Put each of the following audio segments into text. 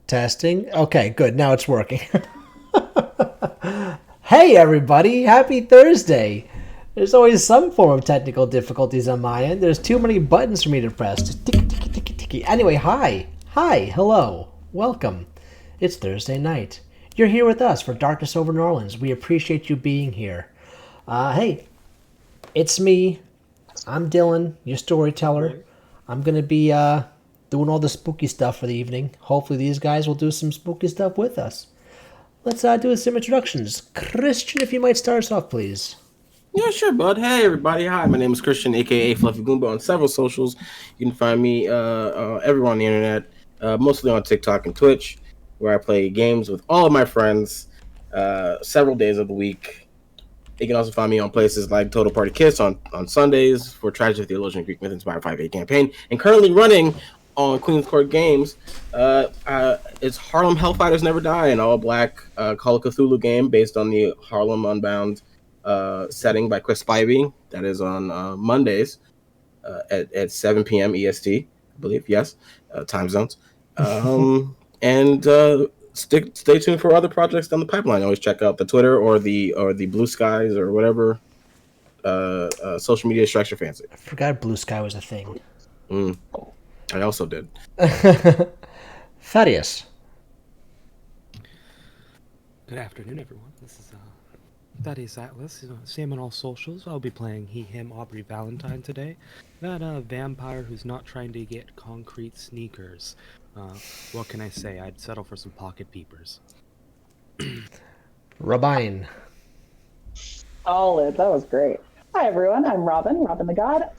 Testing. Okay, good. Now it's working. Hey, everybody. Happy Thursday. There's always some form of technical difficulties on my end. There's too many buttons for me to press. Just ticky, ticky, ticky, ticky. Anyway, hi. Hi. Hello. Welcome. It's Thursday night. You're here with us for Darkness Over New Orleans. We appreciate you being here. Hey, it's me. I'm Dylan, your storyteller. I'm going to be doing all the spooky stuff for the evening. Hopefully these guys will do some spooky stuff with us. Let's do some introductions. Christian, if you might start us off, please. Yeah, sure, bud. Hey, everybody. Hi, my name is Christian, a.k.a. Fluffy Goomba, on several socials. You can find me everywhere on the internet, mostly on TikTok and Twitch, where I play games with all of my friends several days of the week. You can also find me on places like Total Party Kiss on Sundays for Tragedy of Theologian Greek Myth Inspired 5A campaign, and currently running on Queen's Court Games. It's Harlem Hellfighters Never Die, an all-black Call of Cthulhu game based on the Harlem Unbound setting by Chris Spivey. That is on Mondays at 7 p.m. EST, I believe. Yes, time zones. And stay tuned for other projects down the pipeline. Always check out the Twitter or the Blue Skies or whatever social media structure fancy. I forgot Blue Sky was a thing. I also did. Thaddeus. Good afternoon, everyone. This is Thaddeus Atlas. Same on all socials. I'll be playing he, him, Aubrey Valentine today. That vampire who's not trying to get concrete sneakers. What can I say? I'd settle for some pocket peepers. Rabine. Solid. That was great. Hi, everyone. I'm Robin the God.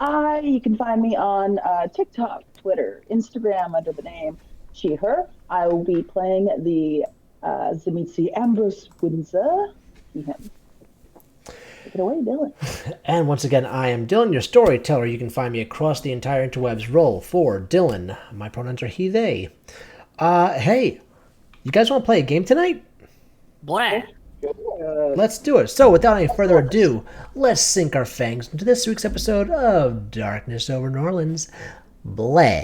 You can find me on TikTok, Twitter, Instagram under the name She, Her. I will be playing the Zemitzi Ambrose Windsor. He, him. Take it away, Dylan. And once again, I am Dylan, your storyteller. You can find me across the entire interwebs. Roll for Dylan. My pronouns are he, they. Hey, you guys want to play a game tonight? Blah! Let's do it. So, without any further ado, let's sink our fangs into this week's episode of Darkness Over New Orleans. Blah.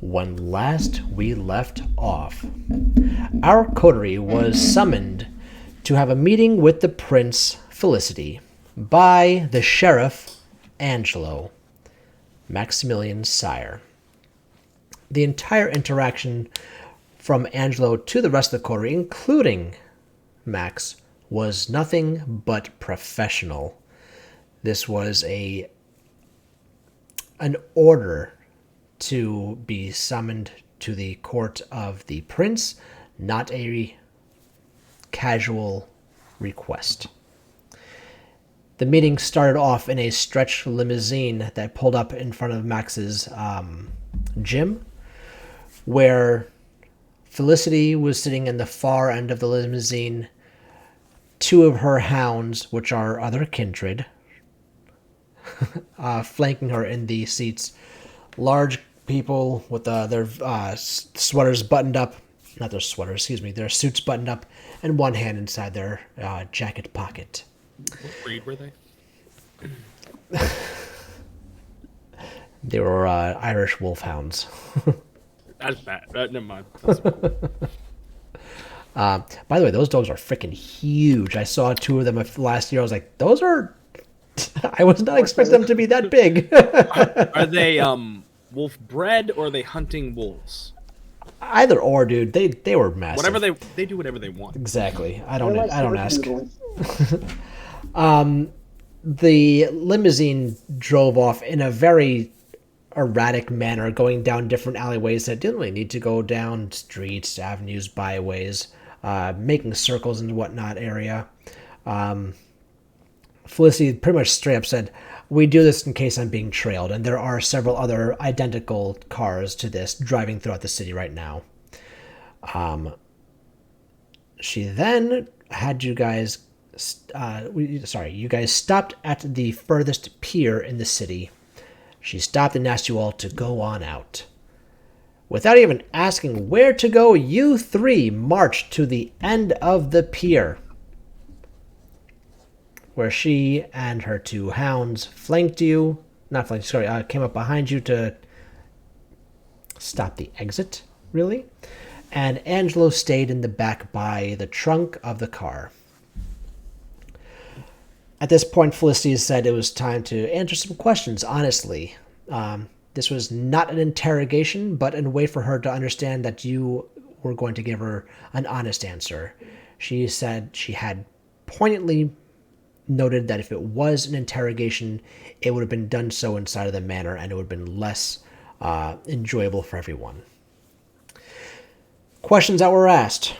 When last we left off, our coterie was summoned to have a meeting with the Prince Felicity by the Sheriff Angelo, Maximilian's sire. The entire interaction from Angelo to the rest of the coterie, including Max, was nothing but professional. This was an order to be summoned to the court of the prince, not a casual request. The meeting started off in a stretch limousine that pulled up in front of Max's gym, where Felicity was sitting in the far end of the limousine. Two of her hounds, which are other kindred, flanking her in the seats. Large people with their sweaters buttoned up. Not their sweaters, excuse me. Their suits buttoned up and one hand inside their jacket pocket. What breed were they? They were Irish wolfhounds. That's bad. Never mind. That's cool. By the way, those dogs are freaking huge. I saw two of them last year. I was like, those are. I was not expecting them to be that big. Are they wolf bred or are they hunting wolves? Either or, dude. They were massive. Whatever they do whatever they want. Exactly. I They're don't. like I don't surf ask. noodles. The limousine drove off in a very erratic manner, going down different alleyways that didn't really need to go down, streets, avenues, byways, making circles and whatnot area. Felicity pretty much straight up said, "We do this in case I'm being trailed," and there are several other identical cars to this driving throughout the city right now. She then had you guys you guys stopped at the furthest pier in the city. She stopped and asked you all to go on out. Without even asking where to go, you three marched to the end of the pier, where she and her two hounds flanked you. Not flanked, sorry, came up behind you to stop the exit, really. And Angelo stayed in the back by the trunk of the car. At this point, Felicity said it was time to answer some questions, honestly. This was not an interrogation, but a way for her to understand that you were going to give her an honest answer. She said she had poignantly noted that if it was an interrogation, it would have been done so inside of the manor, and it would have been less enjoyable for everyone. Questions that were asked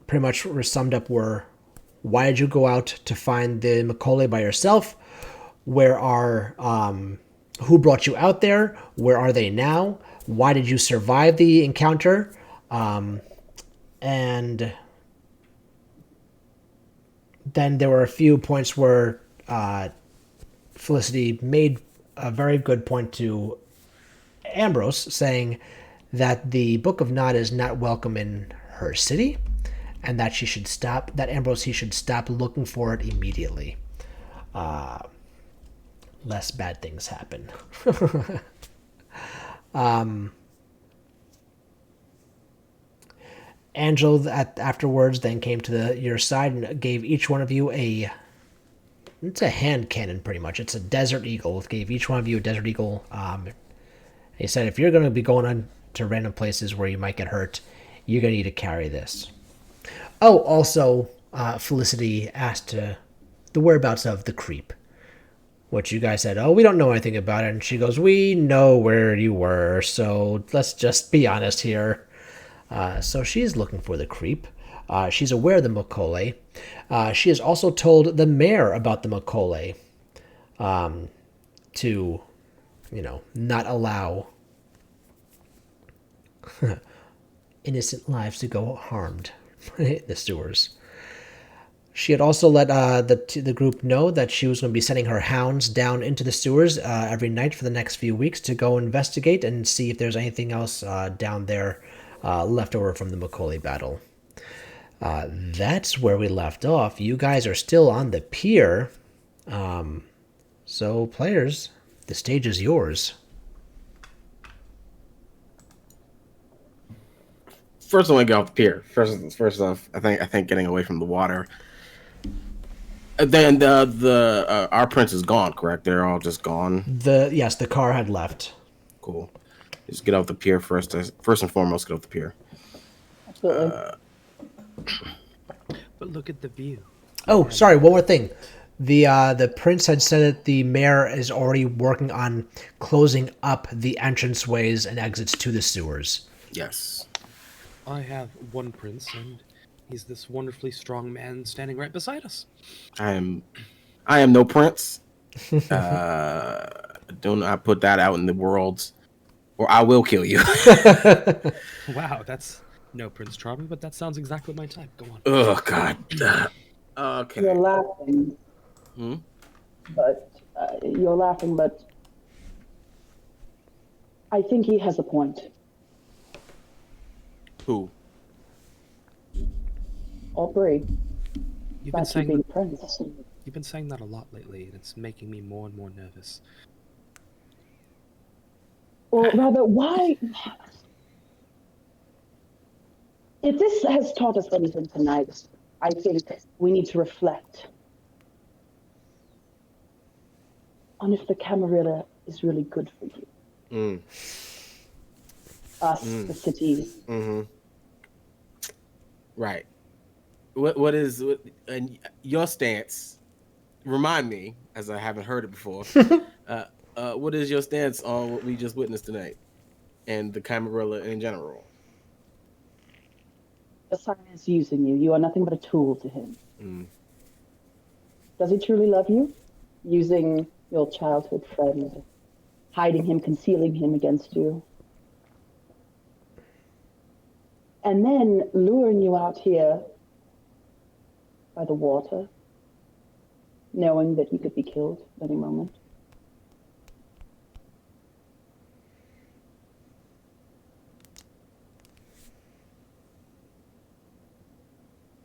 pretty much were summed up were, why did you go out to find the Macaulay by yourself? Who brought you out there? Where are they now? Why did you survive the encounter? And then there were a few points where Felicity made a very good point to Ambrose, saying that the Book of Nod is not welcome in her city, and that he should stop looking for it immediately. Less bad things happen. Angelo afterwards then came to your side and gave each one of you it's a hand cannon pretty much. It's a Desert Eagle. Gave each one of you a Desert Eagle. He said if you're going to be going on to random places where you might get hurt, you're going to need to carry this. Oh, also, Felicity asked the whereabouts of the creep, which you guys said, oh, we don't know anything about it. And she goes, we know where you were, so let's just be honest here. So she's looking for the creep. She's aware of the Macaulay. She has also told the mayor about the Macaulay to, not allow innocent lives to go harmed in the sewers. She had also let the group know that she was going to be sending her hounds down into the sewers every night for the next few weeks to go investigate and see if there's anything else down there left over from the Macaulay battle. That's where we left off. You guys are still on the pier. So, players, the stage is yours. First, I want to get off the pier. First off, I think getting away from the water. Then our prince is gone. Correct? They're all just gone. Yes, the car had left. Cool. Just get off the pier first. First and foremost, get off the pier. Absolutely. But look at the view. Oh, sorry. One more thing. The prince had said that the mayor is already working on closing up the entranceways and exits to the sewers. Yes. I have one prince, and he's this wonderfully strong man standing right beside us. I am no prince. Do not put that out in the world, or I will kill you. Wow, that's no Prince Charming, but that sounds exactly my type. Go on. Oh God. Okay. You're laughing. But you're laughing, but I think he has a point. Who? Aubrey, You've been about you saying being prince. you've been saying that a lot lately, and it's making me more and more nervous. Or rather, why? If this has taught us anything tonight, I think we need to reflect on if the Camarilla is really good for you. Mm. Us, the city. Mm-hmm. Right. What is and your stance? Remind me, as I haven't heard it before. What is your stance on what we just witnessed tonight and the Camarilla in general? Josiah is using you. You are nothing but a tool to him. Mm. Does he truly love you? Using your childhood friend, hiding him, concealing him against you. And then luring you out here by the water, knowing that you could be killed at any moment.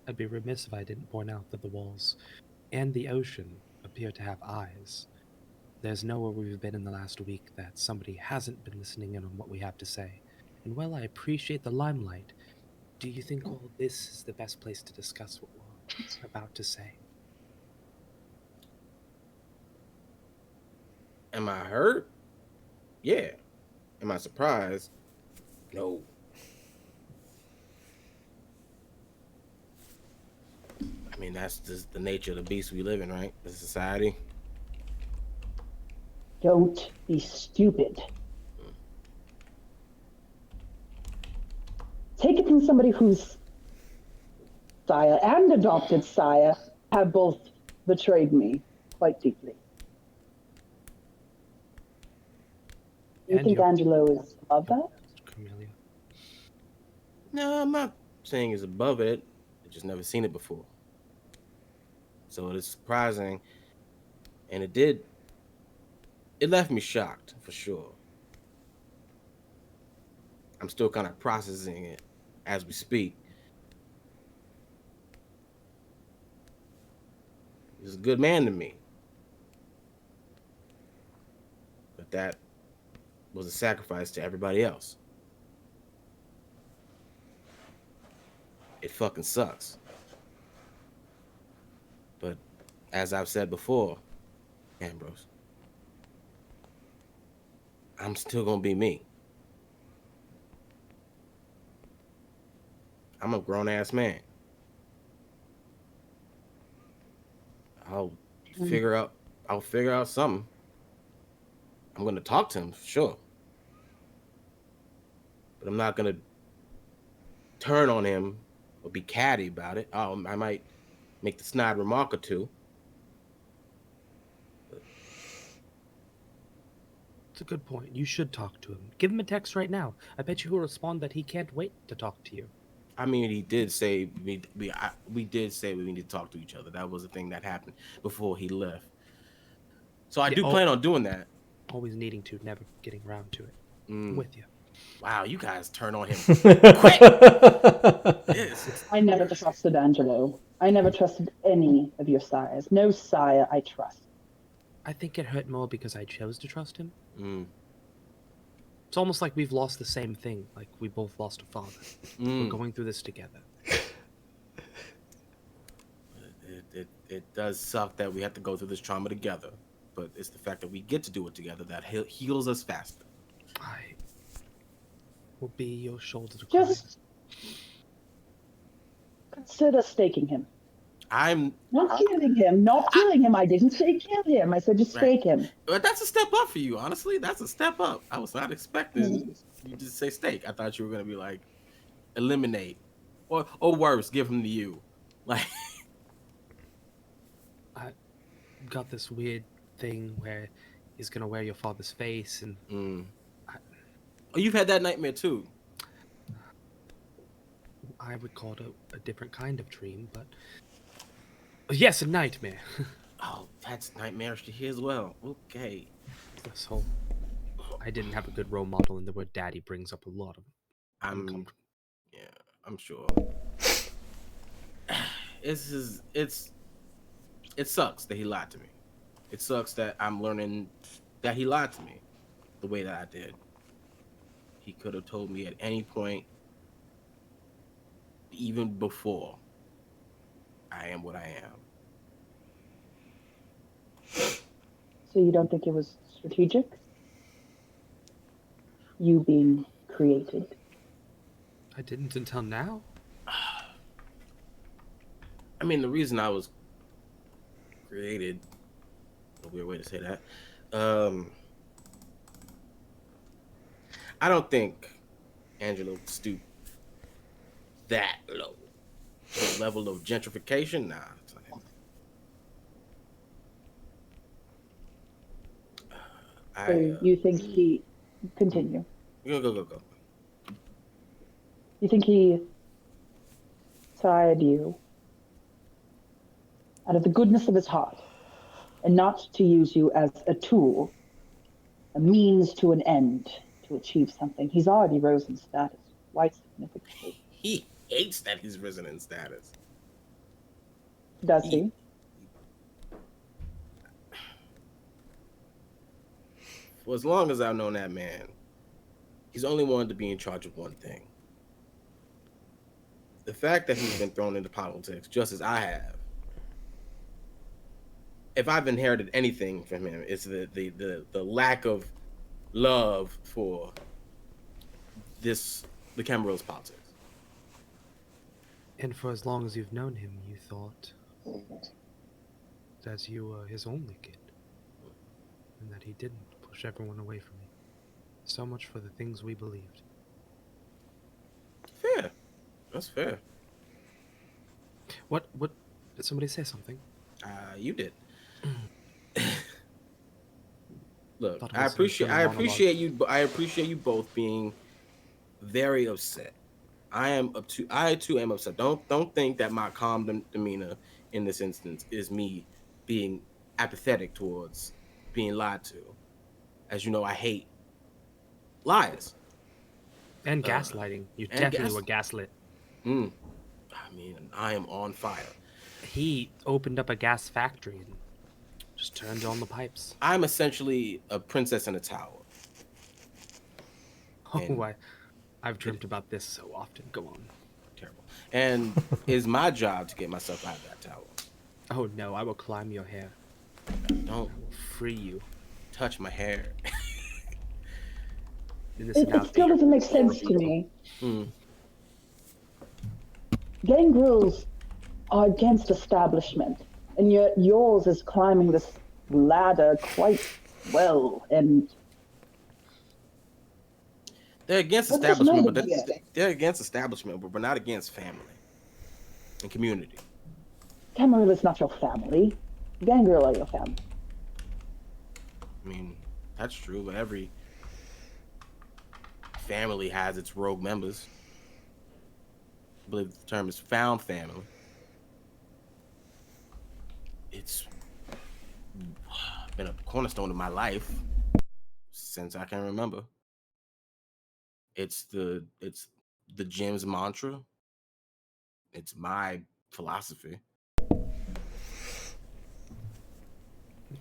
I'd be remiss if I didn't point out that the walls and the ocean appear to have eyes. There's nowhere we've been in the last week that somebody hasn't been listening in on what we have to say. And while I appreciate the limelight, do you think all this is the best place to discuss what we're about to say? Am I hurt? Yeah. Am I surprised? No. I mean, that's just the nature of the beast we live in, right? The society. Don't be stupid. Take it from somebody whose sire and adopted sire have both betrayed me quite deeply. You And think your- Angelo is above that? Camellia. No, I'm not saying it's above it. I've just never seen it before. So it is surprising. And it left me shocked, for sure. I'm still kind of processing it as we speak. He's a good man to me. But that was a sacrifice to everybody else. It fucking sucks. But as I've said before, Ambrose, I'm still gonna be me. I'm a grown ass man. I'll figure out something. I'm gonna talk to him, for sure. But I'm not gonna turn on him or be catty about it. I might make the snide remark or two. It's a good point. You should talk to him. Give him a text right now. I bet you he'll respond that he can't wait to talk to you. I mean, he did say we did say we need to talk to each other. That was a thing that happened before he left. So I Yeah, do plan on doing that. Always needing to, never getting around to it. I'm with you. Wow, you guys turn on him Quick! quick. Yes. I never trusted Angelo. I never trusted any of your sires. No sire I trust. I think it hurt more because I chose to trust him. Mm. It's almost like we've lost the same thing. Like we both lost a father. We're Mm. going through this together. It does suck that we have to go through this trauma together, but it's the fact that we get to do it together that heals us faster. I will be your shoulder to cry. Just consider staking him. I'm Not killing him. Not killing him. I didn't say kill him. I said just stake him. But that's a step up for you, honestly. That's a step up. I was not expecting you to say stake. I thought you were gonna be like eliminate, or worse, give him to you. Like I got this weird thing where he's gonna wear your father's face, and oh, you've had that nightmare too. I would call it a different kind of dream, but yes, a nightmare. Oh, that's nightmarish to hear as well. Okay. So I didn't have a good role model, and the word daddy brings up a lot of I'm sure. It sucks that he lied to me. It sucks that I'm learning that he lied to me the way that I did. he could have told me at any point, even before I am what I am. So you don't think it was strategic? You being created? I didn't until now. I mean, the reason I was created, a weird way to say that, I don't think Angela would stoop that low. To the level of gentrification, nah. It's like, So you think he... Continue. Go. You think he tired you out of the goodness of his heart and not to use you as a tool, a means to an end to achieve something? He's already rose in status quite significantly. He hates that he's risen in status. Does he? For as long as I've known that man, he's only wanted to be in charge of one thing. The fact that he's been thrown into politics, just as I have, if I've inherited anything from him, it's the lack of love for the Camarill's politics. And for as long as you've known him, you thought that you were his only kid, and that he didn't push everyone away from you. So much for the things we believed. Fair. That's fair. What? Did somebody say something? You did. Look, Thought it I was appreciate you both being very upset. I too am upset. Don't think that my calm demeanor in this instance is me being apathetic towards being lied to. As you know, I hate lies. And gaslighting. You definitely were gaslit. I mean, I am on fire. He opened up a gas factory and just turned on the pipes. I'm essentially a princess in a tower. Oh, I've dreamt about this so often. Go on. Terrible. And it's my job to get myself out of that tower. Oh no, I will climb your hair. Don't I will free you. touch my hair. It still doesn't make sense to me. Mm. Gangrels are against establishment, and yet yours is climbing this ladder quite well. And they're against establishment, but they're against establishment, but we're not against family and community. Camarilla is not your family. Gangrel are your family. I mean, that's true, but every family has its rogue members. I believe the term is found family. It's been a cornerstone of my life since I can remember. It's the gym's mantra. It's my philosophy.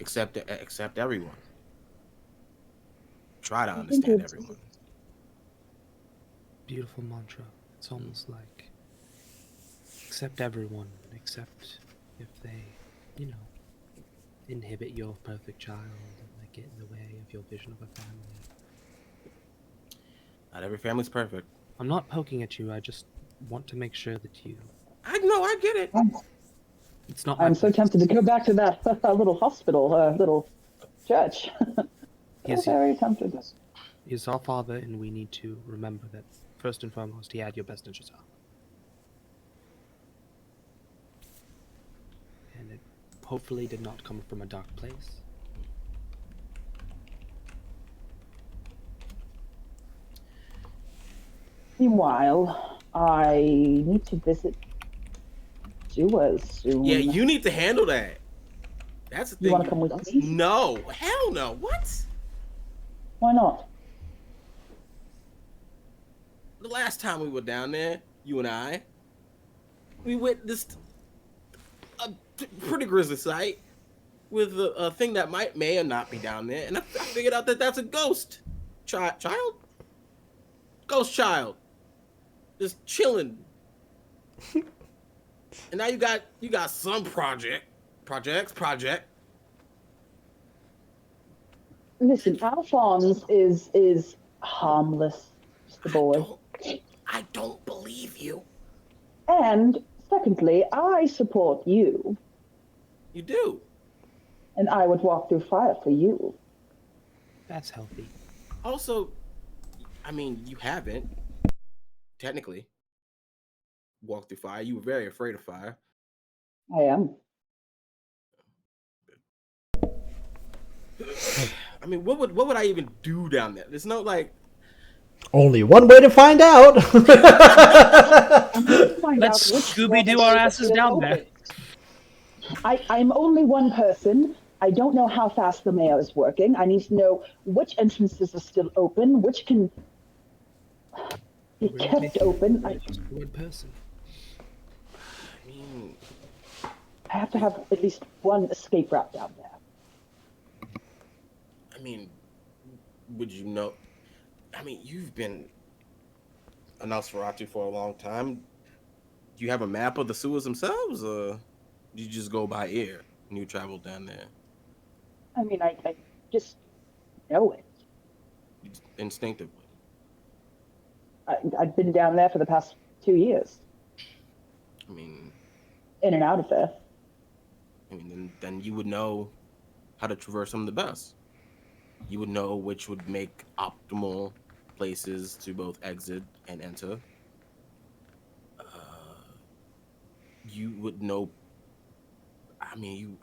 Accept everyone. Try to understand everyone. Beautiful mantra. It's almost like accept everyone, except if they, inhibit your perfect child and they get in the way of your vision of a family. Not every family's perfect. I'm not poking at you. I just want to make sure that you. I know. I get it. It's not. I'm so tempted to go back to that little hospital, little church. Yes, very tempted. He's our father, and we need to remember that first and foremost, he had your best interests at heart. And it hopefully did not come from a dark place. Meanwhile, I need to visit Dua soon. Yeah, you need to handle that. That's the thing. You want to come with me? No, hell no. What? Why not? The last time we were down there, you and I, we witnessed a pretty grisly sight with a thing that may or not be down there, and I figured out that that's a ghost. Child? ghost child, just chilling. And now you got some project. Listen, Alphonse is harmless, just a boy. I don't believe you. And secondly, I support you, You do. and I would walk through fire for you. That's healthy. Also, I mean, you haven't technically walked through fire. You were very afraid of fire. I am. I mean, what would I even do down there? There's no like. Only one way to find out. Find Let's out which Scooby-Doo one our is asses down there. open. I'm only one person. I don't know how fast the mail is working. I need to know which entrances are still open, which can be kept open. Just one person. I mean, I have to have at least one escape route down there. I mean, would you know? I mean, you've been a Nosferatu for a long time. Do you have a map of the sewers themselves, or do you just go by ear when you travel down there? I mean, I just know it. Instinctively. I've been down there for the past 2 years, I mean, in and out of there. then you would know how to traverse them the best. You would know which would make optimal places to both exit and enter. You would know. I mean,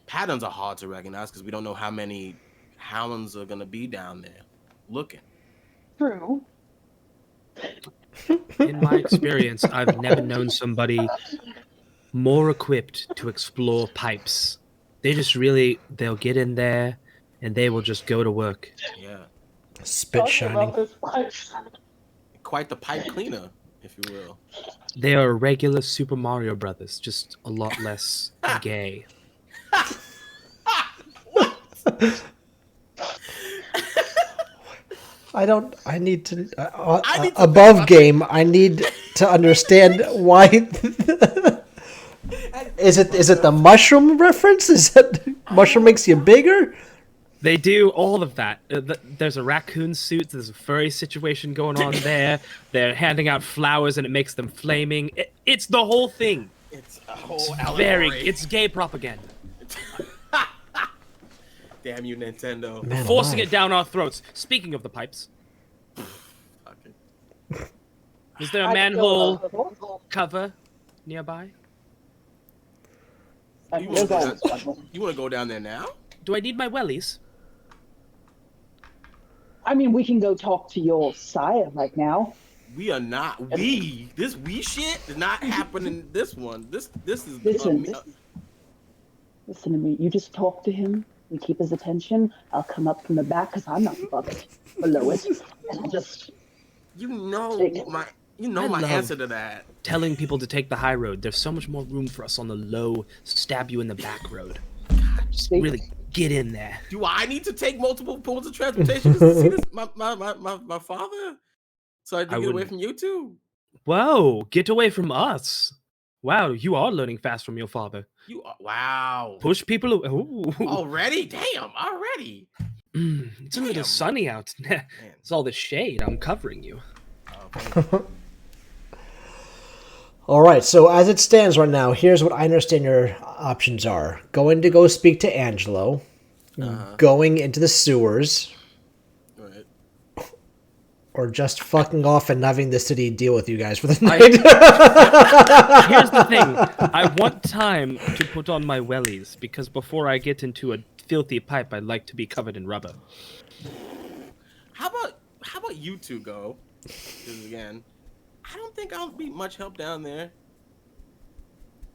patterns are hard to recognize because we don't know how many hounds are gonna be down there looking. True. In my experience, I've never known somebody more equipped to explore pipes. They'll get in there and they will just go to work. Yeah, Spit shining. quite the pipe cleaner, if you will. They are regular Super Mario Brothers, just a lot less gay. I need to I above game. I need to understand why. Is it the mushroom reference? Is it mushroom makes you bigger? They do all of that. There's a raccoon suit. There's a furry situation going on there. They're handing out flowers and it makes them flaming. It's the whole thing. It's a whole It's gay propaganda. Damn you, Nintendo. Man Forcing alive. it down our throats. Speaking of the pipes, Okay. is there a manhole cover nearby? You want to go down there now? Do I need my wellies? I mean, we can go talk to your sire right now. We are not. This shit did not happen in this one. This is. Listen to me. You just talk to him. We keep his attention. I'll come up from the back because I'm not above it, below it, and I'll just. You know my love answer to that. Telling people to take the high road. There's so much more room for us on the low, stab you in the back road. Just really get in there. Do I need to take multiple modes of transportation to see this? My father? So I can get away from you too. Whoa, get away from us. Wow, you are learning fast from your father. You are, wow. Push people away. Ooh. Already? Damn, already. It's a little sunny out. It's all the shade. I'm covering you. Okay. All right. So as it stands right now, here's what I understand your options are: going to go speak to Angelo, going into the sewers, Right. or just fucking off and having the city deal with you guys for the night. Here's the thing. I want time to put on my wellies because before I get into a filthy pipe, I'd like to be covered in rubber. How about you two go? Because again, I don't think I'll be much help down there.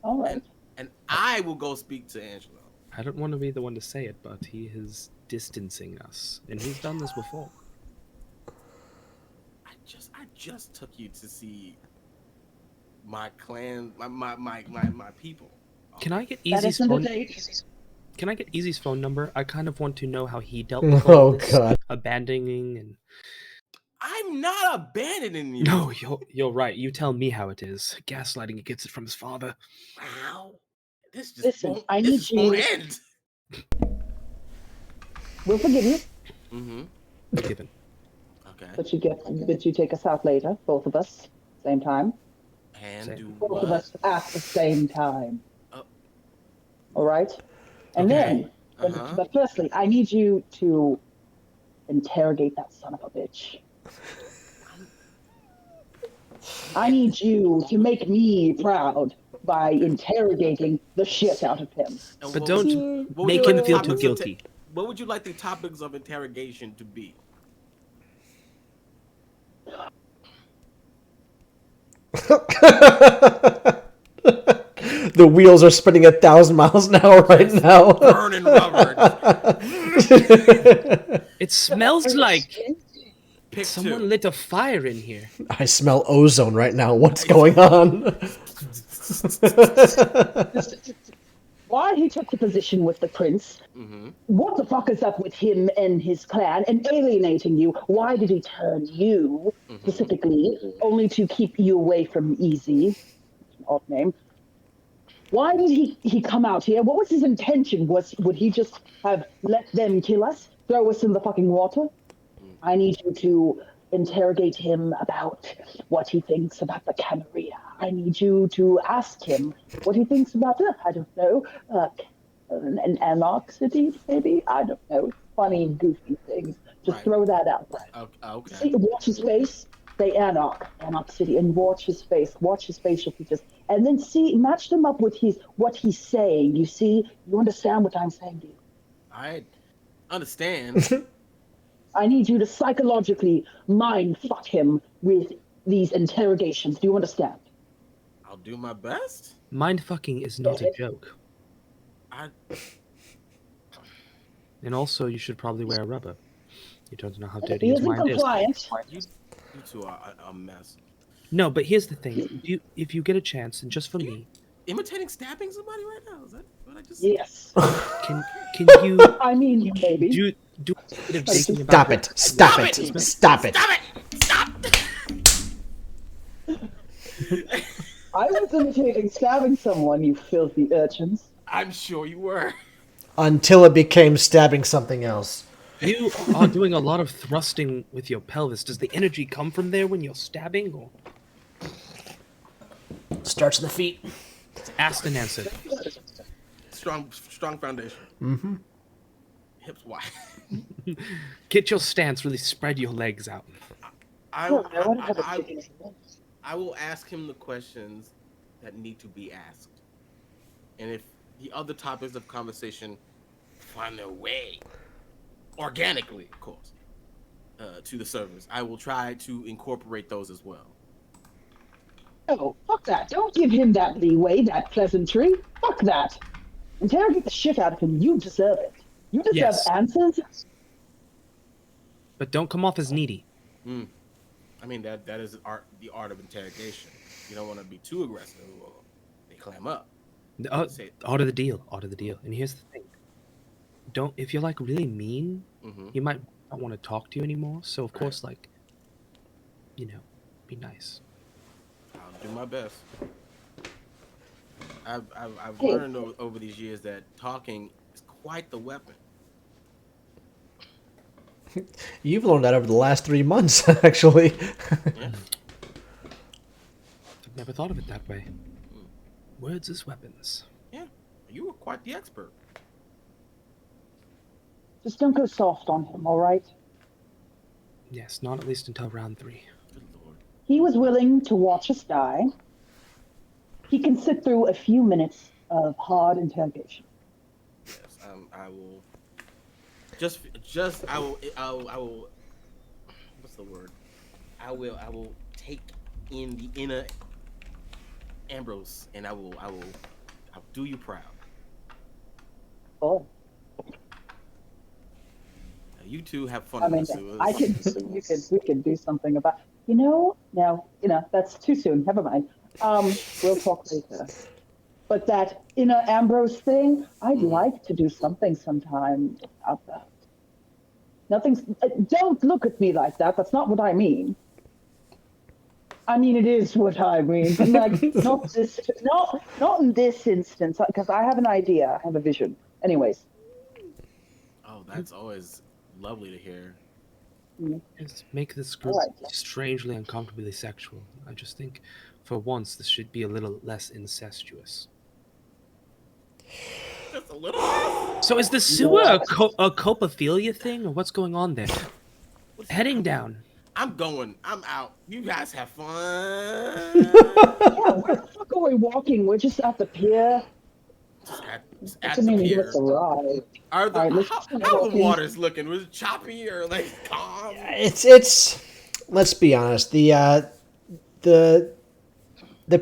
All right. And I will go speak to Angelo. I don't want to be the one to say it, but he is distancing us, and he's done this before. I just took you to see my clan, my people. Can I get That Easy's isn't a phone? date. Can I get Easy's phone number? I kind of want to know how he dealt with Oh, all this God. abandoning and I'm not abandoning you. No, you're right. You tell me how it is. Gaslighting, he gets it from his father. Wow. This just Listen, won't, I this need just won't you- end. We'll forgive you, Mm-hmm. Forgiven. Okay. but you take us out later, both of us, same time. And Same. do Both what? of us at the same time. Oh. All right? And Okay. then, Uh-huh. but firstly, I need you to interrogate that son of a bitch. I need you to make me proud by interrogating the shit out of him. And But what don't would you- what would make you like him the feel topics too of guilty. what would you like the topics of interrogation to be? The wheels are spinning 1,000 miles an hour right now. Burning rubber. It smells like Pick someone two. lit a fire in here. I smell ozone right now. What's going on? Why he took the position with the prince? Mm-hmm. What the fuck is up with him and his clan and alienating you? Why did he turn you specifically only to keep you away from Easy? Odd name. Why did he come out here? What was his intention? Would he just have let them kill us, throw us in the fucking water? I need you to interrogate him about what he thinks about the Camarilla. I need you to ask him what he thinks about, I don't know, an Anarch city, maybe? I don't know. Funny, goofy things. Just Right. throw that out there. Okay. See, watch his face, say Anarch City, and watch his face, watch his facial features, and then match them up with what he's saying. You see, you understand what I'm saying to you? I understand. I need you to psychologically mind fuck him with these interrogations. Do you understand? I'll do my best. Mind fucking is not a joke. I And also, you should probably wear rubber. You don't know how If dirty he his isn't mind is. compliant, you two are a mess. No, but here's the thing. If you get a chance, and just for me, Imitating stabbing somebody right now? Is that what I just yes. can you I mean, maybe. do a bit of thinking Stop about it. Stop it. Stop it. Stop it! Stop! I was imitating stabbing someone, you filthy urchins. I'm sure you were. Until it became stabbing something else. You are doing a lot of thrusting with your pelvis. Does the energy come from there when you're stabbing, or Starts in the feet. asked and answered? Strong foundation. Mm-hmm. Hips wide. Get your stance. Really spread your legs out. I will ask him the questions that need to be asked, and if the other topics of conversation find their way organically, of course, to the servers, I will try to incorporate those as well. Oh, fuck that. Don't give him that leeway, that pleasantry. Fuck that. Interrogate the shit out of him. You deserve it. You deserve Yes. answers. But don't come off as needy. I mean that is the art of interrogation. You don't want to be too aggressive, or they clam up. Out of the deal. Out of the deal. And here's the thing. If you're like really mean, you might not want to talk to you anymore. So of course, like, be nice. I'll do my best. I've learned over these years that talking is quite the weapon. You've learned that over the last 3 months, actually. Yeah. I've never thought of it that way. Words as weapons. Yeah, you were quite the expert. Just don't go soft on him, all right? Yes, not at least until round 3. Good lord. He was willing to watch us die. He can sit through a few minutes of hard interrogation. Yes, I will. I will. What's the word? I will take in the inner Ambrose, and I'll do you proud. Oh, Now, you two have fun. I mean, we can do something about. No, that's too soon. Never mind. We'll talk later. But that inner Ambrose thing, I'd like to do something sometime about that. Nothing's. Don't look at me like that. That's not what I mean. I mean, it is what I mean, but like, not in this instance, because I have an idea, I have a vision. Anyways, Oh, that's always lovely to hear. Just make this group Alright. strangely uncomfortably sexual. I just think, for once, this should be a little less incestuous. Just a little. So is the sewer a copophilia thing, or what's going on there? Heading down. I'm going. I'm out. You guys have fun. yeah, where the fuck are we walking? We're just at the pier. Just at Doesn't the even give pier. us a ride. Are the, All right, let's how just kinda how walk the in. waters looking? Was it choppy or like calm? It's. Let's be honest. The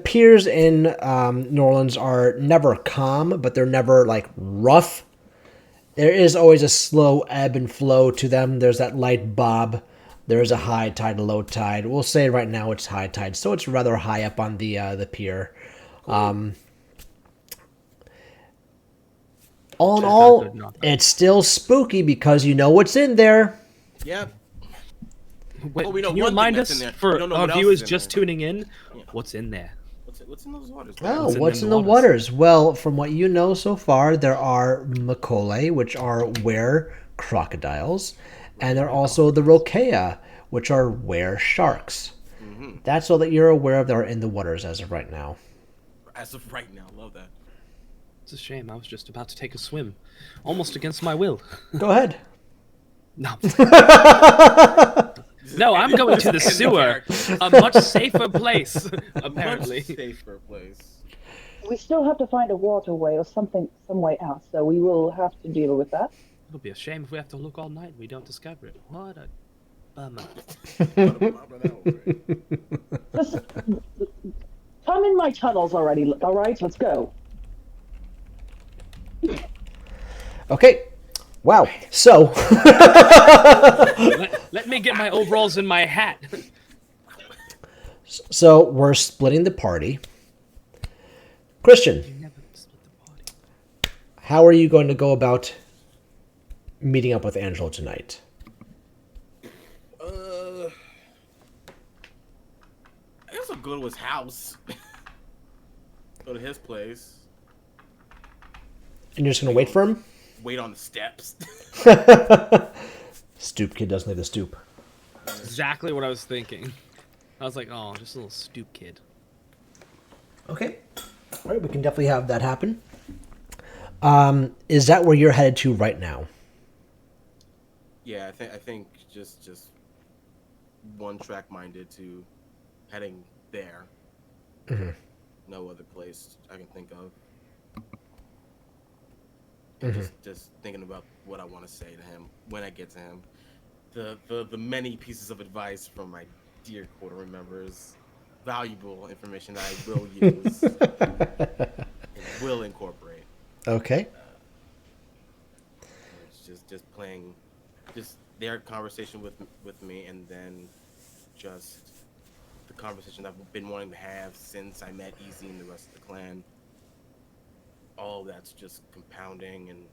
piers in New Orleans are never calm, but they're never like rough. There is always a slow ebb and flow to them. There's that light bob. There is a high tide, a low tide. We'll say right now it's high tide, so it's rather high up on the pier. All in Check out all, good, not bad. it's still spooky because you know what's in there. Yep. Wait, we know can you one thing remind that's us, in there. We for don't know our what else viewers is in just there. tuning in, Yeah. what's in there? What's in those waters? Oh, What's in what's them in the waters? waters? Well, from what you know so far, there are Macaulay, which are were crocodiles, and there are also the Rokea, which are were sharks. That's all that you're aware of that are in the waters as of right now. As of right now, love that. It's a shame. I was just about to take a swim, almost against my will. Go ahead. No. No, I'm going to the sewer, a much safer place, apparently. Much safer place. We still have to find a waterway or something, some way out. So we will have to deal with that. It'll be a shame if we have to look all night and we don't discover it. What a bummer. Just come in my tunnels already. All right, let's go. Okay. Wow. So, Let me get my overalls and my hat. so we're splitting the party. Christian, Never split the party. how are you going to go about meeting up with Angelo tonight? I guess I'll go to his house. Go to his place. And you're just going to wait for him? Wait on the steps. Stoop kid doesn't leave the stoop. Exactly what I was thinking. I was like, oh, just a little stoop kid. Okay. All right, we can definitely have that happen. Is that where you're headed to right now? Yeah, I think just one track minded to heading there. No other place I can think of. And just thinking about what I want to say to him when I get to him. The many pieces of advice from my dear quarter members, valuable information that I will use and will incorporate. Okay. It's just playing, just their conversation with me, and then just the conversation I've been wanting to have since I met Easy and the rest of the clan. All that's just compounding and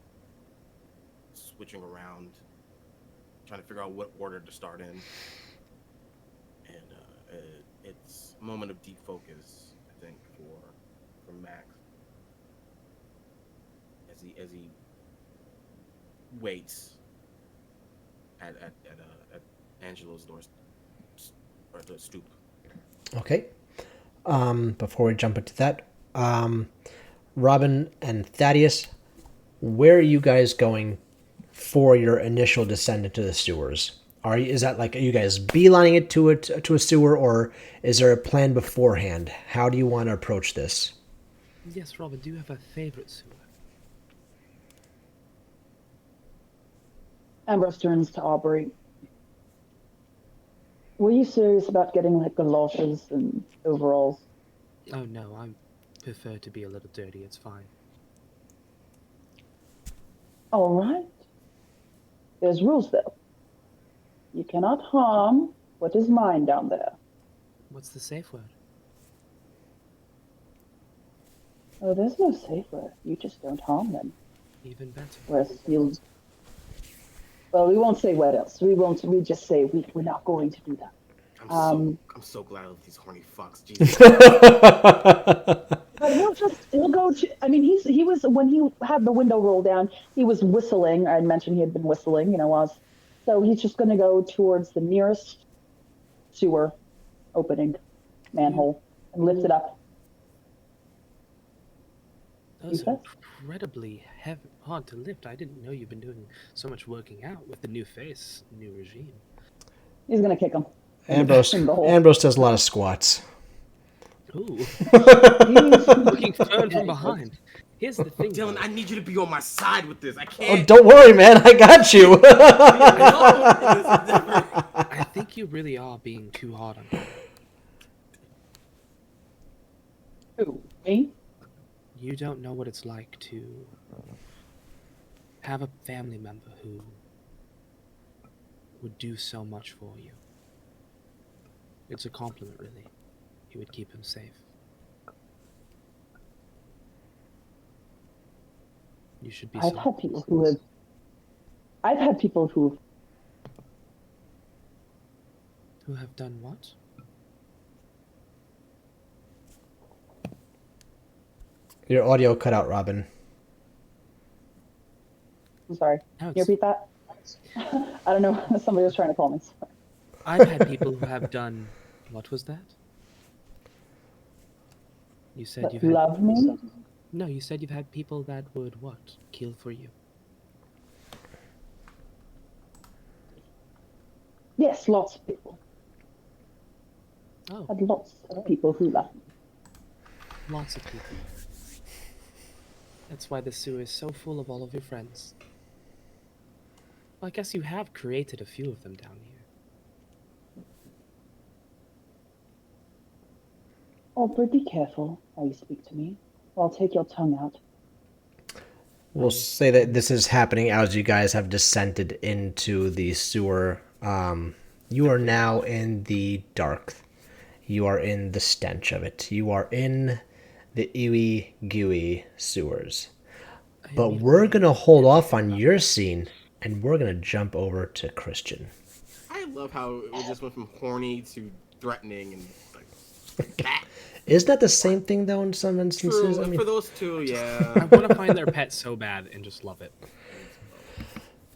switching around, trying to figure out what order to start in. And it's a moment of deep focus, I think, for Max as he waits at Angelo's door or the stoop. Okay. Before we jump into that, Robin and Thaddeus, where are you guys going for your initial descent into the sewers? Are you guys beelining it to a sewer, or is there a plan beforehand? How do you want to approach this? Yes, Robin, do you have a favorite sewer? Ambrose turns to Aubrey. Were you serious about getting like galoshes and overalls? Oh no, I prefer to be a little dirty, it's fine. All right. There's rules though. You cannot harm what is mine down there. What's the safe word? Oh, there's no safe word. You just don't harm them. Even better. Whereas you'll Well, we won't say what else. We won't. We just say we're not going to do that. I'm so glad I love these horny fucks. Jesus. But he'll go to. I mean, he was when he had the window roll down. He was whistling. I mentioned he had been whistling. So he's just going to go towards the nearest sewer opening, manhole, and lift it up. Those Okay. are incredibly hard to lift. I didn't know you've been doing so much working out with the new face, new regime. He's going to kick him. Ambrose In the hole. Ambrose does a lot of squats. Ooh, looking third from behind. Here's the thing, Dylan, though. I need you to be on my side with this. I Oh, can't. don't worry, man. I got you. I think you really are being too hard on him. Who? Me? You don't know what it's like to have a family member who would do so much for you. It's a compliment, really. You would keep him safe. You should be I've so had people who have. I've had people who. who have done what? Your audio cut out, Robin. I'm sorry. No, Can you repeat that? I don't know. Somebody was trying to call me. I've had people who have done. What was that? You said But you've had. love me? No, you said you've had people that would what? Kill for you. Yes, lots of people. Oh, Had lots of people who love me. lots of people. That's why the sewer is so full of all of your friends. Well, I guess you have created a few of them down here. Alfred, be careful how you speak to me, or I'll take your tongue out. We'll say that this is happening as you guys have descended into the sewer. You are now in the dark. You are in the stench of it. You are in the ooey gooey sewers. But we're going to hold off on your scene, and we're going to jump over to Christian. I love how it just went from horny to threatening and like that. Isn't that the same thing, though, in some True, instances? I mean, for those two, I yeah. want to find their pet so bad and just love it.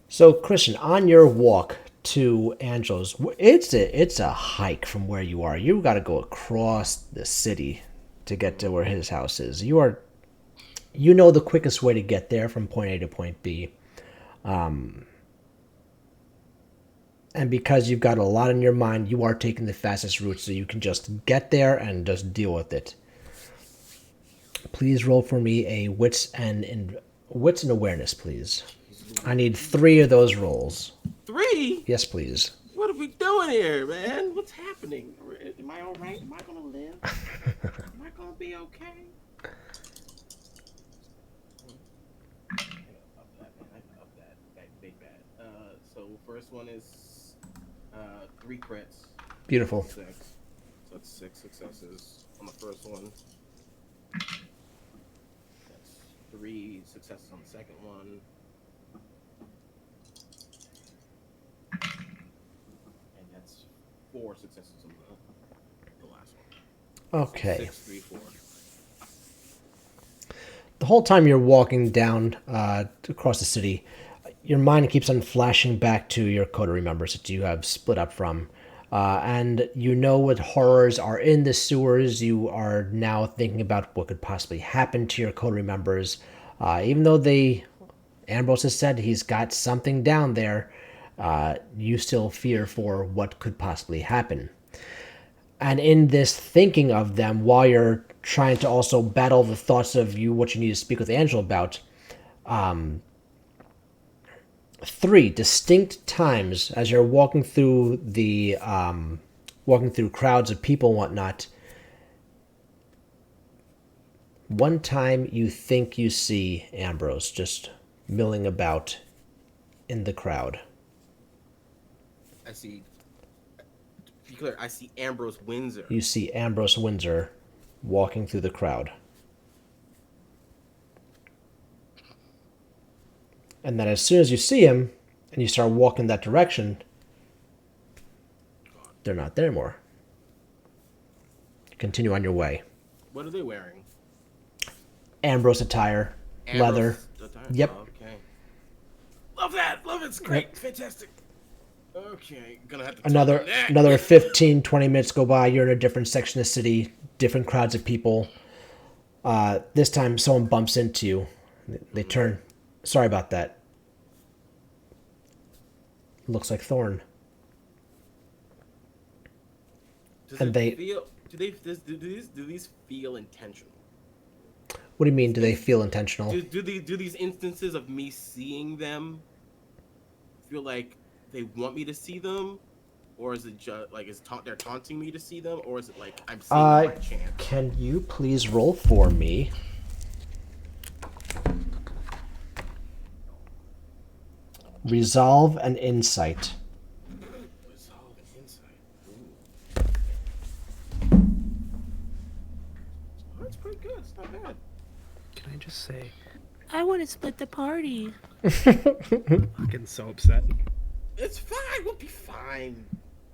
so, Christian, on your walk to Angelo's, it's a hike from where you are. You got to go across the city to get to where his house is. You know the quickest way to get there from point A to point B. And because you've got a lot in your mind, you are taking the fastest route so you can just get there and just deal with it. Please roll for me a wits and awareness, please. I need 3 of those rolls. 3? Yes, please. What are we doing here, man? What's happening? Am I all right? Am I gonna live? Am I gonna be okay? Up that big bad. So first one is 3 crits. Beautiful. 6. So that's 6 successes on the first one. That's 3 successes on the second one. And that's 4 successes on the last one. Okay. 6, 3, 4. The whole time you're walking down across the city, your mind keeps on flashing back to your coterie members that you have split up from. And you know what horrors are in the sewers. You are now thinking about what could possibly happen to your coterie members. Even though Ambrose has said he's got something down there, you still fear for what could possibly happen. And in this thinking of them, while you're trying to also battle the thoughts of what you need to speak with Angela about, 3 distinct times as you're walking through crowds of people and whatnot. One time you think you see Ambrose just milling about in the crowd. I see. To be clear, I see Ambrose Windsor. You see Ambrose Windsor walking through the crowd. And then as soon as you see him, and you start walking that direction, they're not there anymore. You continue on your way. What are they wearing? Ambrose attire, leather. Attire? Yep. Oh, okay. Love that. Love it. It's great. Fantastic. Okay. Gonna have to Another 15, 20 minutes go by. You're in a different section of the city, different crowds of people. This time, someone bumps into you. They turn. Sorry about that. Looks like Thorn. Does and it they- feel? Do these feel intentional? What do you mean? Do they feel intentional? Do these instances of me seeing them feel like they want me to see them, or is it just like they're taunting me to see them, or is it like I'm seeing them by chance? Can you please roll for me? Resolve and insight. Resolve and insight. Ooh. That's pretty good. It's not bad. Can I just say, I want to split the party. I'm getting so upset. It's fine. We'll be fine.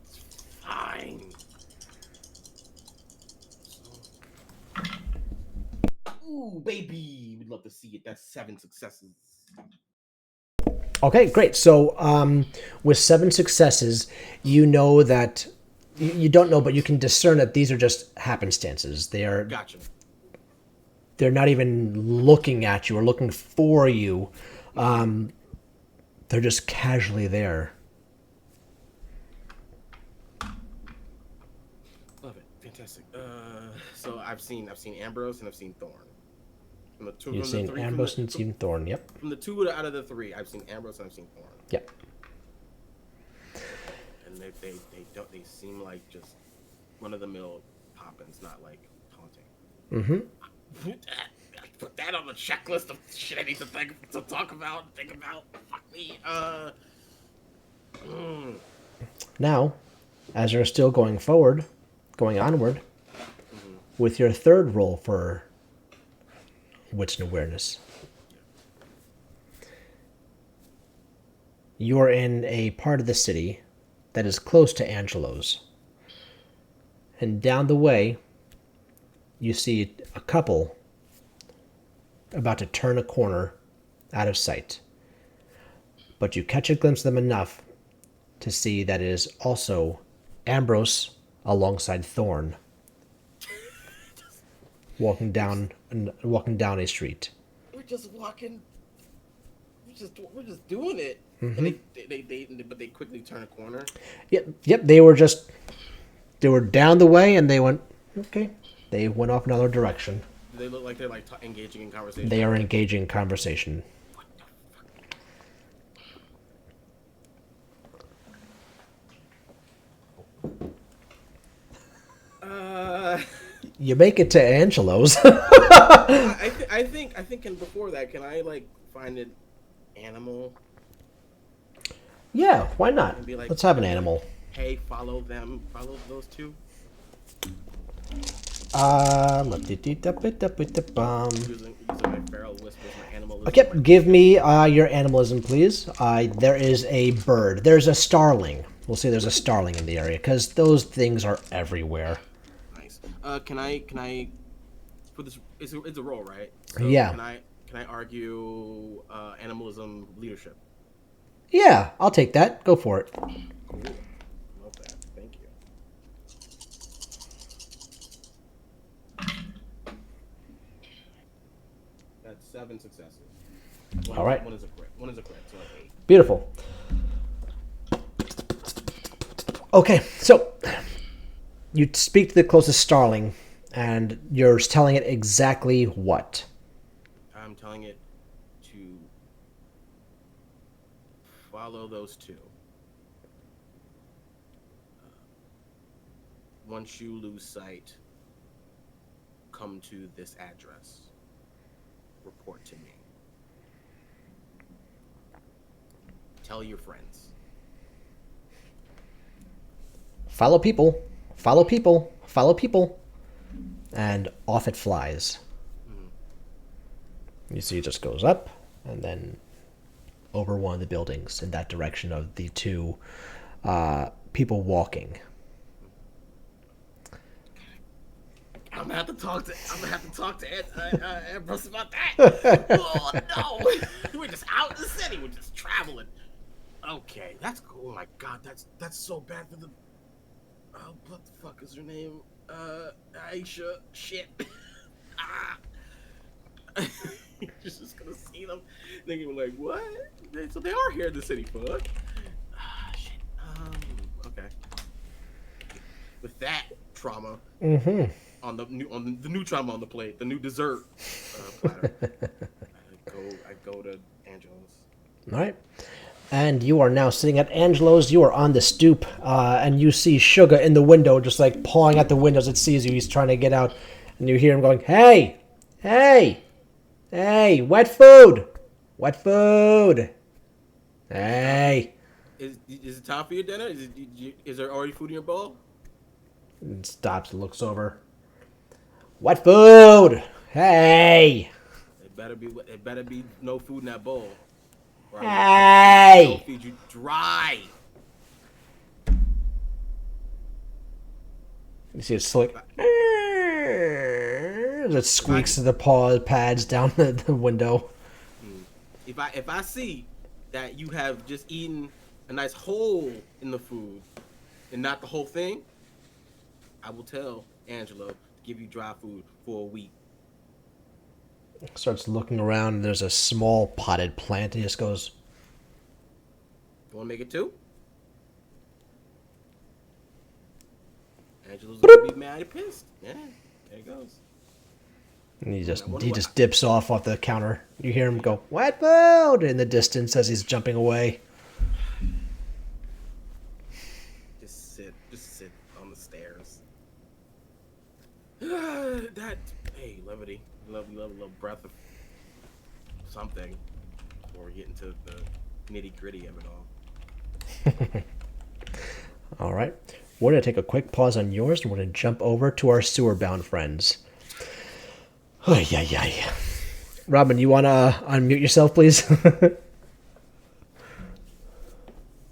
It's fine. Ooh, baby. We'd love to see it. That's 7 successes. Okay, great. So, with 7 successes, you know that you don't know, but you can discern that these are just happenstances. Gotcha. They're not even looking at you or looking for you. They're just casually there. Love it. Fantastic. So I've seen Ambrose and I've seen Thorn. You've seen Ambrose and seen Thorn. Yep. From the 2 out of the 3, I've seen Ambrose and I've seen Thorn. Yep. And they seem like just run of the mill poppins, not like taunting. Mm-hmm. Put that on the checklist of shit I need to talk about, think about. Fuck me. Now, as you're still going onward, with your third roll for wits and awareness, you are in a part of the city that is close to Angelo's. And down the way, you see a couple about to turn a corner out of sight. But you catch a glimpse of them enough to see that it is also Ambrose alongside Thorn walking down a street. We're just walking. We're just doing it. Mm-hmm. And but they quickly turn a corner. Yep. They were down the way and they went, okay. They went off another direction. Do they look like they're engaging in conversation? They are engaging in conversation. What the fuck? You make it to Angelo's. I think, and before that, can I find an animal? Yeah, why not? And be like, Let's have an animal. Hey, follow them. Follow those 2. Using Using my feral whispers, my animal. Okay, give me your animalism, please. There is a bird. There's a starling. We'll say there's a starling in the area because those things are everywhere. Nice. Can I? For this, it's a roll, right? So Yeah. Can I argue animalism leadership? Yeah, I'll take that. Go for it. Cool. Love that. Thank you. That's 7 successes. All right. One is a crit. So 8. Beautiful. Okay, so you speak to the closest starling, and you're telling it exactly what? I'm telling it to follow those 2. Once you lose sight, come to this address. Report to me. Tell your friends. Follow people, follow people, follow people. And off it flies. You see it just goes up and then over one of the buildings in that direction of the two people walking. I'm gonna have to talk to Ambrose about that. Oh no, we're just out in the city. We're just traveling. Okay, that's cool. Oh my god, that's so bad for the. Oh, what the fuck is her name? Aisha. Shit. You're just gonna see them thinking like, what? So they are here in the city, fuck. Shit. Okay. With that trauma. Mm-hmm. On the new trauma on the plate, the new dessert platter. I go to Angelo's. All right. And you are now sitting at Angelo's. You are on the stoop, and you see Sugar in the window, just like pawing at the windows. It sees you. He's trying to get out, and you hear him going, "Hey, hey, hey! Wet food, wet food! Hey!" Is it time for your dinner? Is there already food in your bowl? And stops and looks over. Wet food! Hey! It better be no food in that bowl. Or Hey! I'll feed you dry. You see it slick. As it squeaks to the paw pads down the window. If I see that you have just eaten a nice hole in the food and not the whole thing, I will tell Angelo to give you dry food for a week. Starts looking around, and there's a small potted plant. He just goes, You want to make it two? Angelo's gonna be mad and pissed. Yeah, there he goes. and he just dips off the counter. You hear him go, "Wet food!" in the distance as he's jumping away. Just sit on the stairs. Hey, levity, lovely little breath of something before we get into the nitty gritty of it all. All right. We're going to take a quick pause on yours, and we're going to jump over to our sewer-bound friends. Oh, yeah. Robin, you want to unmute yourself, please?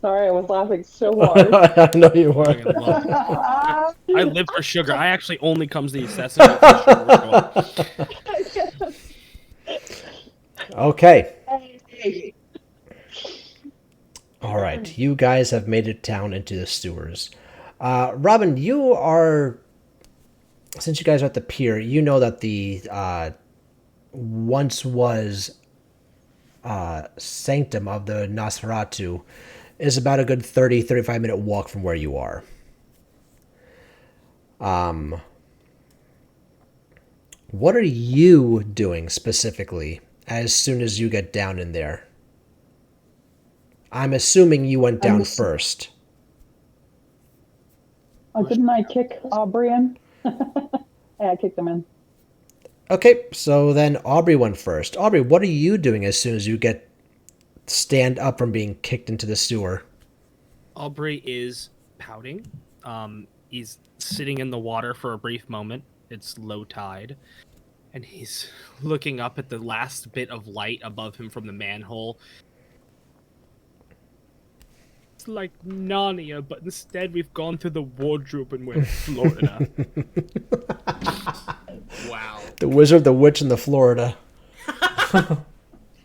Sorry, I was laughing so hard. I know you were. I live for Sugar. I actually only come to the assessment for Sugar. Okay. All right. You guys have made it down into the sewers. Robin, you are... Since you guys are at the pier, you know that the once was sanctum of the Nosferatu is about a good 35 minute walk from where you are. What are you doing specifically as soon as you get down in there? I'm assuming you went down first. Oh, didn't I kick Aubrey in? Yeah, I kicked him in. Okay, so then Aubrey went first. Aubrey, what are you doing as soon as you stand up from being kicked into the sewer? Aubrey is pouting. He's sitting in the water for a brief moment. It's low tide. And he's looking up at the last bit of light above him from the manhole. It's like Narnia, but instead we've gone through the wardrobe and we're in Florida. Wow. The Wizard, the Witch, and the Florida.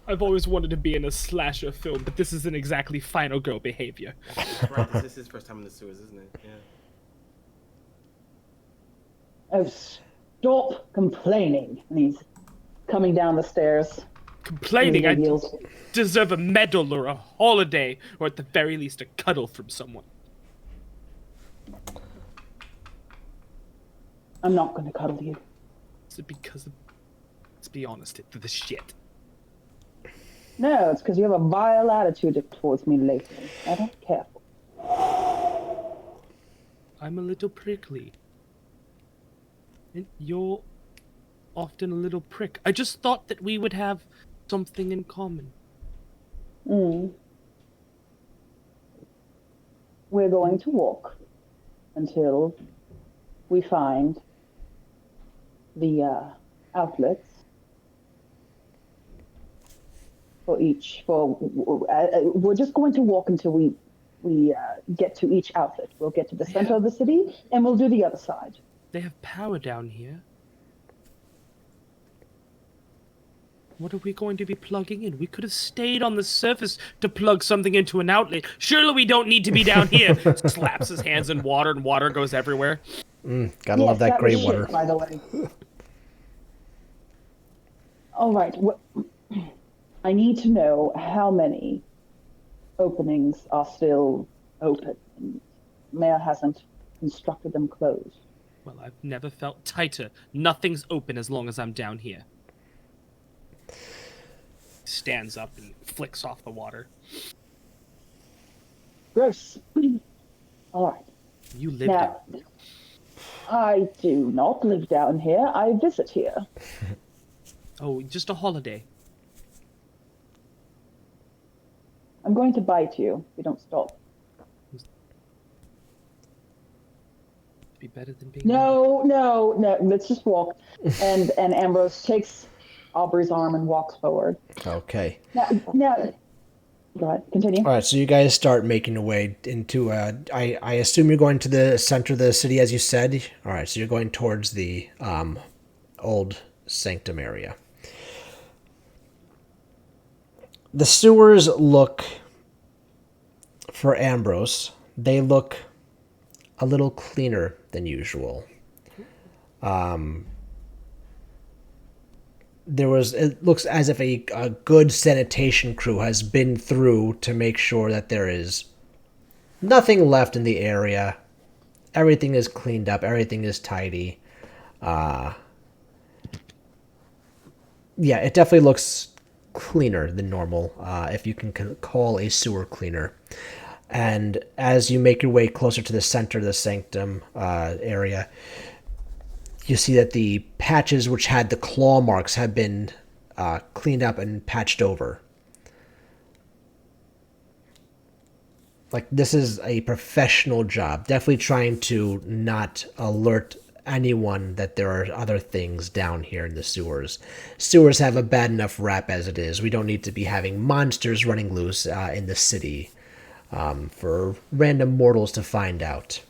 I've always wanted to be in a slasher film, but this isn't exactly final girl behavior. Right, this is his first time in the sewers, isn't it? Yeah. Oh, stop complaining. And he's coming down the stairs. Complaining, in I his heels. deserve a medal or a holiday, or at the very least a cuddle from someone. I'm not going to cuddle you. Is it because of... Let's be honest, it's the shit. No, it's because you have a vile attitude towards me lately. I don't care. I'm a little prickly. And you're often a little prick. I just thought that we would have something in common. We're going to walk until we find the outlets we're just going to walk until we get to each outfit. We'll get to the center of the city, and we'll do the other side. They have power down here. What are we going to be plugging in? We could have stayed on the surface to plug something into an outlet. Surely we don't need to be down here. Slaps his hands in water, and water goes everywhere. Gotta love that gray was water. shit, by the way. All right. I need to know how many openings are still open. Mayor hasn't instructed them closed. Well, I've never felt tighter. Nothing's open as long as I'm down here. Stands up and flicks off the water. Gross. All right. You live down Now, I do not live down here. I visit here. Oh, just a holiday. I'm going to bite you if you don't stop. Be better than being. No. Let's just walk. And Ambrose takes Aubrey's arm and walks forward. Okay. Now, go ahead. Continue. All right, so you guys start making your way into. I assume you're going to the center of the city, as you said. All right, so you're going towards the old sanctum area. The sewers look, for Ambrose, they look a little cleaner than usual. It looks as if a good sanitation crew has been through to make sure that there is nothing left in the area. Everything is cleaned up. Everything is tidy. Yeah, it definitely looks cleaner than normal, if you can call a sewer cleaner. And as you make your way closer to the center of the sanctum area, you see that the patches which had the claw marks have been cleaned up and patched over. Like, this is a professional job. Definitely trying to not alert anyone that there are other things down here in the sewers. Sewers have a bad enough rap as it is. We don't need to be having monsters running loose in the city for random mortals to find out.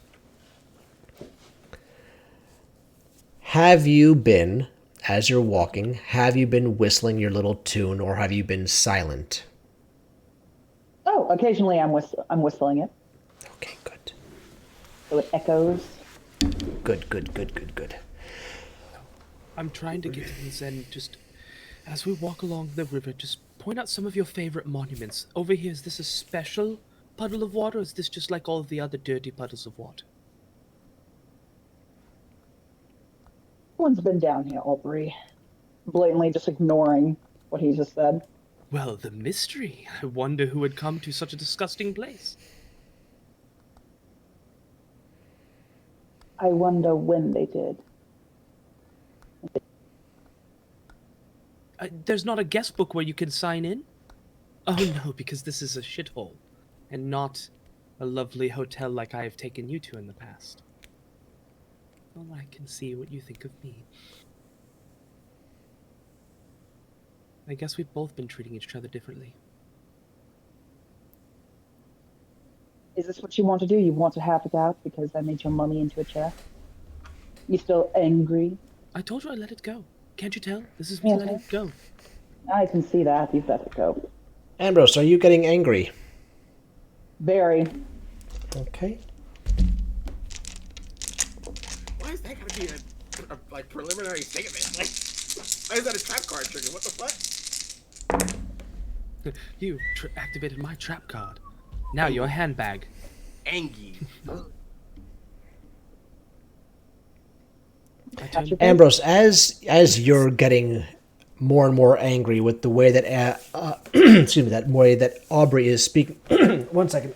Have you been, as you're walking, have you been whistling your little tune, or have you been silent? Oh, occasionally I'm whistling it, Okay, good. so it echoes. Good. I'm trying to get to this end. Just as we walk along the river, just point out some of your favorite monuments. Over here, is this a special puddle of water, or is this just like all of the other dirty puddles of water? One's been down here, Aubrey. Blatantly just ignoring what he just said. Well, the mystery. I wonder who would come to such a disgusting place. I wonder when they did. There's not a guest book where you can sign in? Oh no, because this is a shithole, and not a lovely hotel like I have taken you to in the past. Well, I can see what you think of me. I guess we've both been treating each other differently. Is this what you want to do? You want to have it out because I made your mummy into a chair? You still angry? I told you I let it go. Can't you tell? This is me letting it go. I can see that. You've let it go. Ambrose, are you getting angry? Very. Okay. Why is that gonna be a like preliminary statement? Like, why is that a trap card trigger? What the fuck? You activated my trap card. Now you're a handbag. Angie. Ambrose, as you're getting more and more angry with the way that excuse me, that way that Aubrey is speaking. 1 second.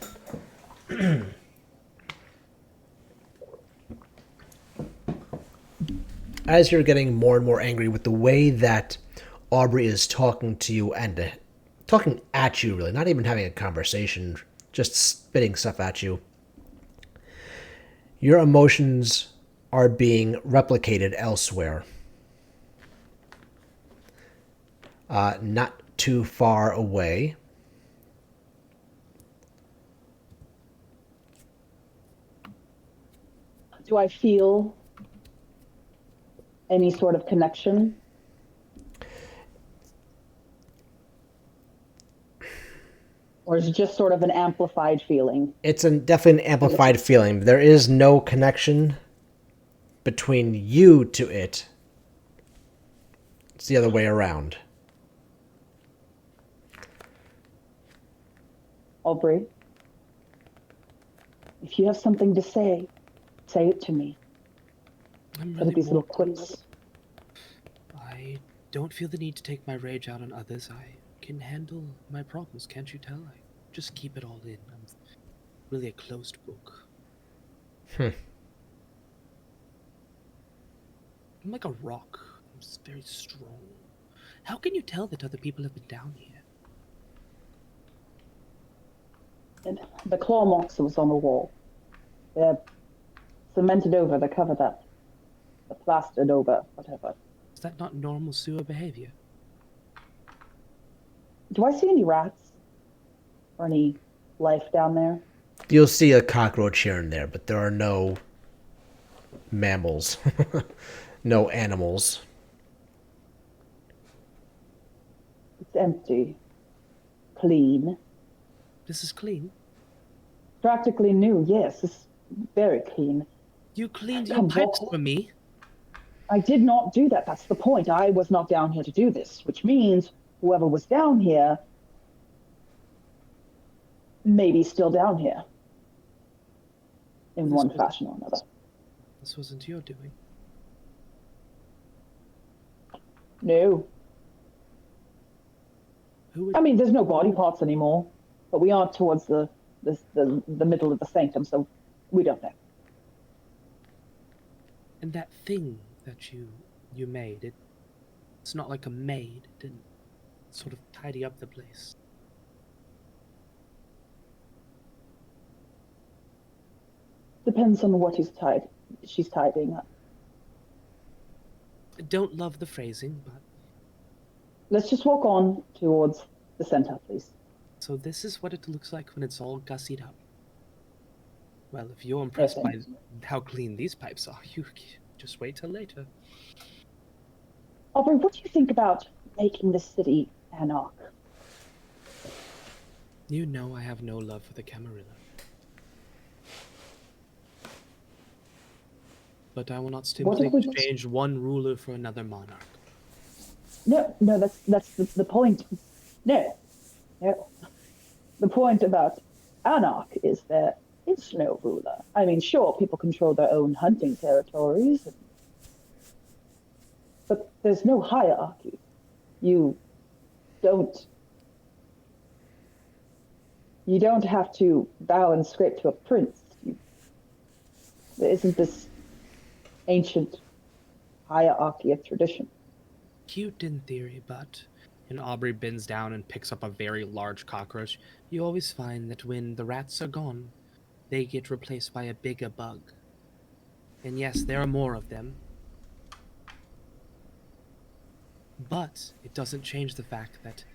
As you're getting more and more angry with the way that Aubrey is talking to you and talking at you, really, not even having a conversation, just spitting stuff at you, your emotions are being replicated elsewhere. Not too far away. Do I feel any sort of connection? Or is it just sort of an amplified feeling? It's definitely an amplified feeling. There is no connection between you to it. It's the other way around. Aubrey, if you have something to say it to me. I'm Look at really these little bored. quips. I don't feel the need to take my rage out on others. I can handle my problems, can't you tell? I just keep it all in. I'm really a closed book. Hmm. I'm like a rock. I'm just very strong. How can you tell that other people have been down here? And the claw marks that was on the wall. They're cemented over, they're covered up. They're plastered over, whatever. Is that not normal sewer behavior? Do I see any rats? Or any life down there? You'll see a cockroach here and there, but there are no mammals. No animals. It's empty. Clean. This is clean. Practically new, yes. It's very clean. You cleaned your Come pipes on. for me. I did not do that. That's the point. I was not down here to do this, which means whoever was down here may be still down here. In one fashion or another. This wasn't your doing. No. Who would... I mean, there's no body parts anymore, but we are towards the middle of the sanctum, so we don't know. And that thing that you made, it's not like a maid. It didn't sort of tidy up the place. Depends on what she's tidying up. I don't love the phrasing, but... Let's just walk on towards the center, please. So this is what it looks like when it's all gussied up. Well, if you're impressed by how clean these pipes are, you just wait till later. Aubrey, what do you think about making the city anarch? You know I have no love for the Camarilla. But I will not simply exchange one ruler for another monarch. No, that's the point. No. The point about anarch is there is no ruler. I mean, sure, people control their own hunting territories, but there's no hierarchy. You don't have to bow and scrape to a prince. There isn't this ancient hierarchy of tradition. Cute in theory, but... And Aubrey bends down and picks up a very large cockroach. You always find that when the rats are gone, they get replaced by a bigger bug. And yes, there are more of them. But it doesn't change the fact that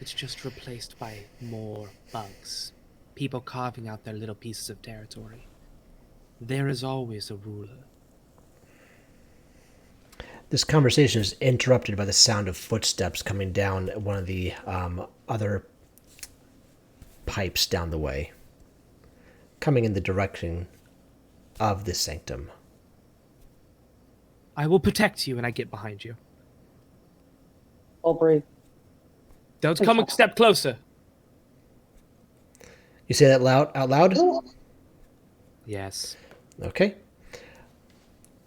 it's just replaced by more bugs. People carving out their little pieces of territory. There is always a ruler. This conversation is interrupted by the sound of footsteps coming down one of the other pipes down the way, coming in the direction of the sanctum. I will protect you when I get behind you. Aubrey. Don't come a step closer. You say that out loud? Yes. Okay.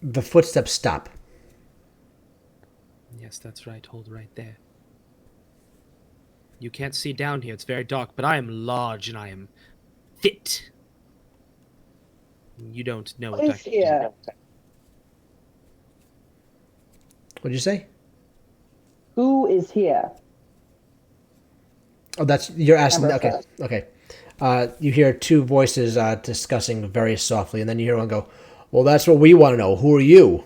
The footsteps stop. Yes, that's right. Hold right there. You can't see down here. It's very dark, but I am large and I am fit. You don't know what I can do. What'd you say? Who is here? Oh, you're asking. Okay. You hear two voices discussing very softly, and then you hear one go, "Well, that's what we want to know. Who are you?"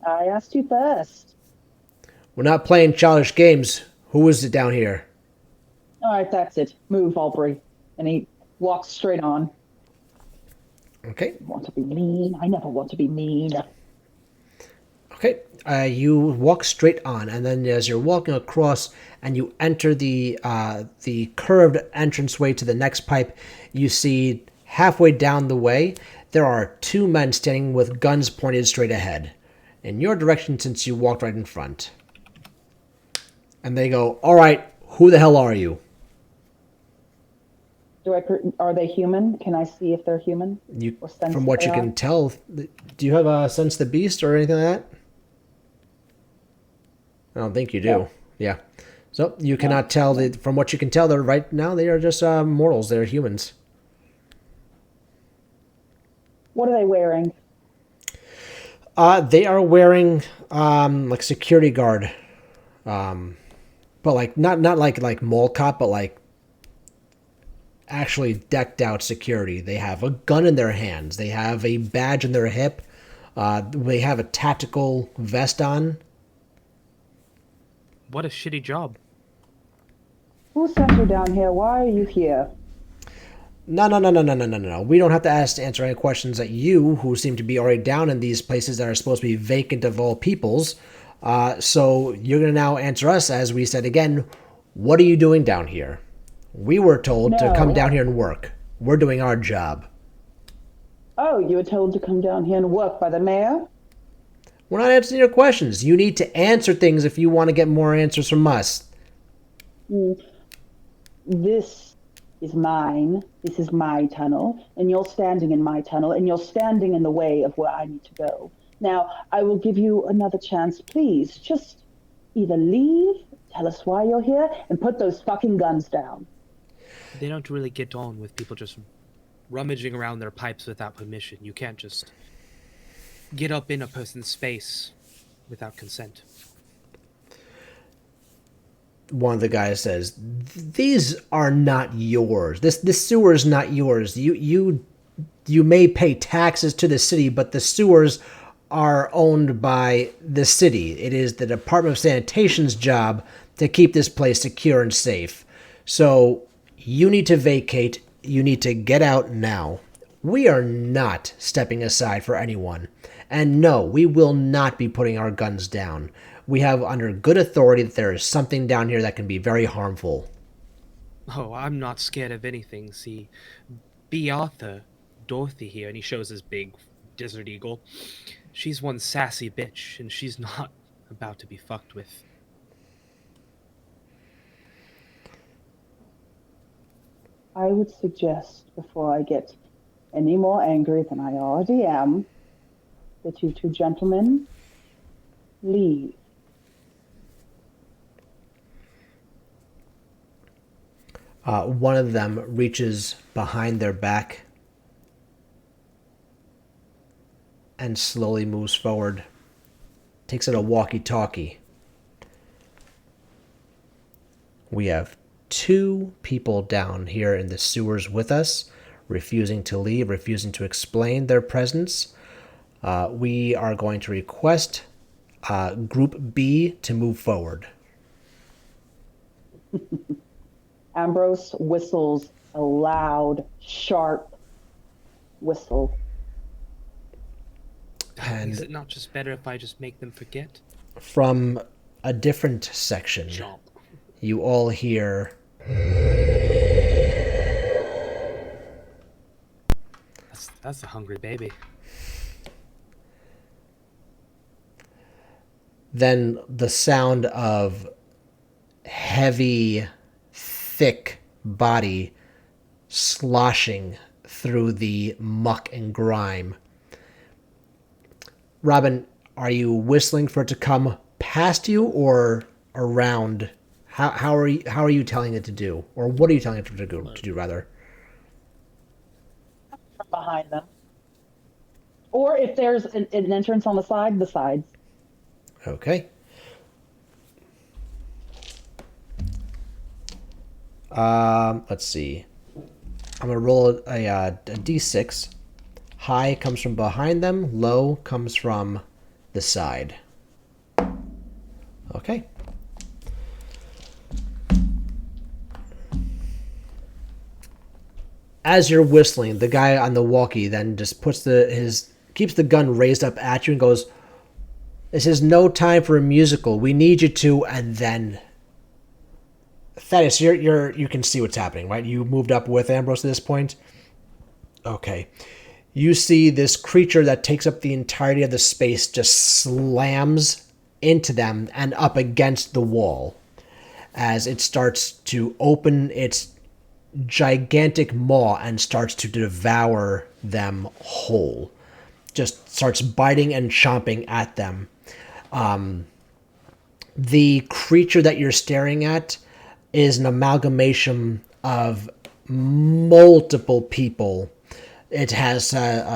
I asked you first. We're not playing childish games. Who is it down here? All right, that's it. Move, Aubrey. And he walks straight on. Okay. I want to be mean. I never want to be mean. Okay. You walk straight on, and then as you're walking across, and you enter the curved entranceway to the next pipe, you see halfway down the way there are two men standing with guns pointed straight ahead, in your direction since you walked right in front. And they go, "All right, who the hell are you?" Are they human? Can I see if they're human? You, Or sense from what they you are? can tell, do you have a sense the beast or anything like that? I don't think you do. No. Yeah. So you cannot tell that from what you can tell. They're right now. They are just mortals. They're humans. What are they wearing? They are wearing like security guard, but like not like mall cop, but like actually decked out security. They have a gun in their hands. They have a badge in their hip. They have a tactical vest on. What a shitty job. Who sent you down here? Why are you here? No. We don't have to answer any questions that you, who seem to be already down in these places that are supposed to be vacant of all peoples. So you're going to now answer us, as we said again, what are you doing down here? We were told to come No. down here and work. We're doing our job. Oh, you were told to come down here and work by the mayor? We're not answering your questions. You need to answer things if you want to get more answers from us. This is mine. This is my tunnel, and you're standing in my tunnel, and you're standing in the way of where I need to go. Now, I will give you another chance. Please, just either leave, tell us why you're here, and put those fucking guns down. They don't really get on with people just rummaging around their pipes without permission. You can't just get up in a person's space without consent. One of the guys says, "These are not yours. This sewer is not yours. You may pay taxes to the city, but the sewers are owned by the city. It is the Department of Sanitation's job to keep this place secure and safe. So you need to vacate. You need to get out now. We are not stepping aside for anyone. And no, we will not be putting our guns down. We have under good authority that there is something down here that can be very harmful." Oh, I'm not scared of anything. See, B. Arthur, Dorothy here, and he shows his big desert eagle. She's one sassy bitch, and she's not about to be fucked with. I would suggest, before I get any more angry than I already am, that you two gentlemen leave. One of them reaches behind their back and slowly moves forward. Takes out a walkie-talkie. We have two people down here in the sewers with us, refusing to leave, refusing to explain their presence. We are going to request Group B to move forward. Ambrose whistles a loud, sharp whistle. And Is it not just better if I just make them forget? from a different section, Chomp. you all hear That's a hungry baby. then the sound of heavy, thick body sloshing through the muck and grime. Robin, are you whistling for it to come past you or around? How are you telling it to do, or what are you telling it to do rather? From behind them. Or if there's an entrance on the side, the sides. Okay. Let's see. I'm gonna roll a d6. High comes from behind them. Low comes from the side. Okay. As you're whistling, the guy on the walkie then just keeps the gun raised up at you and goes, "This is no time for a musical. We need you to," and then Thaddeus, you can see what's happening, right? You moved up with Ambrose at this point. Okay. You see this creature that takes up the entirety of the space just slams into them and up against the wall as it starts to open its gigantic maw and starts to devour them whole. Just starts biting and chomping at them. The creature that you're staring at is an amalgamation of multiple people. It has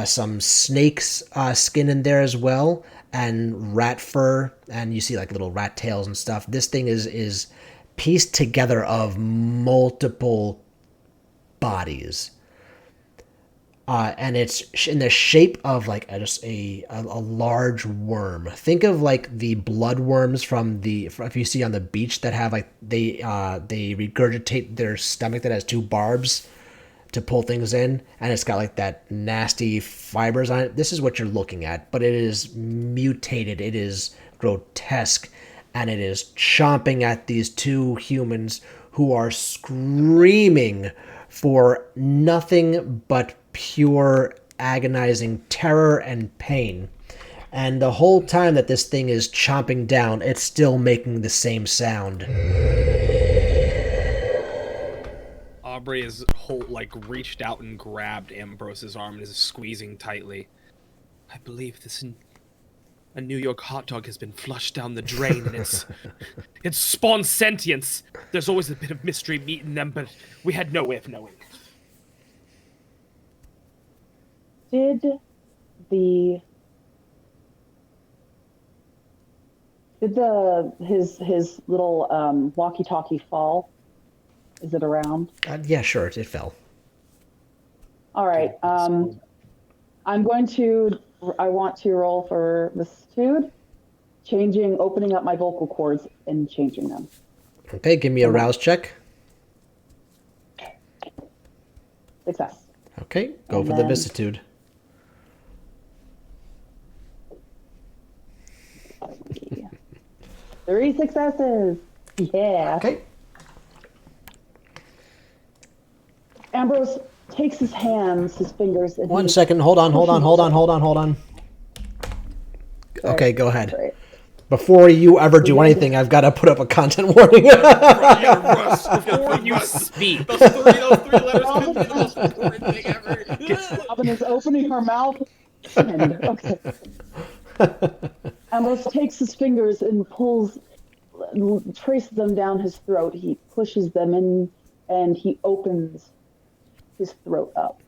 some snake's skin in there as well, and rat fur, and you see like little rat tails and stuff. This thing is pieced together of multiple bodies. And it's in the shape of like just a large worm. Think of like the blood worms if you see on the beach that have like they regurgitate their stomach that has two barbs to pull things in, and it's got like that nasty fibers on it. This is what you're looking at, but it is mutated. It is grotesque, and it is chomping at these two humans who are screaming for nothing but pure agonizing terror and pain. And the whole time that this thing is chomping down, it's still making the same sound. Aubrey is reached out and grabbed Ambrose's arm and is squeezing tightly. I believe a New York hot dog has been flushed down the drain, and it's spawned sentience. There's always a bit of mystery meat in them, but we had no way of knowing. Did his little walkie-talkie fall? Is it around? Yeah, sure, it fell. All right. I want to roll for vicissitude, opening up my vocal cords and changing them. Okay, give me a rouse check. Success. Okay, go for the vicissitude. Three successes. Yeah. Okay. Ambrose takes his fingers. And One second. Hold on. Okay, go ahead. Great. Before you ever do anything, I've got to put up a content warning. Before you speak. Those three letters could be the most important thing ever. Robin is opening her mouth. Okay. Ambrose takes his fingers and traces them down his throat. He pushes them in, and he opens his throat up.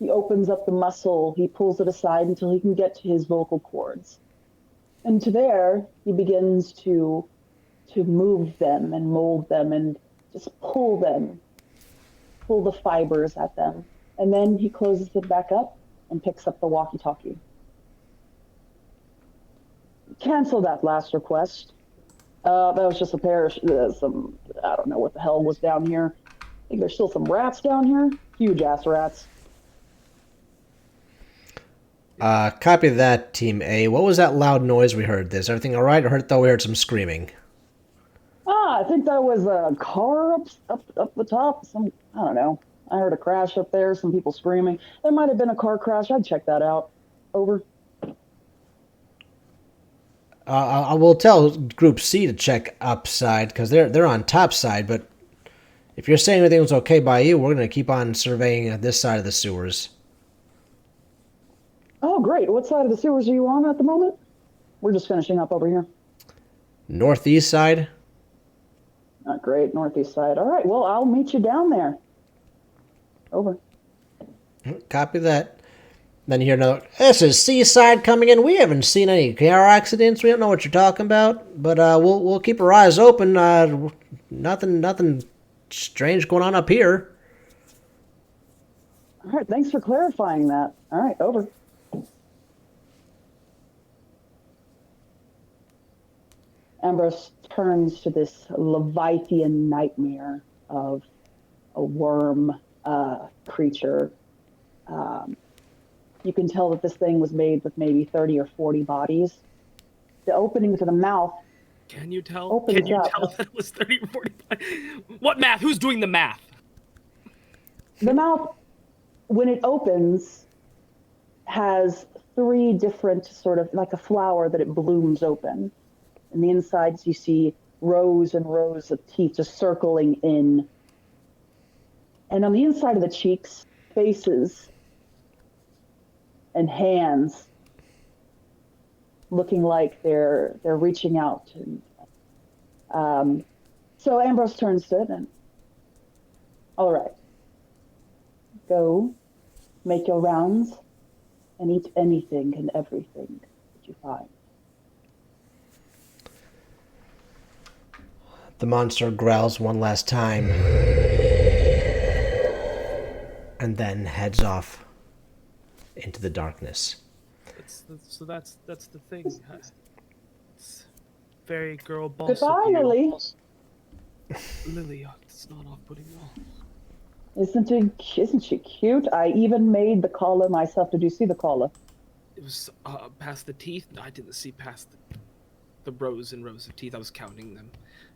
He opens up the muscle. He pulls it aside until he can get to his vocal cords. And to there, he begins to move them and mold them and just pull the fibers at them. And then he closes it back up and picks up the walkie-talkie. Cancel that last request. That was just a pair of I don't know what the hell was down here. I think there's still some rats down here. Huge ass rats. Copy that, Team A. What was that loud noise we heard? Is everything all right? I thought we heard some screaming. I think that was a car up the top. I don't know. I heard a crash up there. Some people screaming. There might have been a car crash. I'd check that out. Over. I will tell Group C to check upside because they're on top side. But if you're saying everything was okay by you, we're going to keep on surveying this side of the sewers. Oh, great. What side of the sewers are you on at the moment? We're just finishing up over here. Northeast side. Not great. Northeast side. All right. Well, I'll meet you down there. Over. Copy that. Then you hear another, "This is Seaside coming in. We haven't seen any car accidents. We don't know what you're talking about, but we'll keep our eyes open. Nothing strange going on up here." All right. Thanks for clarifying that. All right. Over. Ambrose turns to this Leviathan nightmare of a worm creature. Um, you can tell that this thing was made with maybe 30 or 40 bodies. The opening to the mouth Can you tell? opens Can you up. tell that it was 30 or 40? What math? Who's doing the math? The mouth, when it opens, has three different sort of like a flower that it blooms open. And the insides you see rows and rows of teeth just circling in. And on the inside of the cheeks, faces and hands looking like they're reaching out. And so Ambrose turns to it and, all right, go make your rounds and eat anything and everything that you find. The monster growls one last time and then heads off into the darkness. So that's the thing. It's very girl boss Goodbye, of you. Lily. Lily, it's not off-putting at all. Isn't she cute? I even made the collar myself. Did you see the collar? It was past the teeth. I didn't see past the rows and rows of teeth. I was counting them.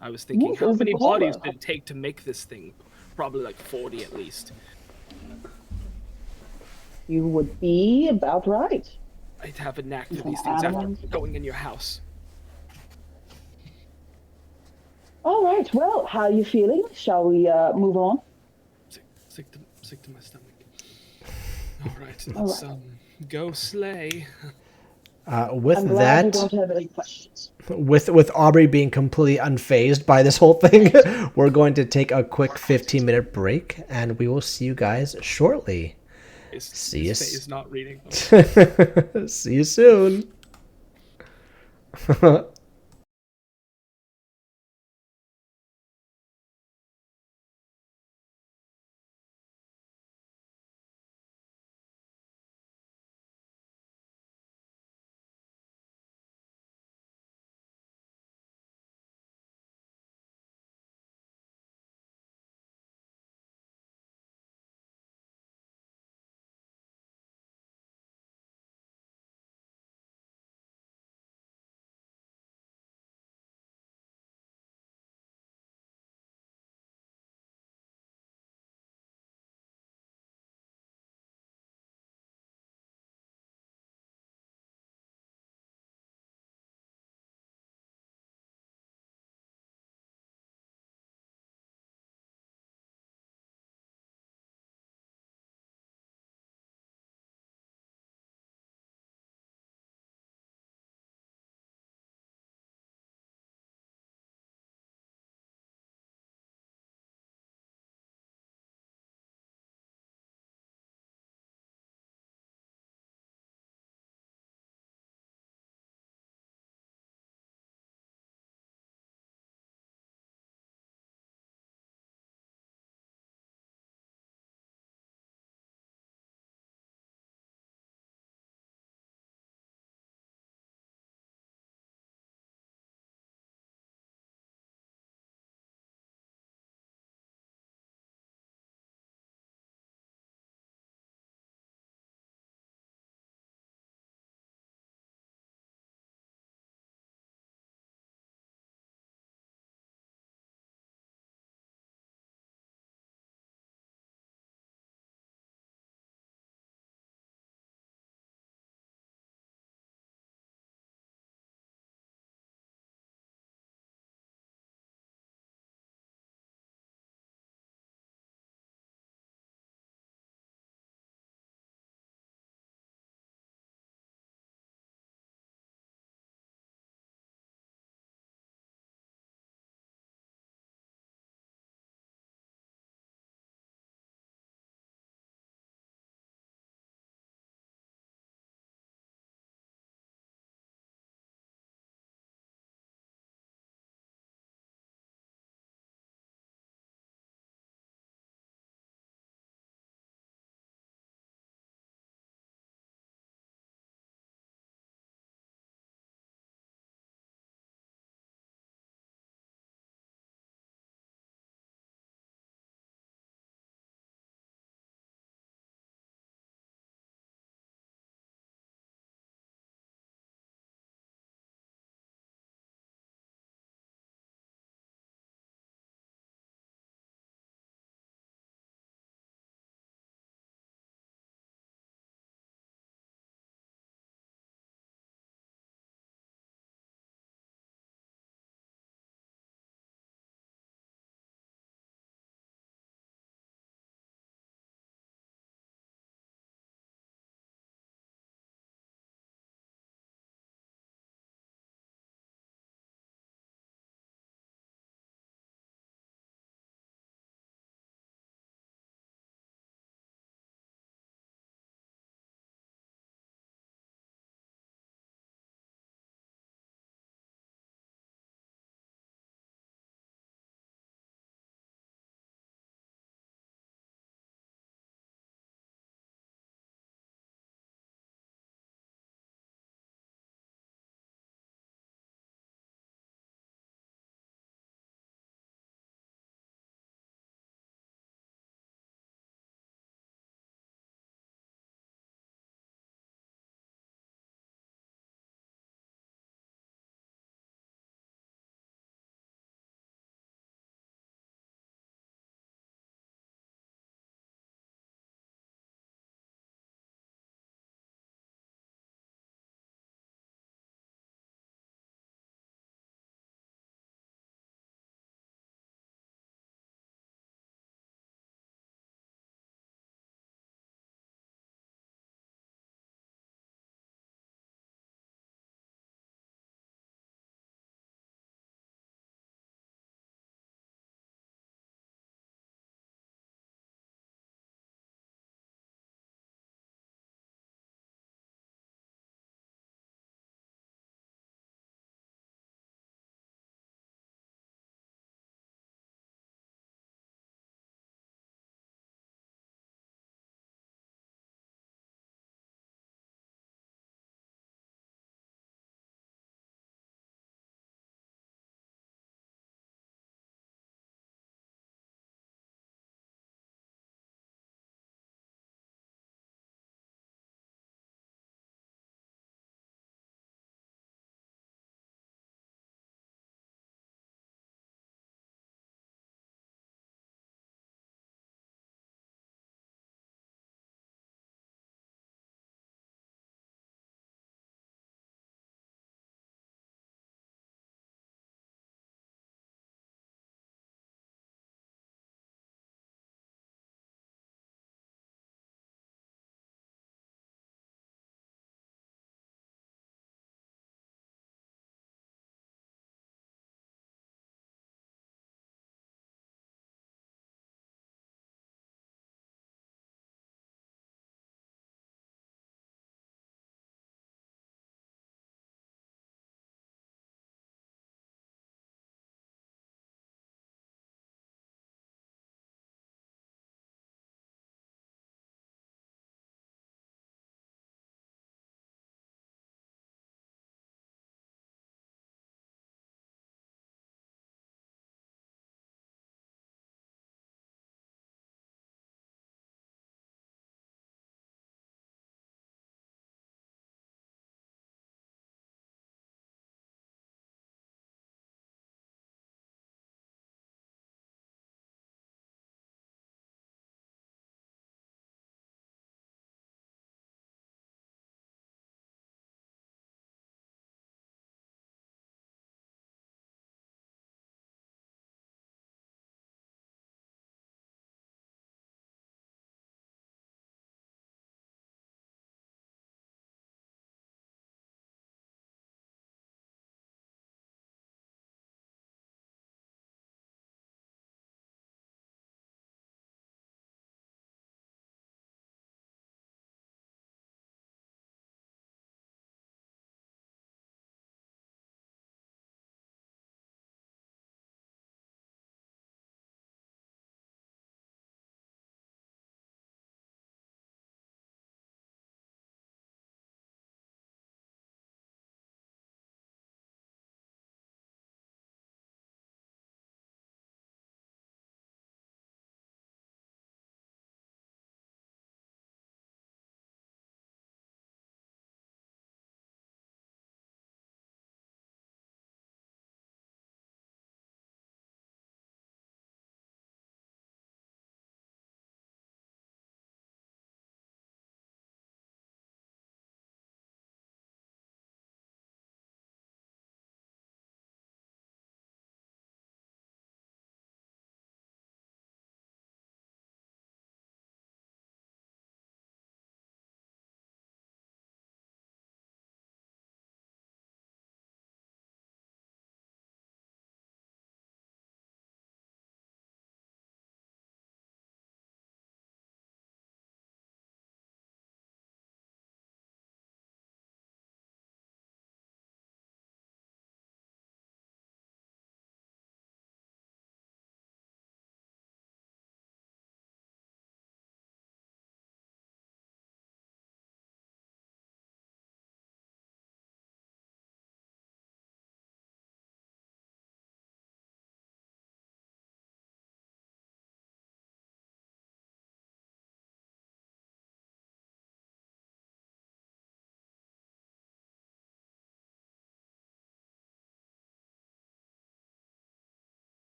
I was thinking, Yes, it how was a many bodies collar. did it take to make this thing? Probably like 40 at least. You would be about right. I'd have a knack for Some these things after animals. going in your house. All right. Well, how are you feeling? Shall we move on? Sick to my stomach. All right, let's go slay. With I'm glad you that, don't have any questions. with Aubrey being completely unfazed by this whole thing, we're going to take a quick 15-minute break, and we will see you guys shortly. See you. Is not reading. See you soon.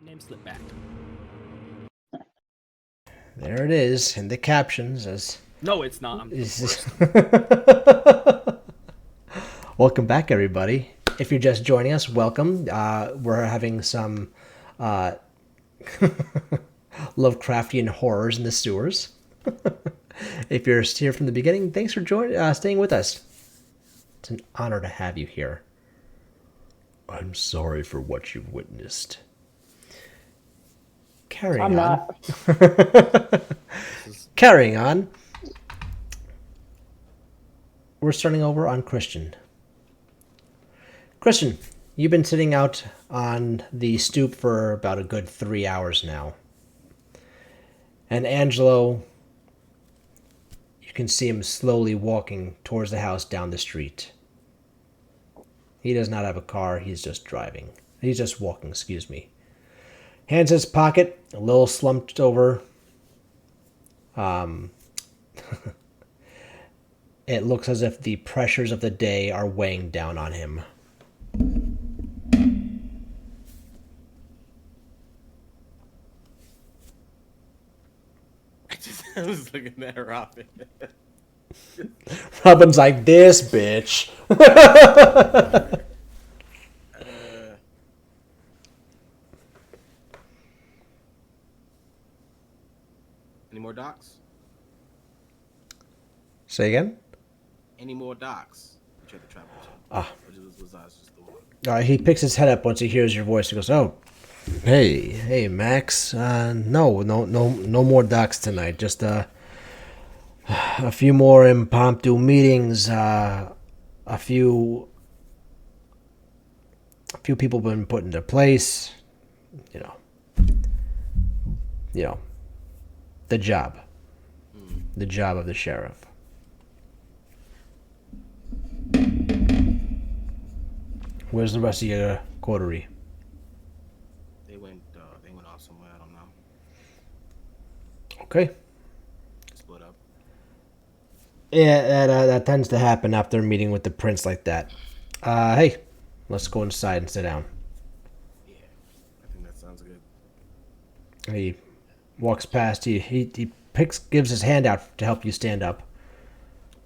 Name slip back. There it is in the captions as. No, it's not. I'm the worst. Welcome back, everybody. If you're just joining us, welcome. We're having some Lovecraftian horrors in the sewers. If you're here from the beginning, thanks for staying with us. It's an honor to have you here. I'm sorry for what you've witnessed. Carrying on. Carrying on. We're starting over on Christian. Christian, you've been sitting out on the stoop for about a good 3 hours now. And Angelo, you can see him slowly walking towards the house down the street. He does not have a car, he's just driving. He's just walking, excuse me. Hands in his pocket, a little slumped over. It looks as if the pressures of the day are weighing down on him. I was looking at Robin. Robin's like, this bitch. Any more docs? Say again? Any more docs? Check the travel check. Was I just the one? He picks his head up once he hears your voice. He goes, "Oh, hey, Max. No more docs tonight. Just a few more impromptu meetings. A few people been put into place. You know, the job of the sheriff." Where's the rest of your coterie? They went off somewhere. I don't know. Okay. Split up. Yeah, that tends to happen after a meeting with the prince like that. Hey, let's go inside and sit down. Yeah, I think that sounds good. He walks past. He gives his hand out to help you stand up.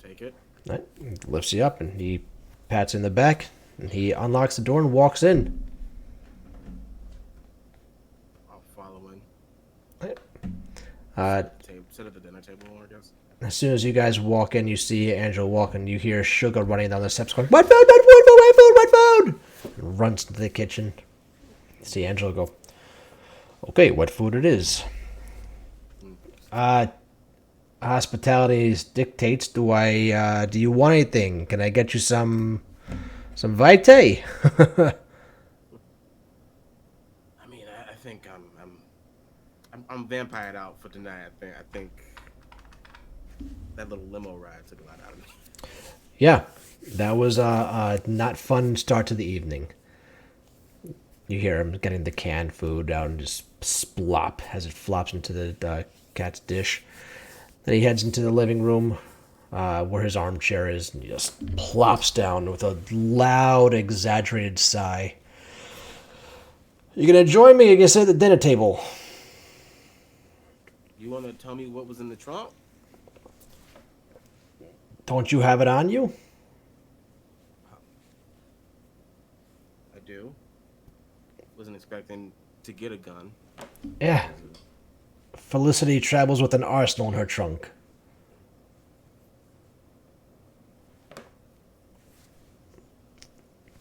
Take it. Right. He lifts you up and he pats in the back. And he unlocks the door and walks in. I'll follow in. Sit at the dinner table, I guess. As soon as you guys walk in, you see Angela walking. You hear Sugar running down the steps going, "What food, what food, what food, what food?" And runs into the kitchen. You see Angela go, "Okay, what food it is?" Hospitality dictates. Do you want anything? Can I get you some vitae? I mean, I think I'm vampired out for tonight. I think that little limo ride took a lot out of me. Yeah, that was a not fun start to the evening. You hear him getting the canned food out and just splop as it flops into the cat's dish. Then he heads into the living room where his armchair is and he just plops down with a loud, exaggerated sigh. "You gonna join me or you gonna sit at the dinner table?" You want to tell me what was in the trunk? "Don't you have it on you?" I do. Wasn't expecting to get a gun. Yeah. Felicity travels with an arsenal in her trunk.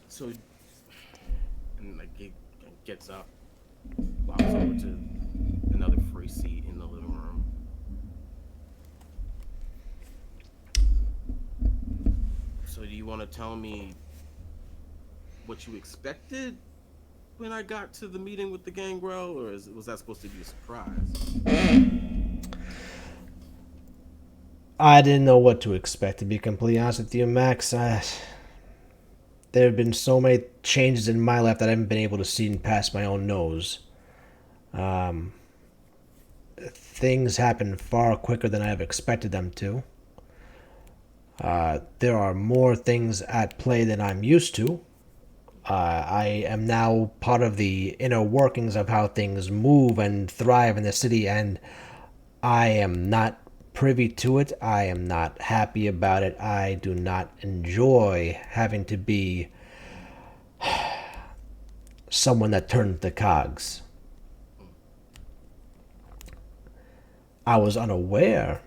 So, and like he gets up, walks over to another free seat in the living room. So, do you want to tell me what you expected when I got to the meeting with the gangrel, or was that supposed to be a surprise? I didn't know what to expect, to be completely honest with you, Max. There have been so many changes in my life that I haven't been able to see past my own nose. Things happen far quicker than I have expected them to. There are more things at play than I'm used to. I am now part of the inner workings of how things move and thrive in the city, and I am not privy to it. I am not happy about it. I do not enjoy having to be someone that turns the cogs. I was unaware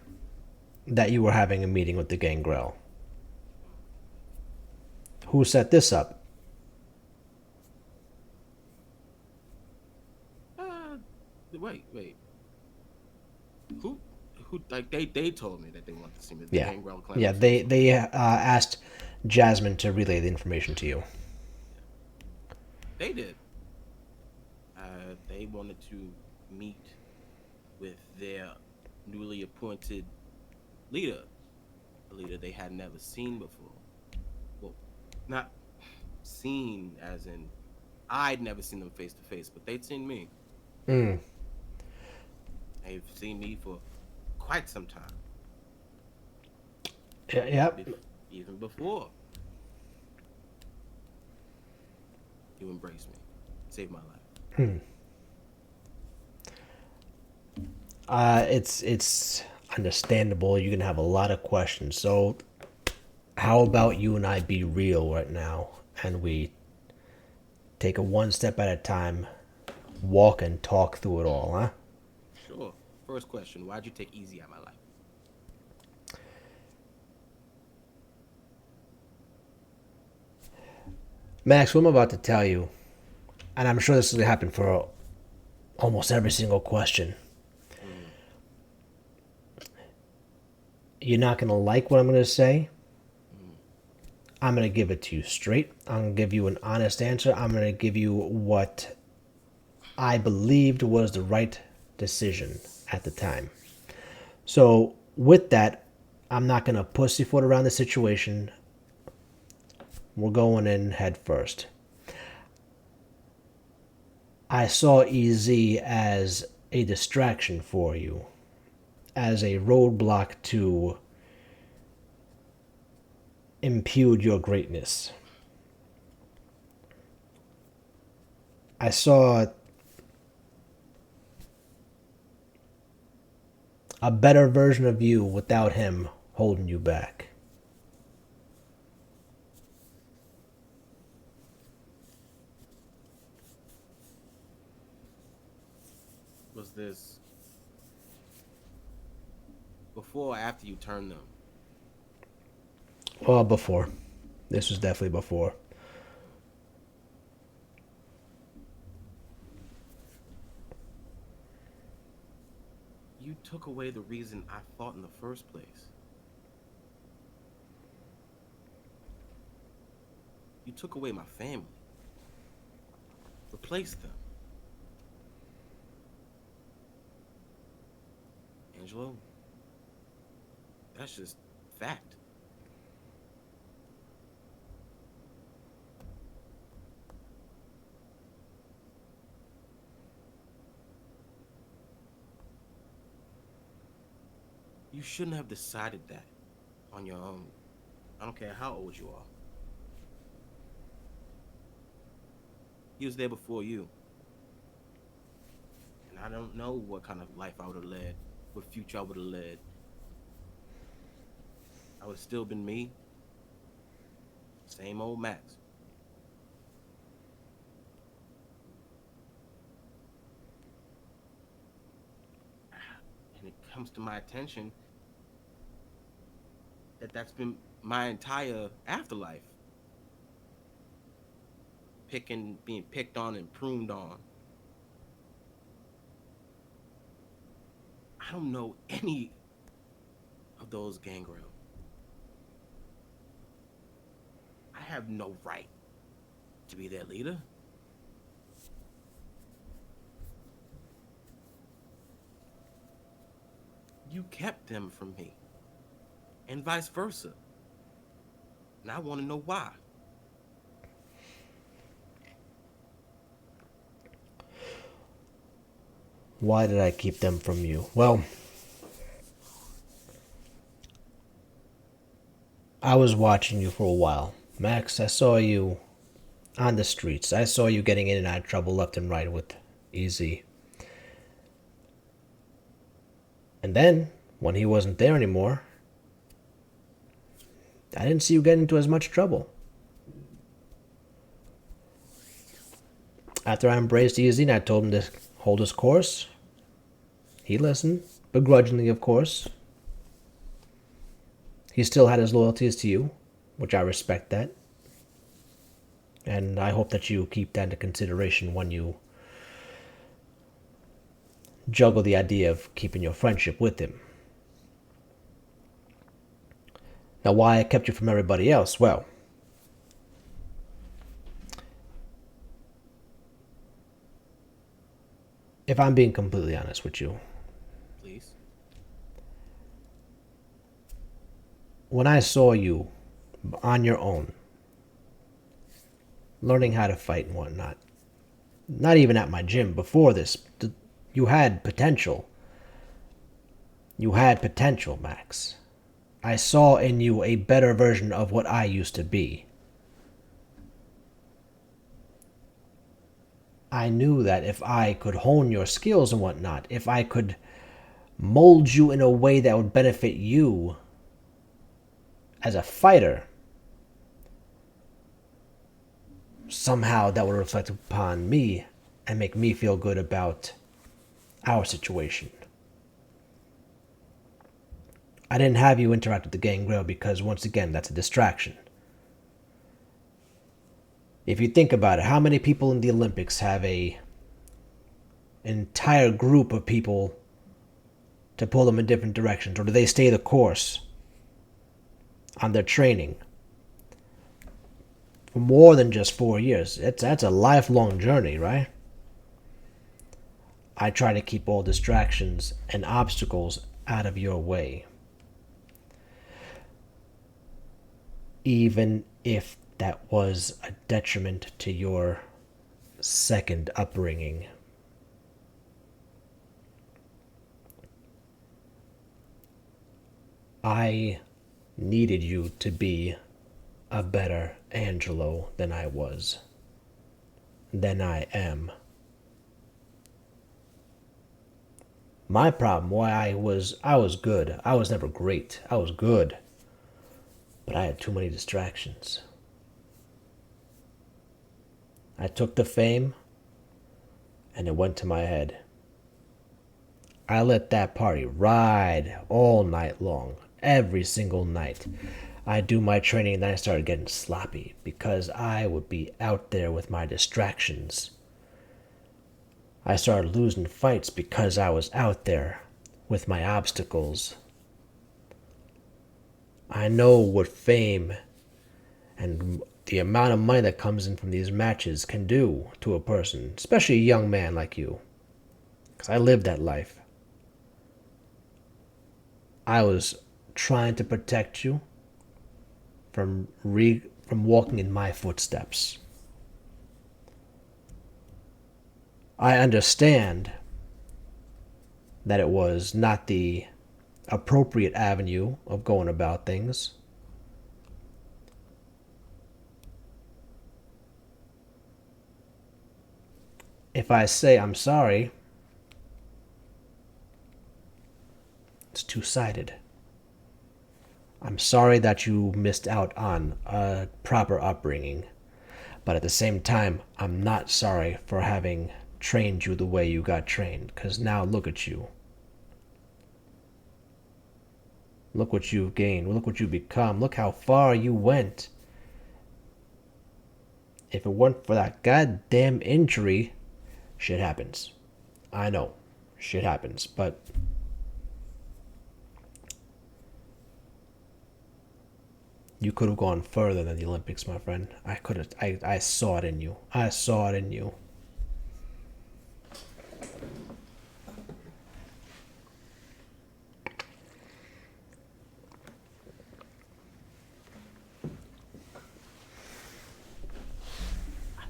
that you were having a meeting with the Gangrel. Who set this up? Wait. Who? Like they told me that they wanted to see me. The Yeah. Gangrel clan. Yeah, they asked Jasmine to relay the information to you. They did. They wanted to meet with their newly appointed leader, a leader they had never seen before. Well, not seen as in I'd never seen them face to face, but they'd seen me. Mm. They've seen me for quite some time, Yep. even before you embraced me, saved my life. It's understandable. You can have a lot of questions. So, how about you and I be real right now, and we take it one step at a time, walk and talk through it all, huh? Sure. First question: why'd you take easy out of my life? Max, what I'm about to tell you, and I'm sure this is gonna happen for almost every single question. You're not gonna like what I'm gonna say. I'm gonna give it to you straight. I'm gonna give you an honest answer. I'm gonna give you what I believed was the right decision at the time. So with that, I'm not gonna pussyfoot around the situation. We're going in head first. I saw EZ as a distraction for you, as a roadblock to impugn your greatness. I saw a better version of you without him holding you back. Was this before or after you turned them? Well, before. This was definitely before. You took away the reason I fought in the first place. You took away my family. Replaced them. Angelo, that's just fact. You shouldn't have decided that on your own. I don't care how old you are. He was there before you. And I don't know what kind of life I would have led, what future I would have led. I would have still been me. Same old Max. And it comes to my attention that that's been my entire afterlife. Being picked on and pruned on. I don't know any of those Gangrel. I have no right to be their leader. You kept them from me, and vice versa. And I want to know why. Why did I keep them from you? Well, I was watching you for a while. Max, I saw you on the streets. I saw you getting in and out of trouble left and right with Easy. And then, when he wasn't there anymore, I didn't see you get into as much trouble. After I embraced Easy and I told him to hold his course, he listened, begrudgingly, of course. He still had his loyalties to you, which I respect that. And I hope that you keep that into consideration when you juggle the idea of keeping your friendship with him. Now, why I kept you from everybody else? Well, if I'm being completely honest with you, Please. when I saw you on your own, learning how to fight and whatnot, not even at my gym before this, you had potential. You had potential, Max. I saw in you a better version of what I used to be. I knew that if I could hone your skills and whatnot, if I could mold you in a way that would benefit you as a fighter, somehow that would reflect upon me and make me feel good about our situation. I didn't have you interact with the Gangrel because, once again, that's a distraction. If you think about it, how many people in the Olympics have an entire group of people to pull them in different directions, or do they stay the course on their training for more than just 4 years? That's a lifelong journey, right? I try to keep all distractions and obstacles out of your way, even if that was a detriment to your second upbringing. I needed you to be a better Angelo than I was, than I am. My problem, why I was good. I was never great. I was good. But I had too many distractions. I took the fame and it went to my head. I let that party ride all night long, every single night. I'd do my training and then I started getting sloppy because I would be out there with my distractions. I started losing fights because I was out there with my obstacles. I know what fame and the amount of money that comes in from these matches can do to a person, especially a young man like you. Because I lived that life. I was trying to protect you from walking in my footsteps. I understand that it was not the appropriate avenue of going about things. If I say I'm sorry, it's two-sided. I'm sorry that you missed out on a proper upbringing, but at the same time, I'm not sorry for having trained you the way you got trained, because now look at you. Look what you've gained. Look what you've become. Look how far you went. If it weren't for that goddamn injury, shit happens. I know. Shit happens. But you could have gone further than the Olympics, my friend. I saw it in you. I saw it in you.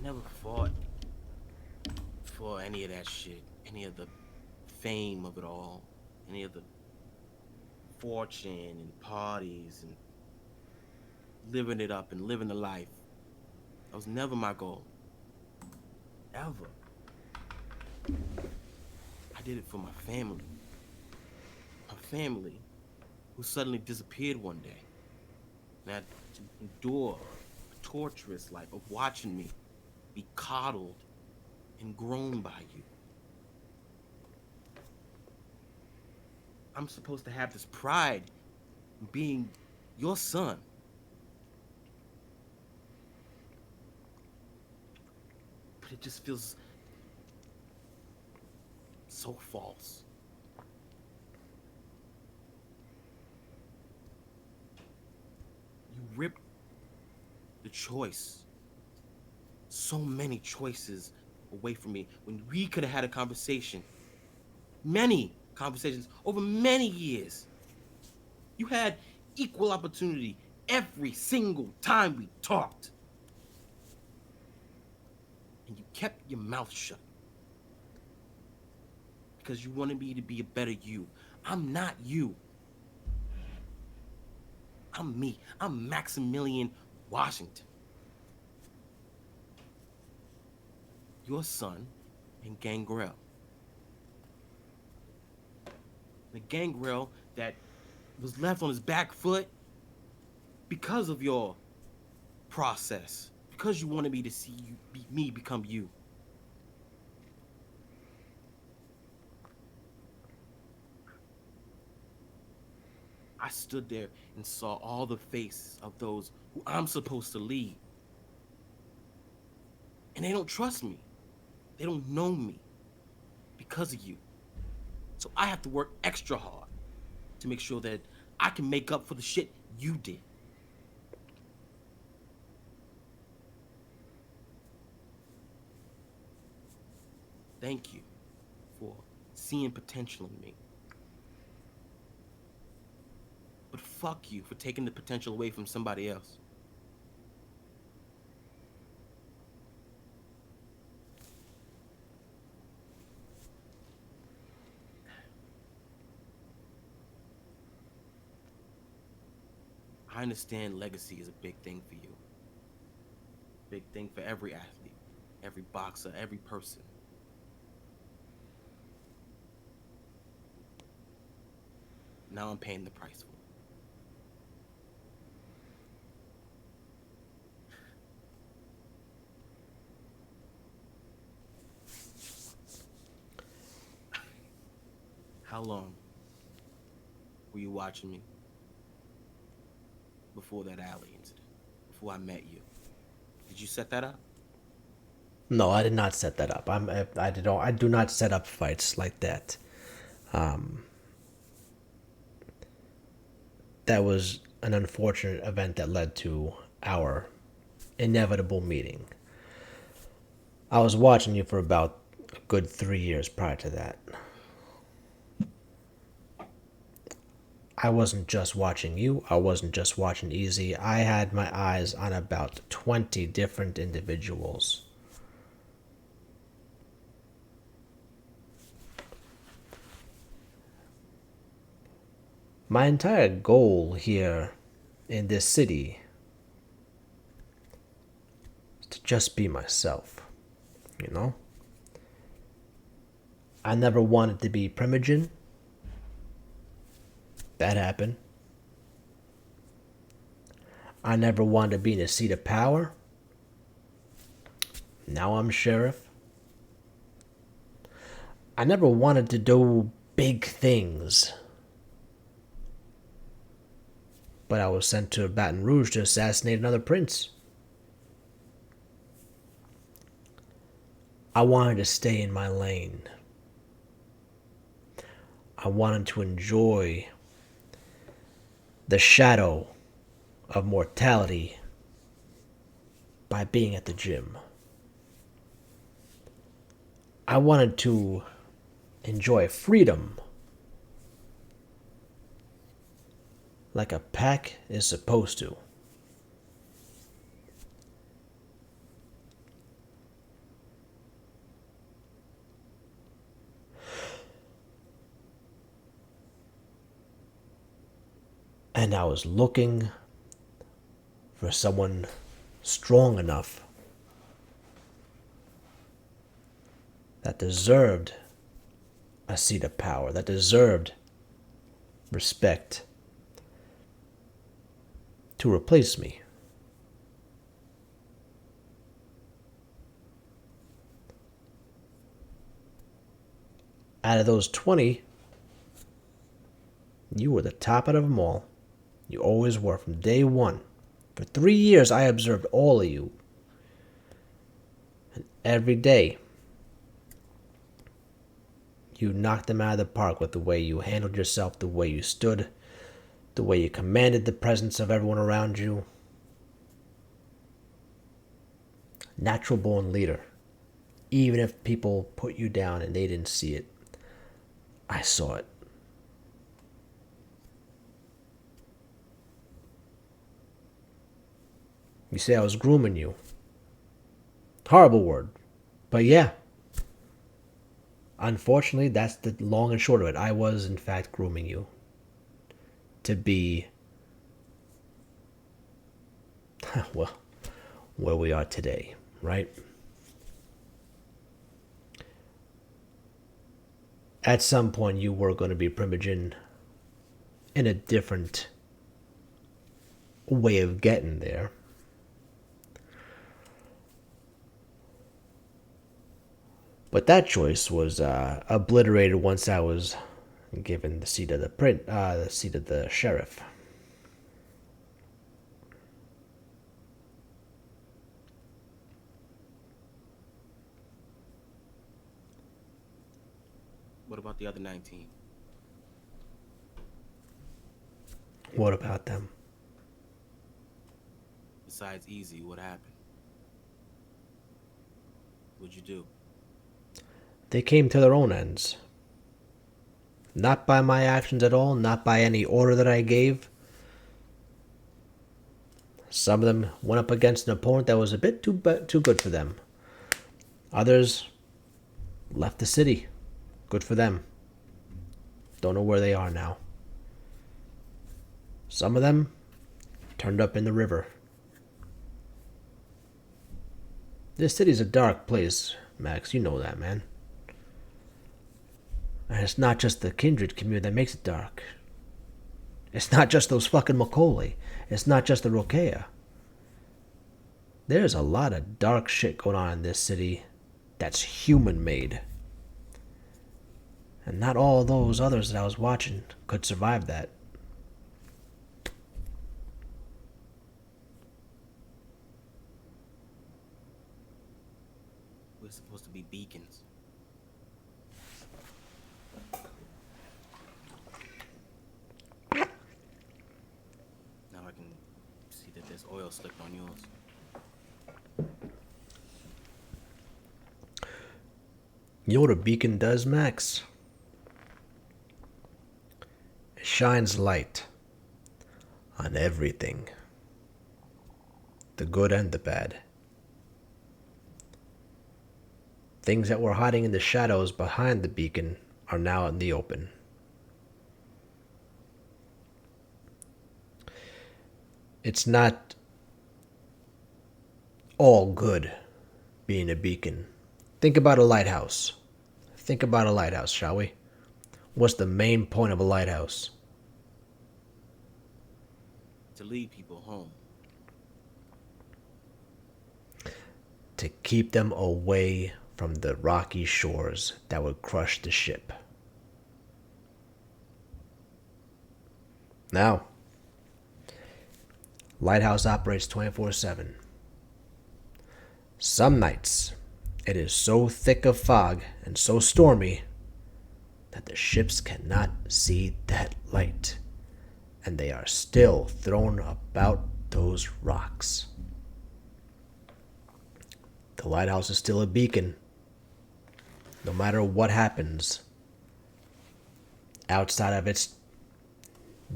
Never fought for any of that shit, any of the fame of it all, any of the fortune and parties and living it up and living the life. That was never my goal. Ever. I did it for my family. My family who suddenly disappeared one day. And I had to endure a torturous life of watching me be coddled and grown by you. I'm supposed to have this pride in being your son. But it just feels so false. You ripped the choice, so many choices away from me when we could have had a conversation. Many conversations over many years. You had equal opportunity every single time we talked. And you kept your mouth shut. Because you wanted me to be a better you. I'm not you. I'm me. I'm Maximilian Washington. Your son and Gangrel. The Gangrel that was left on his back foot because of your process. Because you wanted me to see me become you. I stood there and saw all the faces of those who I'm supposed to lead. And they don't trust me. They don't know me because of you. So I have to work extra hard to make sure that I can make up for the shit you did. Thank you for seeing potential in me. But fuck you for taking the potential away from somebody else. I understand legacy is a big thing for you. Big thing for every athlete, every boxer, every person. Now I'm paying the price for it. How long were you watching me before that alley incident? Before I met you? Did you set that up? No, I did not set that up. I do not set up fights like that. That was an unfortunate event that led to our inevitable meeting. I was watching you for about a good 3 years prior to that. I wasn't just watching you, I wasn't just watching Easy. I had my eyes on about 20 different individuals. My entire goal here in this city is to just be myself, you know? I never wanted to be Primogen. That happened. I never wanted to be in a seat of power. Now I'm sheriff. I never wanted to do big things. But I was sent to Baton Rouge to assassinate another prince. I wanted to stay in my lane. I wanted to enjoy the shadow of mortality by being at the gym. I wanted to enjoy freedom like a pack is supposed to. And I was looking for someone strong enough that deserved a seat of power, that deserved respect, to replace me. Out of those 20, you were the top out of them all. You always were from day one. For 3 years, I observed all of you. And every day, you knocked them out of the park with the way you handled yourself, the way you stood, the way you commanded the presence of everyone around you. Natural born leader. Even if people put you down and they didn't see it, I saw it. You say I was grooming you. Horrible word. But yeah. Unfortunately, that's the long and short of it. I was, in fact, grooming you to be, well, where we are today, right? At some point, you were going to be Primogen in a different way of getting there. But that choice was obliterated once I was given the seat of the seat of the sheriff. What about the other 19? What about them? Besides Easy, what happened? What'd you do? They came to their own ends. Not by my actions at all, not by any order that I gave. Some of them went up against an opponent that was a bit too good for them. Others left the city. Good for them. Don't know where they are now. Some of them turned up in the river. This city's a dark place, Max. You know that, man. And it's not just the Kindred community that makes it dark. It's not just those fucking Macaulay. It's not just the Rokea. There's a lot of dark shit going on in this city that's human-made. And not all those others that I was watching could survive that. We're supposed to be beacons. Now I can see that there's oil slicked on yours. You know what a beacon does, Max? It shines light on everything. The good and the bad. Things that were hiding in the shadows behind the beacon are now in the open. It's not all good being a beacon. Think about a lighthouse. Think about a lighthouse, shall we? What's the main point of a lighthouse? To lead people home. To keep them away from the rocky shores that would crush the ship. Now, lighthouse operates 24/7. Some nights, it is so thick of fog and so stormy that the ships cannot see that light, and they are still thrown about those rocks. The lighthouse is still a beacon, no matter what happens outside of its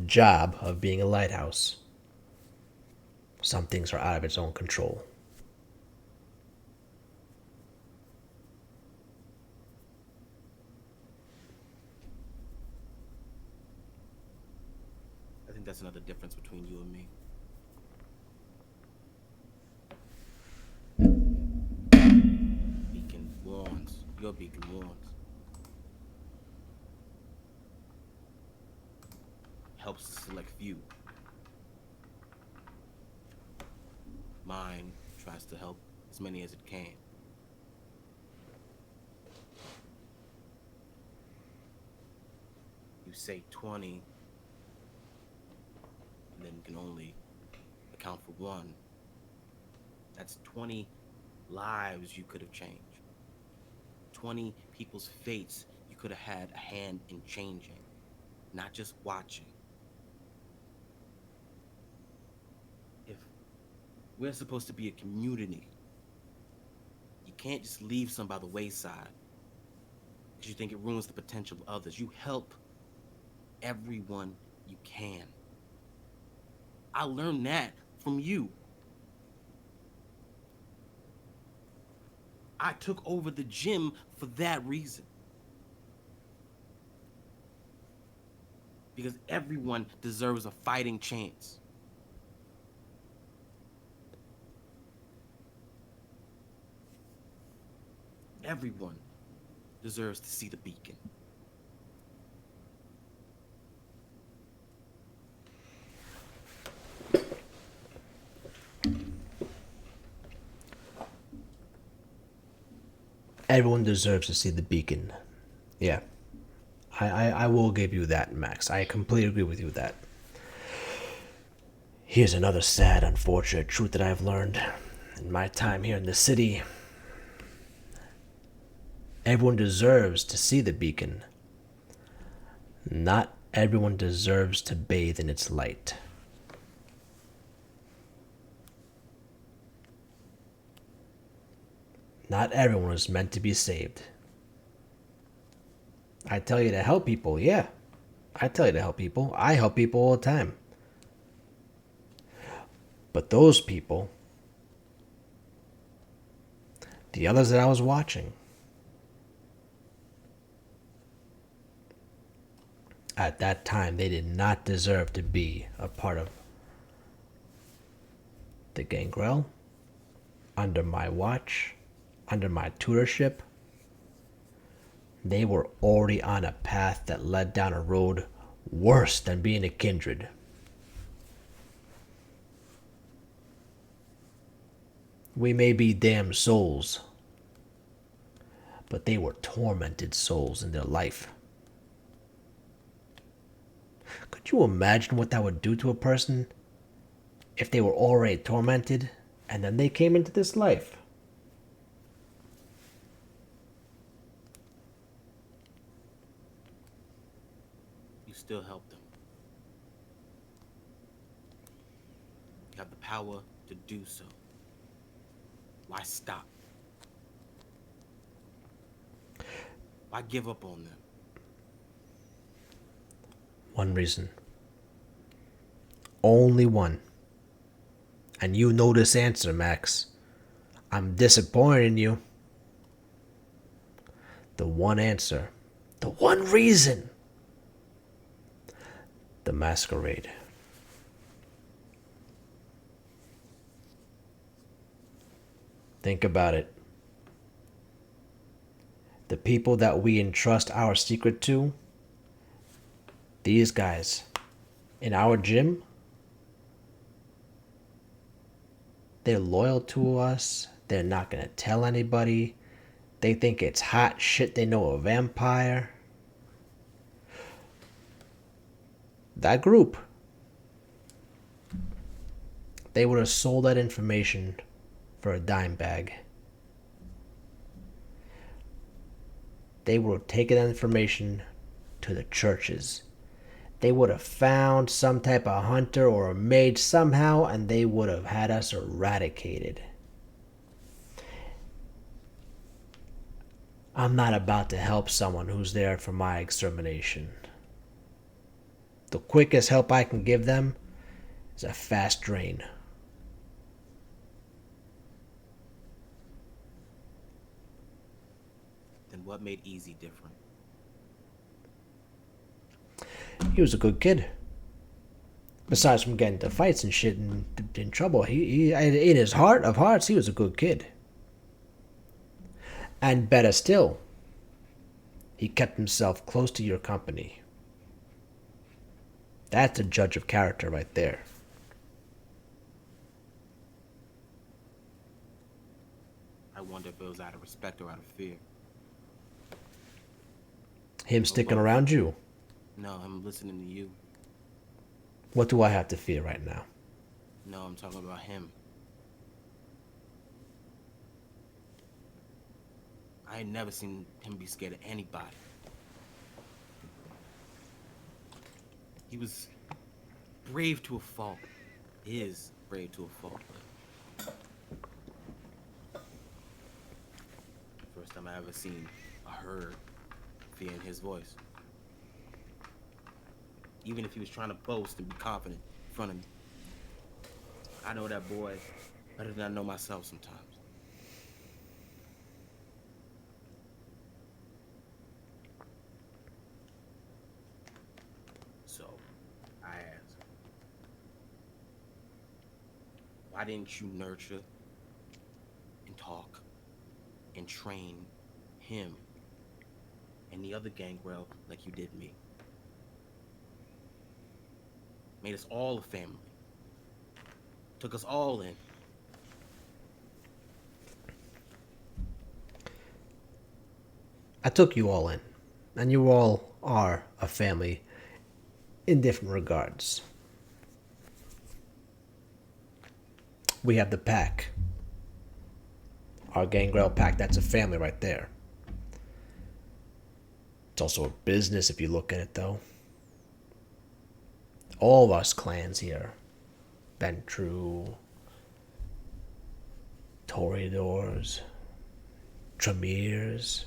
job of being a lighthouse. Some things are out of its own control. I think that's another difference between you and me. Beacon warns. your beacon warns. Helps a select few. Mine tries to help as many as it can. You say 20, and then can only account for one. That's 20 lives you could have changed. 20 people's fates you could have had a hand in changing, not just watching. If we're supposed to be a community, you can't just leave some by the wayside because you think it ruins the potential of others. You help everyone you can. I learned that from you. I took over the gym for that reason. Because everyone deserves a fighting chance. Everyone deserves to see the beacon. Everyone deserves to see the beacon. Yeah. I will give you that, Max. I completely agree with you with that. Here's another sad, unfortunate truth that I've learned in my time here in the city. Everyone deserves to see the beacon. Not everyone deserves to bathe in its light. Not everyone is meant to be saved. I tell you to help people, yeah. I tell you to help people. I help people all the time. But those people, the others that I was watching, at that time, they did not deserve to be a part of the Gangrel, under my watch, under my tutorship. They were already on a path that led down a road worse than being a kindred. We may be damned souls, but they were tormented souls in their life. Could you imagine what that would do to a person if they were already tormented and then they came into this life? You still help them. You have the power to do so. Why stop? Why give up on them? One reason. Only one. And you know this answer, Max. I'm disappointed in you. The one answer. The one reason. The masquerade. Think about it. The people that we entrust our secret to, these guys in our gym, they're loyal to us. They're not going to tell anybody. They think it's hot shit they know a vampire. That group, they would have sold that information for a dime bag. They would have taken that information to the churches. They would have found some type of hunter or a mage somehow, and they would have had us eradicated. I'm not about to help someone who's there for my extermination. The quickest help I can give them is a fast drain. Then what made Easy different? He was a good kid. Besides from getting into fights and shit and in trouble, he in his heart of hearts, he was a good kid. And better still, He kept himself close to your company. That's a judge of character right there. I wonder if it was out of respect or out of fear. Him sticking around you. No, I'm listening to you. What do I have to fear right now? No, I'm talking about him. I ain't never seen him be scared of anybody. He was brave to a fault. Is brave to a fault. First time I ever seen or heard fear in his voice. Even if he was trying to boast and be confident in front of me. I know that boy better than I know myself sometimes. So, I ask, why didn't you nurture and talk and train him and the other gangrel like you did me? Made us all a family. Took us all in. I took you all in, and you all are a family in different regards. We have the pack. Our Gangrel pack, that's a family right there. It's also a business if you look at it, though. All of us clans here. Bentru, Toreadors, Tremiers.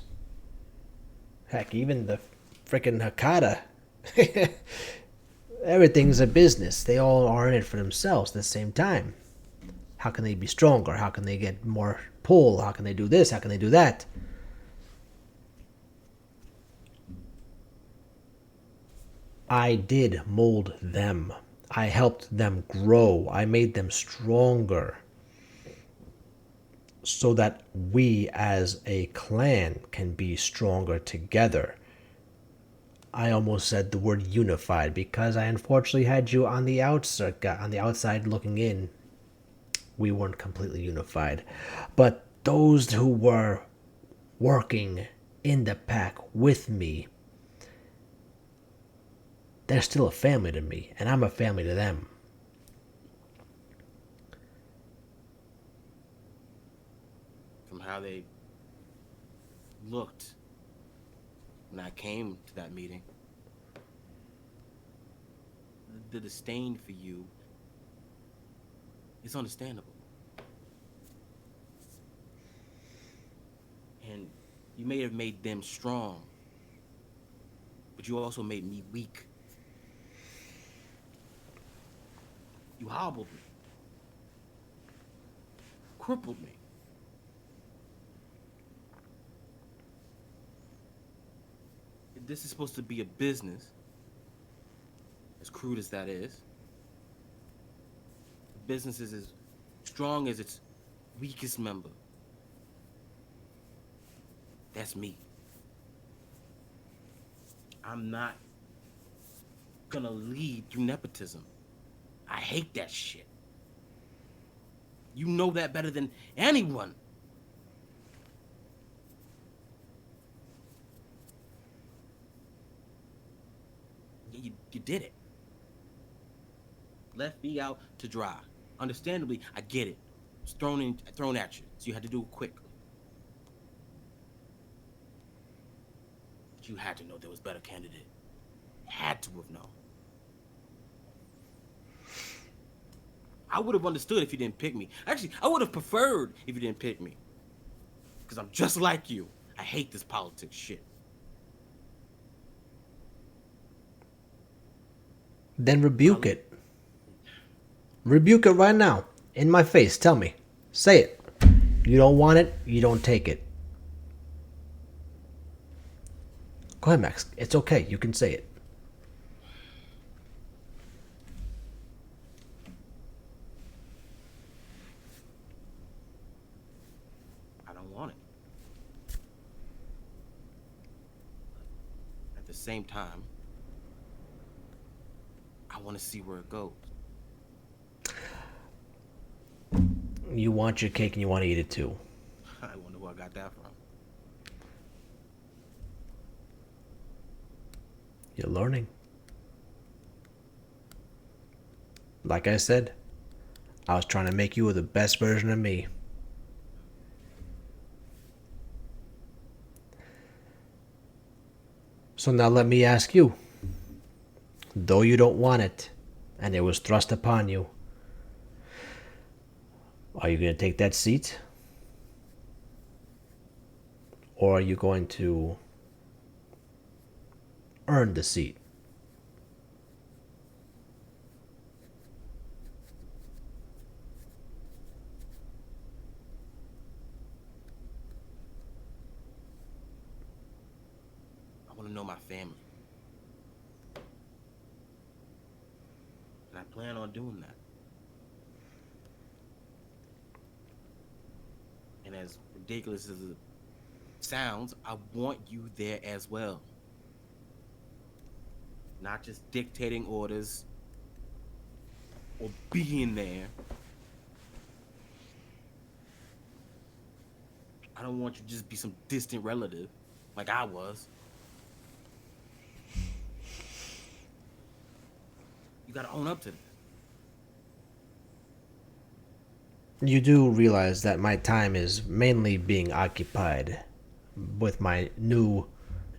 Heck, even the frickin' Hakata. Everything's a business. They all are in it for themselves at the same time. How can they be stronger? How can they get more pull? How can they do this? How can they do that? I did mold them. I helped them grow. I made them stronger. So that we as a clan can be stronger together. I almost said the word unified because I unfortunately had you on the outside looking in. We weren't completely unified. But those who were working in the pack with me, they're still a family to me, and I'm a family to them. From how they looked when I came to that meeting, the disdain for you is understandable. And you may have made them strong, but you also made me weak. You hobbled me, crippled me. This is supposed to be a business, as crude as that is. The business is as strong as its weakest member. That's me. I'm not gonna lead through nepotism. I hate that shit. You know that better than anyone. You did it. Left me out to dry. Understandably, I get it. It's thrown at you, so you had to do it quickly. But you had to know there was a better candidate. Had to have known. I would have understood if you didn't pick me. Actually, I would have preferred if you didn't pick me. Because I'm just like you. I hate this politics shit. Then rebuke it. Rebuke it right now. In my face. Tell me. Say it. You don't want it, you don't take it. Go ahead, Max. It's okay. You can say it. I don't want it. same time, I want to see where it goes. You want your cake and you want to eat it too. I wonder where I got that from. You're learning. Like I said, I was trying to make you the best version of me. So now let me ask you, though you don't want it, and it was thrust upon you, are you going to take that seat? Or are you going to earn the seat? I want to know my family. And I plan on doing that. And as ridiculous as it sounds, I want you there as well. Not just dictating orders or being there. I don't want you to just be some distant relative like I was. You gotta own up to that. You do realize that my time is mainly being occupied with my new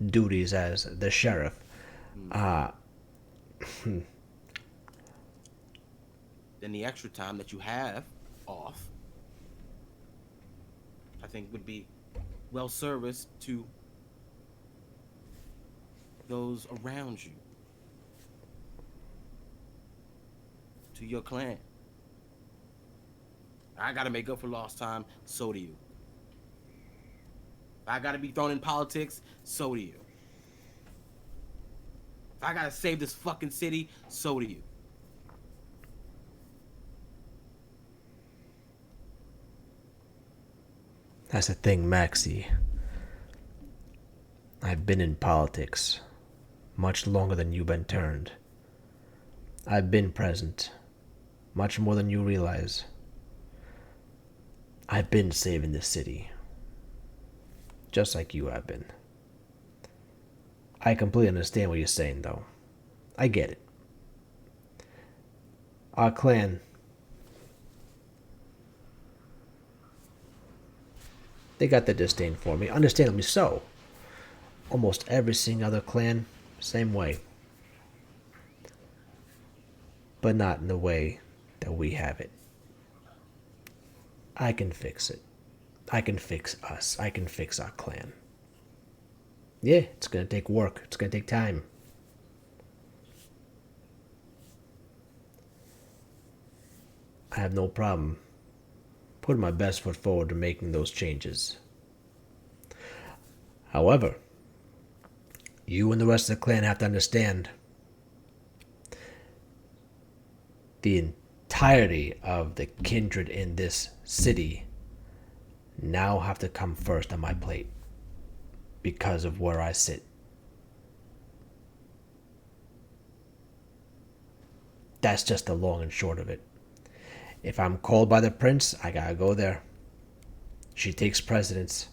duties as the sheriff. Then the extra time that you have off, I think would be well serviced to those around you, to your clan. I gotta make up for lost time, so do you. If I gotta be thrown in politics, so do you. If I gotta save this fucking city, so do you. That's the thing, Maxie. I've been in politics much longer than you've been turned. I've been present much more than you realize. I've been saving this city, just like you have been. I completely understand what you're saying, though. I get it. Our clan, they got the disdain for me, understandably so. Almost every single other clan, same way. But not in the way that we have it. I can fix it. I can fix us. I can fix our clan. Yeah, it's gonna take work. It's gonna take time. I have no problem putting my best foot forward to making those changes. However, you and the rest of the clan have to understand the entirety of the kindred in this city now have to come first on my plate because of where I sit. That's just the long and short of it. If I'm called by the prince, I gotta go there. She takes precedence.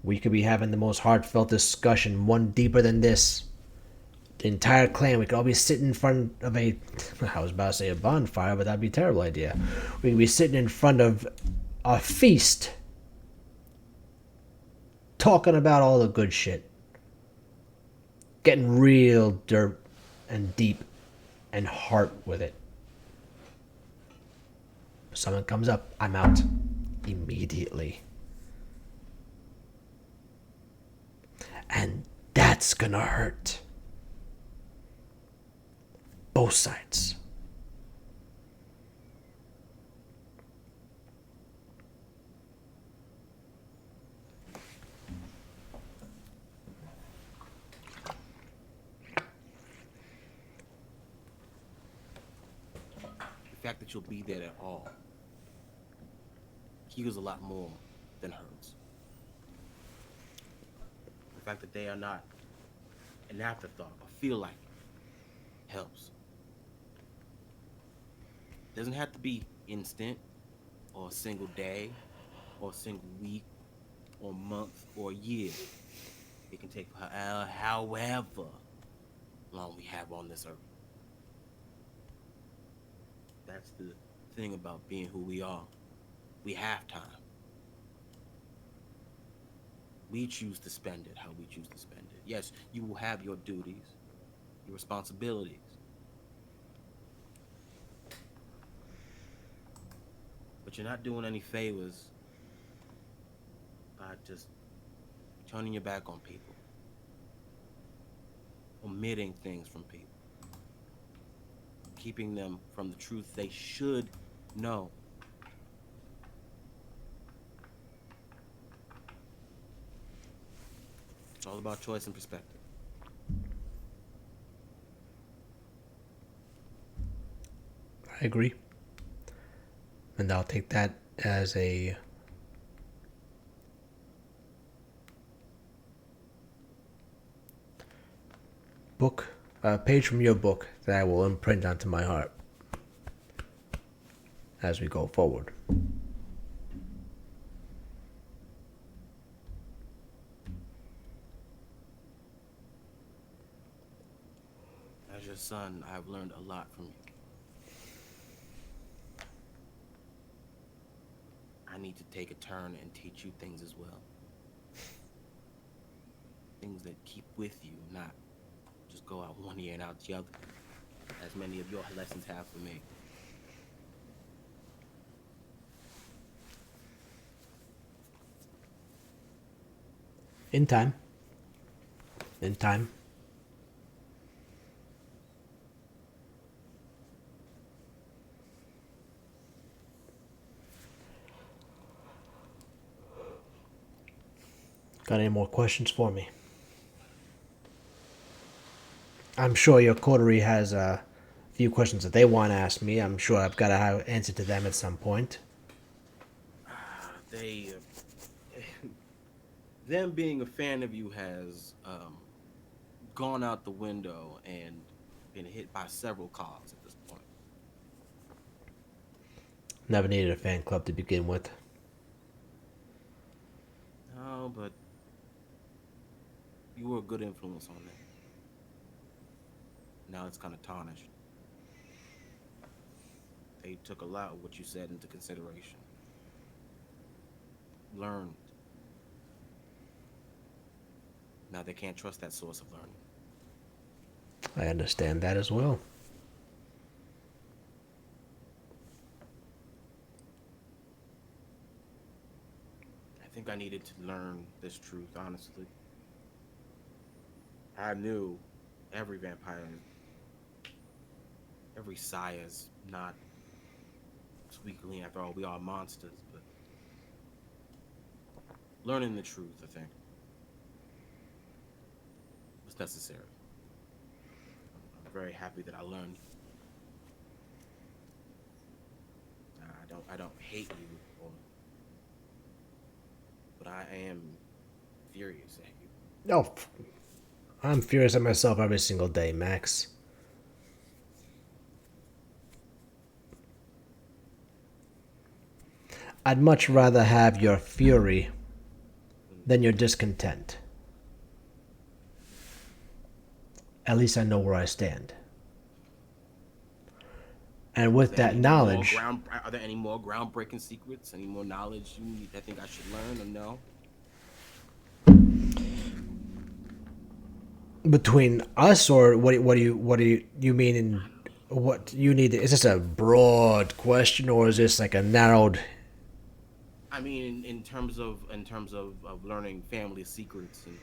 We could be having the most heartfelt discussion, one deeper than this. The entire clan, we could all be sitting in front of I was about to say a bonfire, but that'd be a terrible idea. We could be sitting in front of a feast, talking about all the good shit. Getting real dirt and deep and heart with it. If someone comes up, I'm out immediately. And that's gonna hurt. Both sides. The fact that you'll be there at all heals a lot more than hurts. The fact that they are not an afterthought or feel like it helps. Doesn't have to be instant or a single day or a single week or month or year. It can take however long we have on this earth. That's the thing about being who we are. We have time. We choose to spend it how we choose to spend it. Yes, you will have your duties, your responsibilities. But you're not doing any favors by just turning your back on people, omitting things from people, keeping them from the truth they should know. It's all about choice and perspective. I agree. And I'll take that as a book, a page from your book that I will imprint onto my heart as we go forward. As your son, I've learned a lot from you. I need to take a turn and teach you things as well. Things that keep with you, not just go out one ear and out the other, as many of your lessons have for me. In time. In time. Got any more questions for me? I'm sure your coterie has a few questions that they want to ask me. I'm sure I've got to have an answer to them at some point. They, them being a fan of you has gone out the window and been hit by several cars at this point. Never needed a fan club to begin with. No, but you were a good influence on them. Now it's kind of tarnished. They took a lot of what you said into consideration. Learned. Now they can't trust that source of learning. I understand that as well. I think I needed to learn this truth, honestly. I knew every vampire, every sire's not sweet clean. After all, we are monsters, but learning the truth, I think, was necessary. I'm very happy that I learned. I don't hate you, but I am furious at you. Oh, I'm furious at myself every single day, Max. I'd much rather have your fury than your discontent. At least I know where I stand. And with that knowledge... Are there any more groundbreaking secrets? Any more knowledge you need, I think I should learn or know? Between us, or what do you mean in what you need? Is this a broad question, or is this like a narrowed? I mean, in terms of learning family secrets and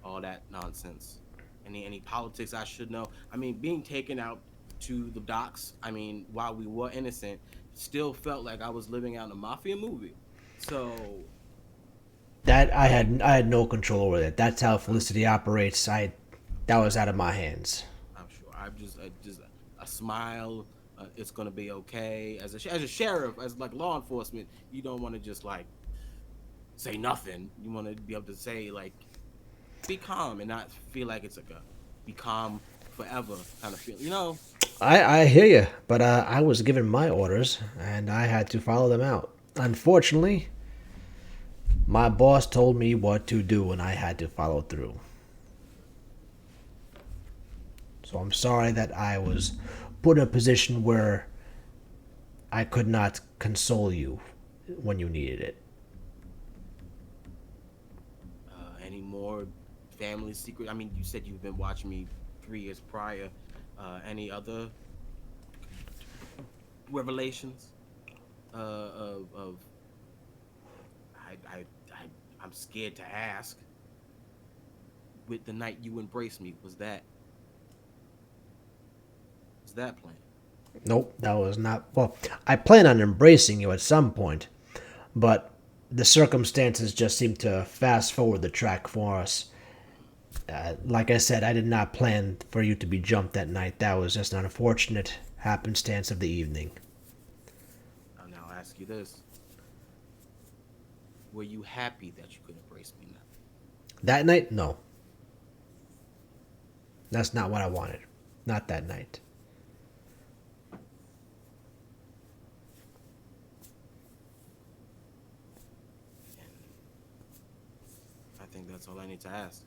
all that nonsense. Any politics I should know? I mean, being taken out to the docks, I mean, while we were innocent, still felt like I was living out in a mafia movie. So That I had no control over that. That's how Felicity operates. That was out of my hands. I'm sure I just a smile. It's gonna be okay. As a sheriff, as like law enforcement, you don't want to just like say nothing. You want to be able to say like, be calm and not feel like it's like a be calm forever kind of feel. You know, I hear you, but I was given my orders and I had to follow them out. Unfortunately, my boss told me what to do and I had to follow through. So I'm sorry that I was put in a position where I could not console you when you needed it. any more family secret? I mean, you said you've been watching me 3 years prior. Any other revelations of I'm scared to ask. With the night you embraced me, was that planned? Nope, that was not. Well, I plan on embracing you at some point, but the circumstances just seem to fast forward the track for us. Like I said, I did not plan for you to be jumped that night. That was just an unfortunate happenstance of the evening. I'll now ask you this: were you happy that you could embrace me now? That night, no. That's not what I wanted. Not that night. I think that's all I need to ask.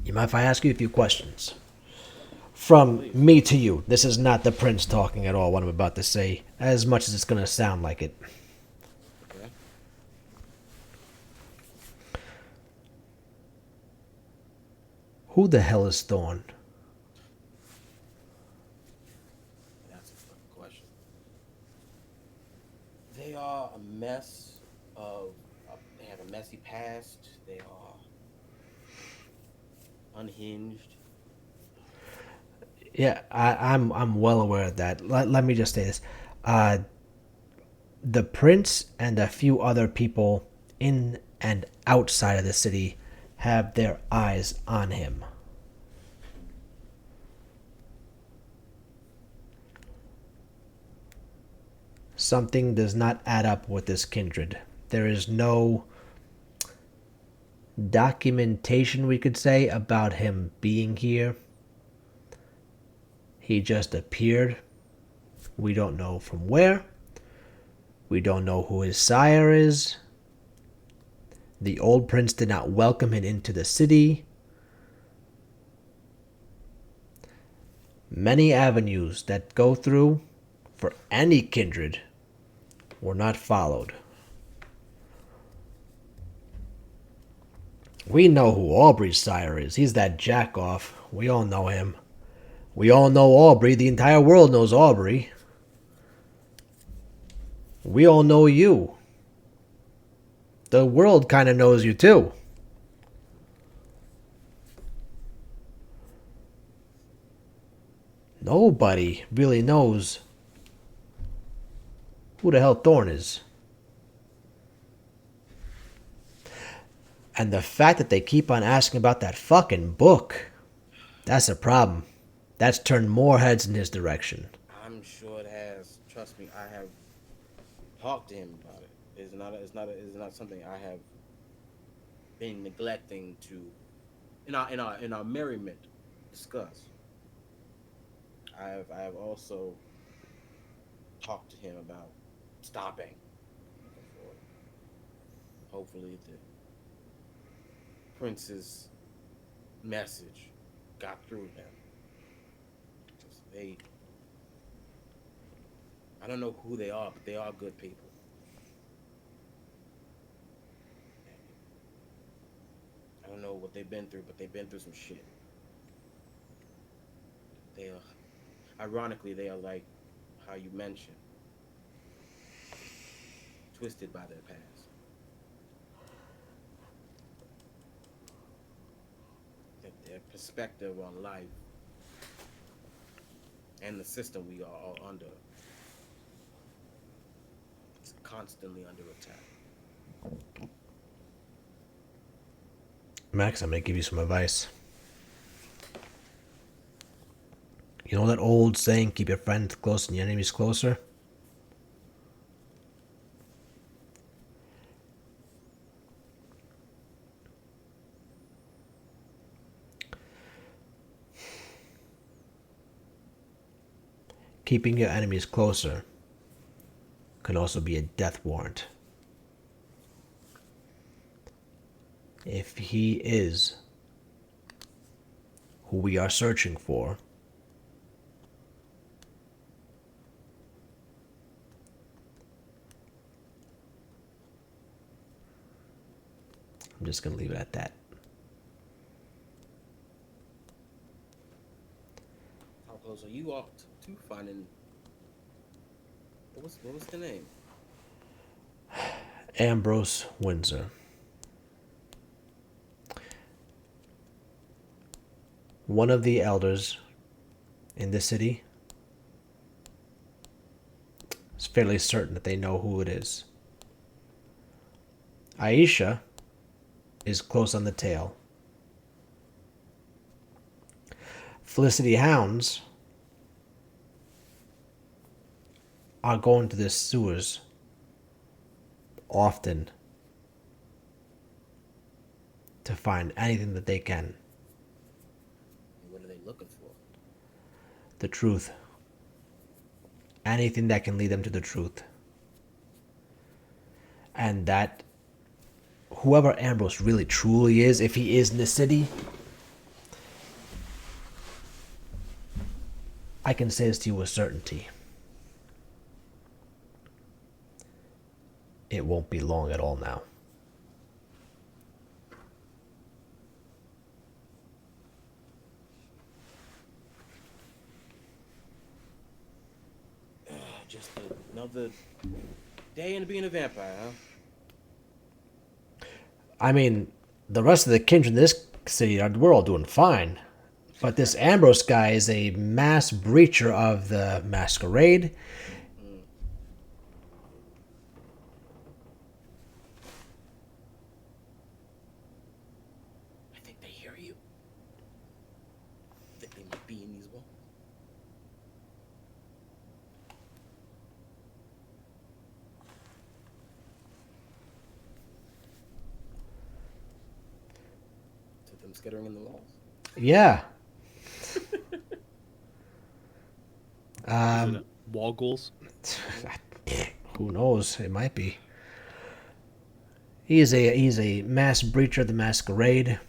You mind if I ask you a few questions? From me to you. This is not the prince talking at all, what I'm about to say, as much as it's going to sound like it. Okay. Who the hell is Thorn? That's a fucking question. They are a mess of. They have a messy past. They are unhinged. Yeah, I'm well aware of that. Let me just say this. The prince and a few other people in and outside of the city have their eyes on him. Something does not add up with this kindred. There is no documentation, we could say, about him being here. He just appeared. We don't know from where. We don't know who his sire is. The old prince did not welcome him into the city. Many avenues that go through for any kindred were not followed. We know who Aubrey's sire is. He's that jack-off. We all know him. We all know Aubrey. The entire world knows Aubrey. We all know you. The world kind of knows you too. Nobody really knows who the hell Thorn is. And the fact that they keep on asking about that fucking book, that's a problem. That's turned more heads in his direction. I'm sure it has. Trust me, I have talked to him about it. It's not something I have been neglecting to, in our merriment, discuss. I have also talked to him about stopping. Hopefully, the prince's message got through them. I don't know who they are, but they are good people. I don't know what they've been through, but they've been through some shit. Ironically, they are like how you mentioned, twisted by their past. Their perspective on life and the system we are all under. It's constantly under attack. Max, I'm going to give you some advice. You know that old saying, keep your friends close and your enemies closer? keeping your enemies closer can also be a death warrant. If he is who we are searching for, I'm just going to leave it at that. How close are you all to finding? What was the name? Ambrose Windsor. One of the elders in the city is fairly certain that they know who it is. Aisha is close on the tail. Felicity Hounds are going to the sewers often to find anything that they can. What are they looking for? The truth. Anything that can lead them to the truth. And that whoever Ambrose really truly is, if he is in the city, I can say this to you with certainty. It won't be long at all now. Just another day into being a vampire, huh? I mean, the rest of the kindred in this city, we're all doing fine. But this Ambrose guy is a mass breacher of the masquerade. I think they hear you. They might be in these walls. To them skittering in the walls. Yeah. Is it wall goals? Who knows? It might be. He's a mass breacher of the masquerade.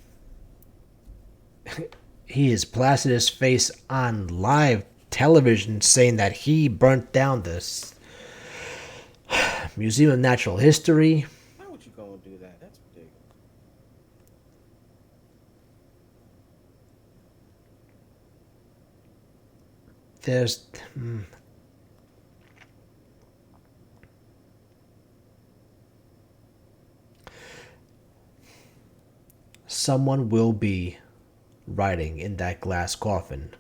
He has plastered his face on live television saying that he burnt down this Museum of Natural History. Why would you go and do that? That's ridiculous. There's someone will be riding in that glass coffin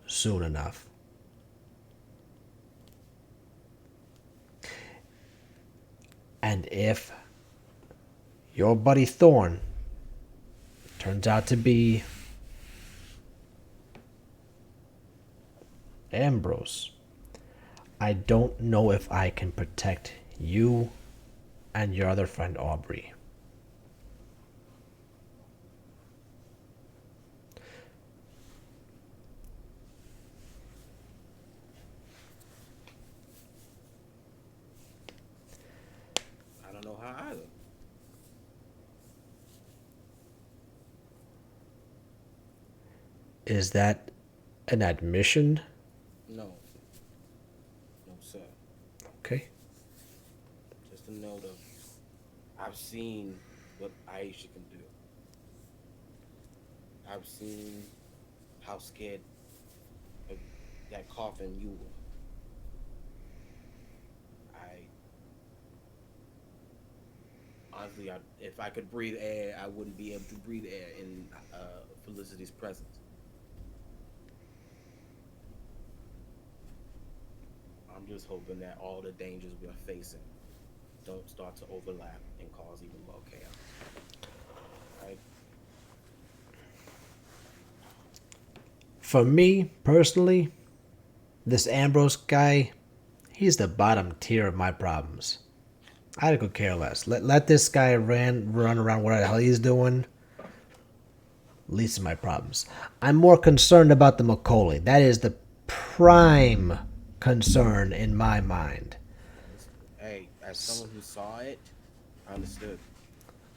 soon enough. And if your buddy Thorn turns out to be Ambrose, I don't know if I can protect you and your other friend Aubrey. I don't know how either. Is that an admission? No. No, sir. Okay. Just a note of I've seen what Aisha can do. I've seen how scared of that coffin you were. Honestly, if I could breathe air, I wouldn't be able to breathe air in Felicity's presence. I'm just hoping that all the dangers we're facing don't start to overlap and cause even more chaos. Right? For me, personally, this Ambrose guy, he's the bottom tier of my problems. I could care less. Let this guy run around what the hell he's doing. Least of my problems. I'm more concerned about the Macaulay. That is the prime concern in my mind. Hey, as someone who saw it, I understood.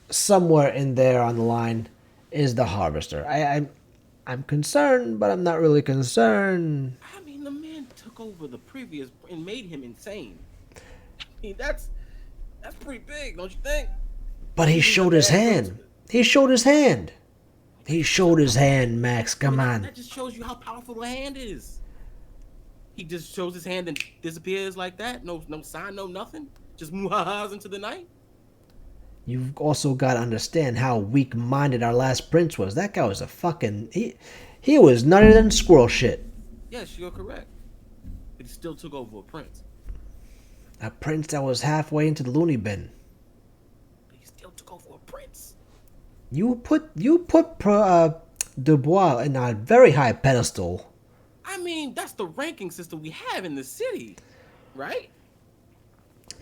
Somewhere in there on the line is the harvester. I'm concerned, but I'm not really concerned. I mean, the man took over the previous and made him insane. I mean, that's pretty big, don't you think? But he He's a showed his bad hand. prince. He showed his hand. He showed his hand, Max. I mean, Come that, on. that just shows you how powerful the hand is. He just shows his hand and disappears like that. No sign, no nothing. Just muhahas into the night. You've also got to understand how weak-minded our last prince was. That guy was a fucking... He was nuttier than squirrel shit. Yes, you're correct. But he still took over a prince. A prince that was halfway into the loony bin. But he still took over a prince. You put Dubois in a very high pedestal. I mean, that's the ranking system we have in the city, right?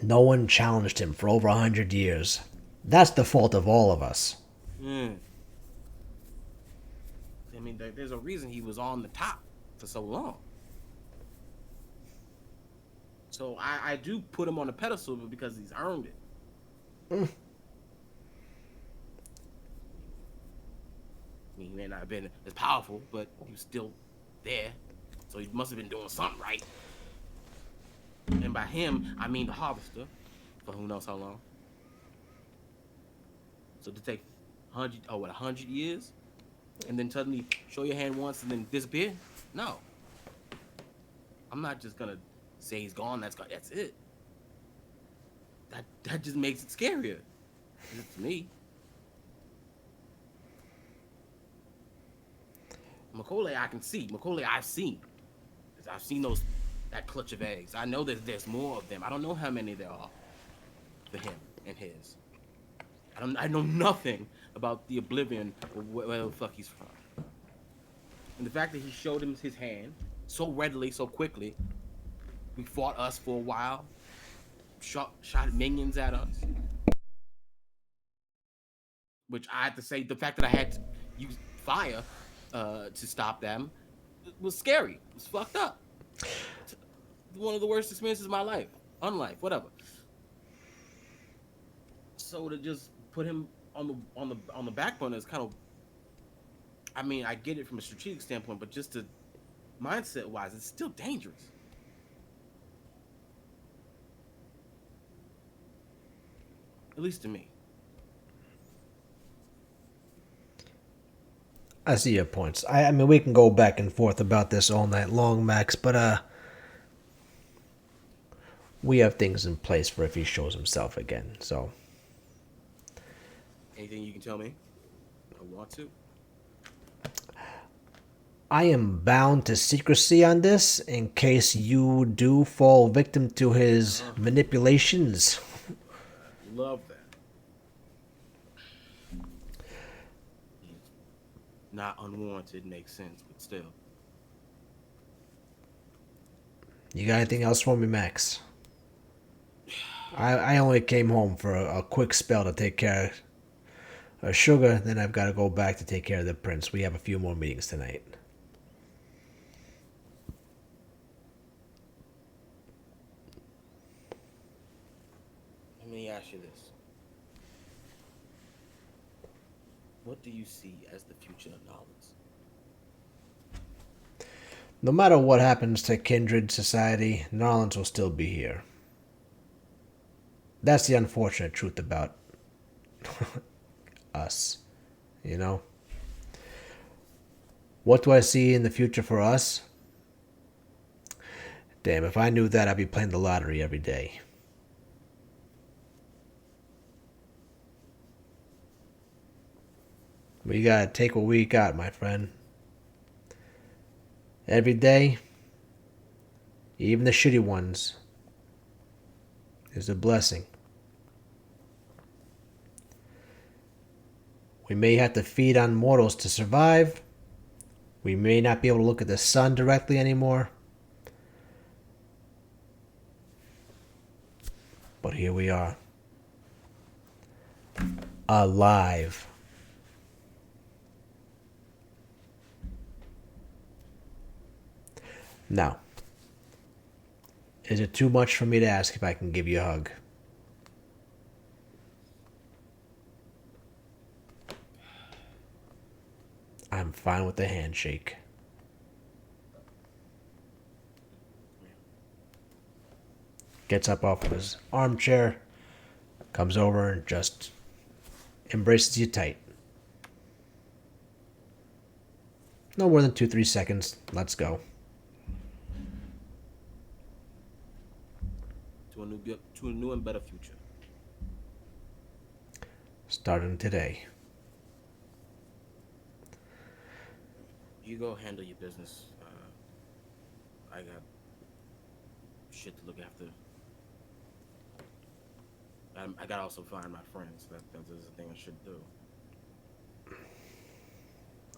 No one challenged him for over 100 years. That's the fault of all of us. I mean, there's a reason he was on the top for so long. So I do put him on a pedestal because he's earned it. I mean, he may not have been as powerful, but he was still there. So he must have been doing something right. And by him, I mean the harvester, for who knows how long. So to take 100 years, and then suddenly show your hand once and then disappear? No. I'm not just gonna say he's gone. That's it. That just makes it scarier. Just to me. Macaulay, I can see. Macaulay, I've seen. I've seen that clutch of eggs. I know that there's more of them. I don't know how many there are for him and his. I know nothing about the oblivion of where the fuck he's from. And the fact that he showed him his hand so readily, so quickly. We fought us for a while. Shot minions at us. Which I have to say, the fact that I had to use fire to stop them was scary. It was fucked up. It's one of the worst experiences of my life. Unlife, whatever. So to just put him on the back burner is kind of, I mean, I get it from a strategic standpoint, but just to mindset wise, it's still dangerous. At least to me. I see your points. I mean, we can go back and forth about this all night long, Max, but we have things in place for if he shows himself again, so... Anything you can tell me? I want to. I am bound to secrecy on this in case you do fall victim to his manipulations. Love that. Not unwarranted makes sense, but still. You got anything else for me, Max? I only came home for a quick spell to take care of Sugar, then I've got to go back to take care of the prince. We have a few more meetings tonight. Let me ask you this. What do you see as the future of Nolans? No matter what happens to Kindred Society, Narlands will still be here. That's the unfortunate truth about us, you know? What do I see in the future for us? Damn, if I knew that, I'd be playing the lottery every day. We gotta take what we got, my friend. Every day, even the shitty ones, is a blessing. We may have to feed on mortals to survive. We may not be able to look at the sun directly anymore. But here we are. Alive. Now, Is it too much for me to ask if I can give you a hug? I'm fine with the handshake. Gets up off of his armchair, comes over and just embraces you tight. No more than 2-3 seconds. Let's go. To a new and better future. Starting today. You go handle your business. I got shit to look after. I gotta also find my friends. That's the thing I should do.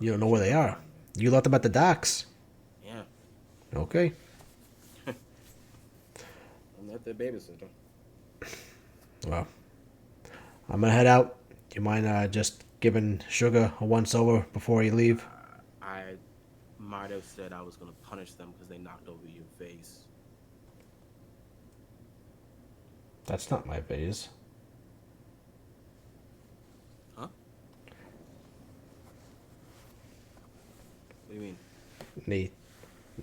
You don't know where they are. You left them at the docks. Yeah, Okay. I'm not their babysitter. Well, I'm gonna head out. Do you mind just giving Sugar a once over before you leave? I might have said I was gonna punish them because they knocked over your vase. That's not my vase. Huh? What do you mean? And he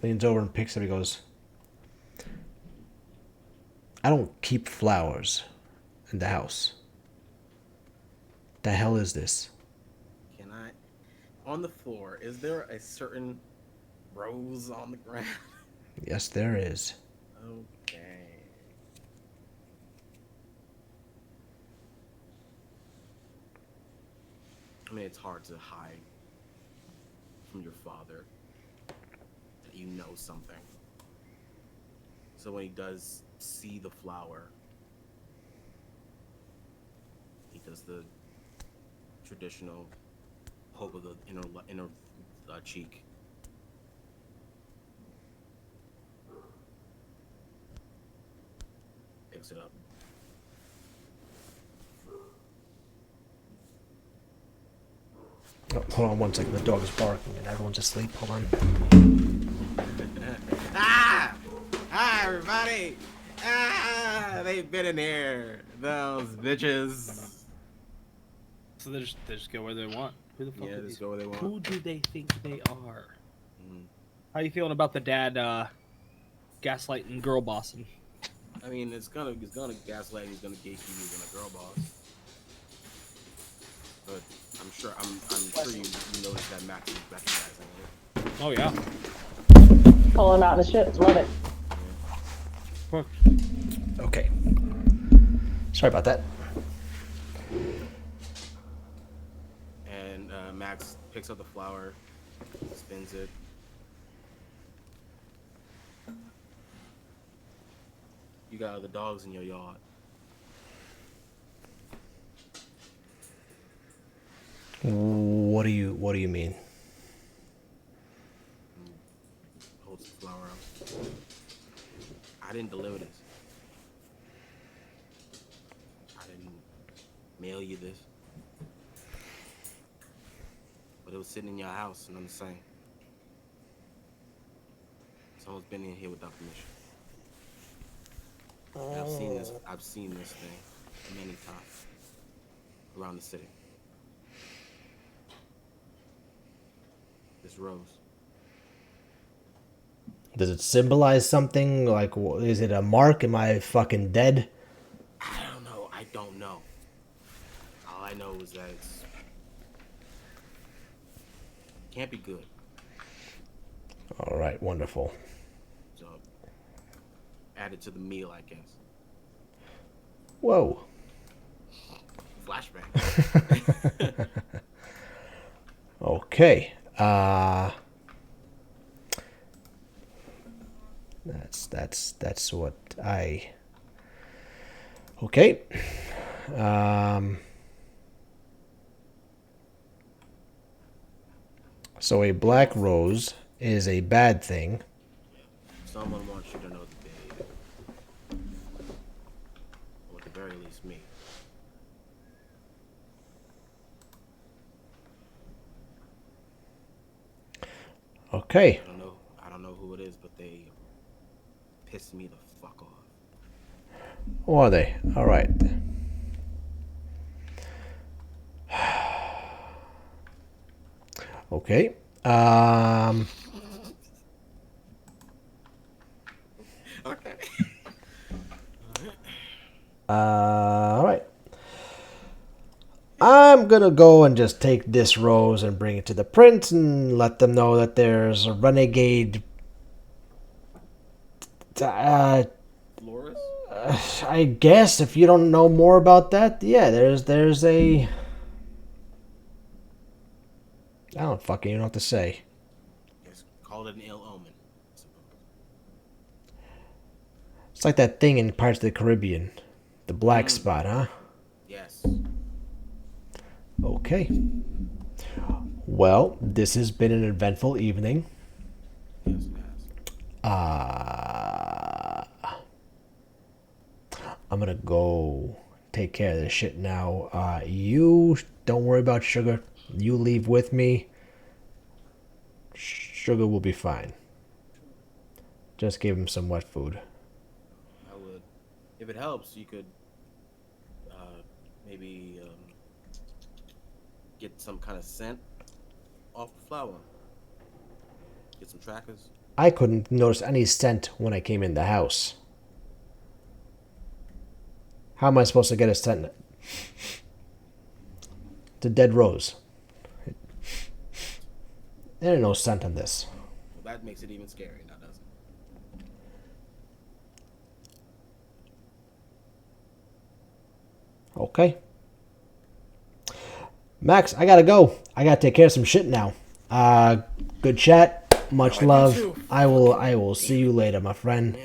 leans over and picks it. He goes, I don't keep flowers in the house. The hell is this? Can I? On the floor, is there a certain rose on the ground? Yes, there is. Okay. I mean, it's hard to hide from your father that you know something. So when he does see the flower, he does the traditional poke of the inner cheek. Picks it up. Oh, hold on one second. The dog is barking and everyone's asleep. Hold on. Ah! Hi, everybody! Ah! They've been in here. Those bitches. So they just go where they want. Who the fuck Yeah, are just these? go where they want. Who do they think they are? Mm. How you feeling about the dad gaslighting girl bossing? I mean, it's gonna gaslight. He's gonna gatekeep. He's gonna girl boss. But I'm sure you noticed that Max is recognizing it. Oh yeah. Calling him out in the shit. Love it. Okay. Sorry about that. And Max picks up the flower, spins it. You got other dogs in your yard. What do you mean? Holds the flower out. I didn't deliver this. I didn't mail you this. But it was sitting in your house, and I'm the same. Someone's been in here without permission. And I've seen this thing many times around the city. This rose. Does it symbolize something? Like, is it a mark? Am I fucking dead? I don't know. I don't know. All I know is that it's can't be good. All right, wonderful. So add it to the meal, I guess. Whoa. Flashback. Okay. That's what I. Okay. So a black rose is a bad thing. Someone wants you to know that they, or at the very least, me. Okay. I don't know who it is, but they pissed me the fuck off. Or are they? All right. Okay. Okay. All right. I'm gonna go and just take this rose and bring it to the prince and let them know that there's a renegade. Loris? I guess if you don't know more about that, yeah, there's a. I don't fucking know what to say. Yes, call it an ill omen, I suppose. It's like that thing in Pirates of the Caribbean, the black spot, huh? Yes. Okay. Well, this has been an eventful evening. Yes, it has. I'm gonna go take care of this shit now. You don't worry about Sugar. You leave with me. Sugar will be fine. Just give him some wet food. I would. If it helps, you could maybe get some kind of scent off the flower. Get some trackers. I couldn't notice any scent when I came in the house. How am I supposed to get a scent? It's a dead rose. There ain't no scent on this. Well, that makes it even scary now, doesn't it? Okay. Max, I gotta go. I gotta take care of some shit now. Good chat. Much love. I will see you later, my friend.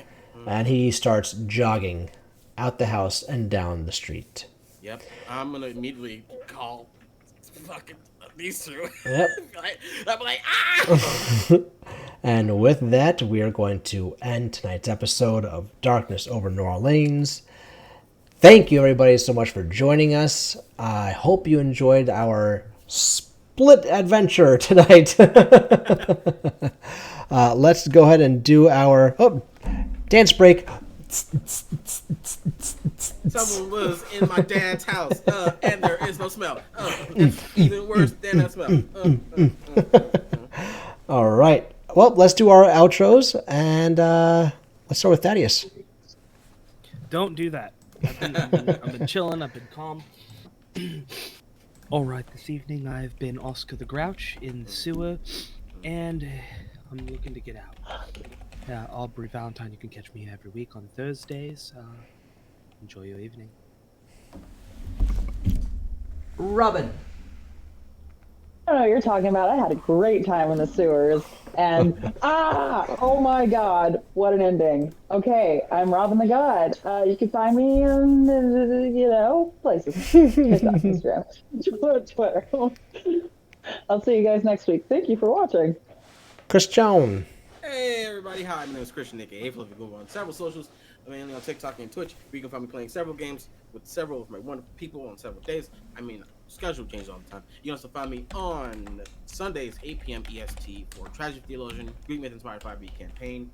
And he starts jogging out the house and down the street. Yep. I'm gonna immediately call fucking these two. Yep. I'm like, ah! And with that, we are going to end tonight's episode of Darkness Over New Orleans. Thank you, everybody, so much for joining us. I hope you enjoyed our split adventure tonight. Let's go ahead and do our dance break. Someone was in my dad's house, and there is no smell. It's even worse than a smell. All right. Well, let's do our outros, and let's start with Thaddeus. Don't do that. I've been chilling. I've been calm. All right, this evening I've been Oscar the Grouch in the sewer, and I'm looking to get out. Aubrey Valentine, you can catch me every week on Thursdays. Enjoy your evening. Robin. I don't know what you're talking about. I had a great time in the sewers. And, oh my God, what an ending. Okay, I'm Robin the God. You can find me in, places. TikTok, Instagram, Twitter. I'll see you guys next week. Thank you for watching. Christian. Hey everybody, hi, my name is Christian, aka Fluffy Goomba on several socials, mainly on TikTok and Twitch, where you can find me playing several games with several of my wonderful people on several days. Schedule changes all the time. You can also find me on Sundays, 8 p.m. EST for Tragic Theologian, Greek Myth Inspired 5e campaign.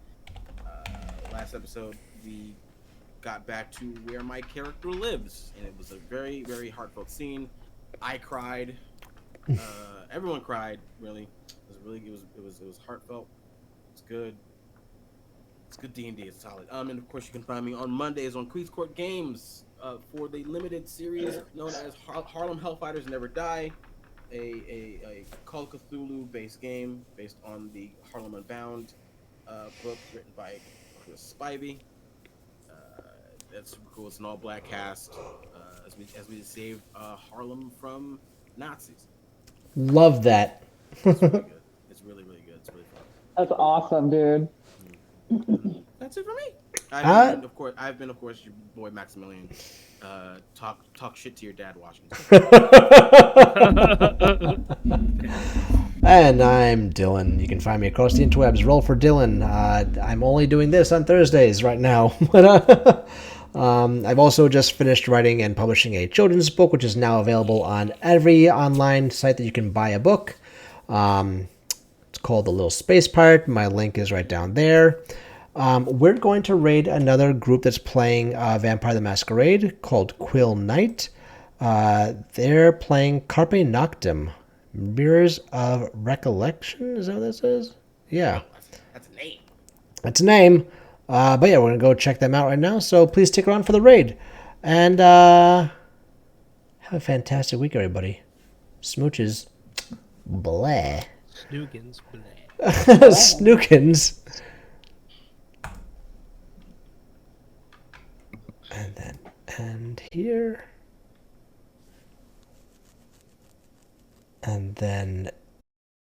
Last episode, we got back to where my character lives, and it was a very, very heartfelt scene. I cried. Everyone cried, really. It was heartfelt. It's good. It's good D&D. It's solid. And of course, you can find me on Mondays on Queen's Court Games for the limited series known as Harlem Hellfighters Never Die, a Call of Cthulhu based game based on the Harlem Unbound book written by Chris Spivey. That's super cool. It's an all-black cast as we save Harlem from Nazis. Love that. It's really good. It's really, really good. It's really fun. That's awesome, dude. That's it for me. I've been, of course, your boy Maximilian. Talk shit to your dad, Washington. And I'm Dylan. You can find me across the interwebs. Roll for Dylan. I'm only doing this on Thursdays right now. But I've also just finished writing and publishing a children's book, which is now available on every online site that you can buy a book. It's called The Little Space Pirate. My link is right down there. We're going to raid another group that's playing Vampire the Masquerade called Quill Knight. They're playing Carpe Noctem, Mirrors of Recollection. Is that what this is? Yeah. That's a name. That's a name. But yeah, we're going to go check them out right now. So please stick around for the raid. And have a fantastic week, everybody. Smooches. Blah. Snoogans. Bleh. Snookins. And then end here. And then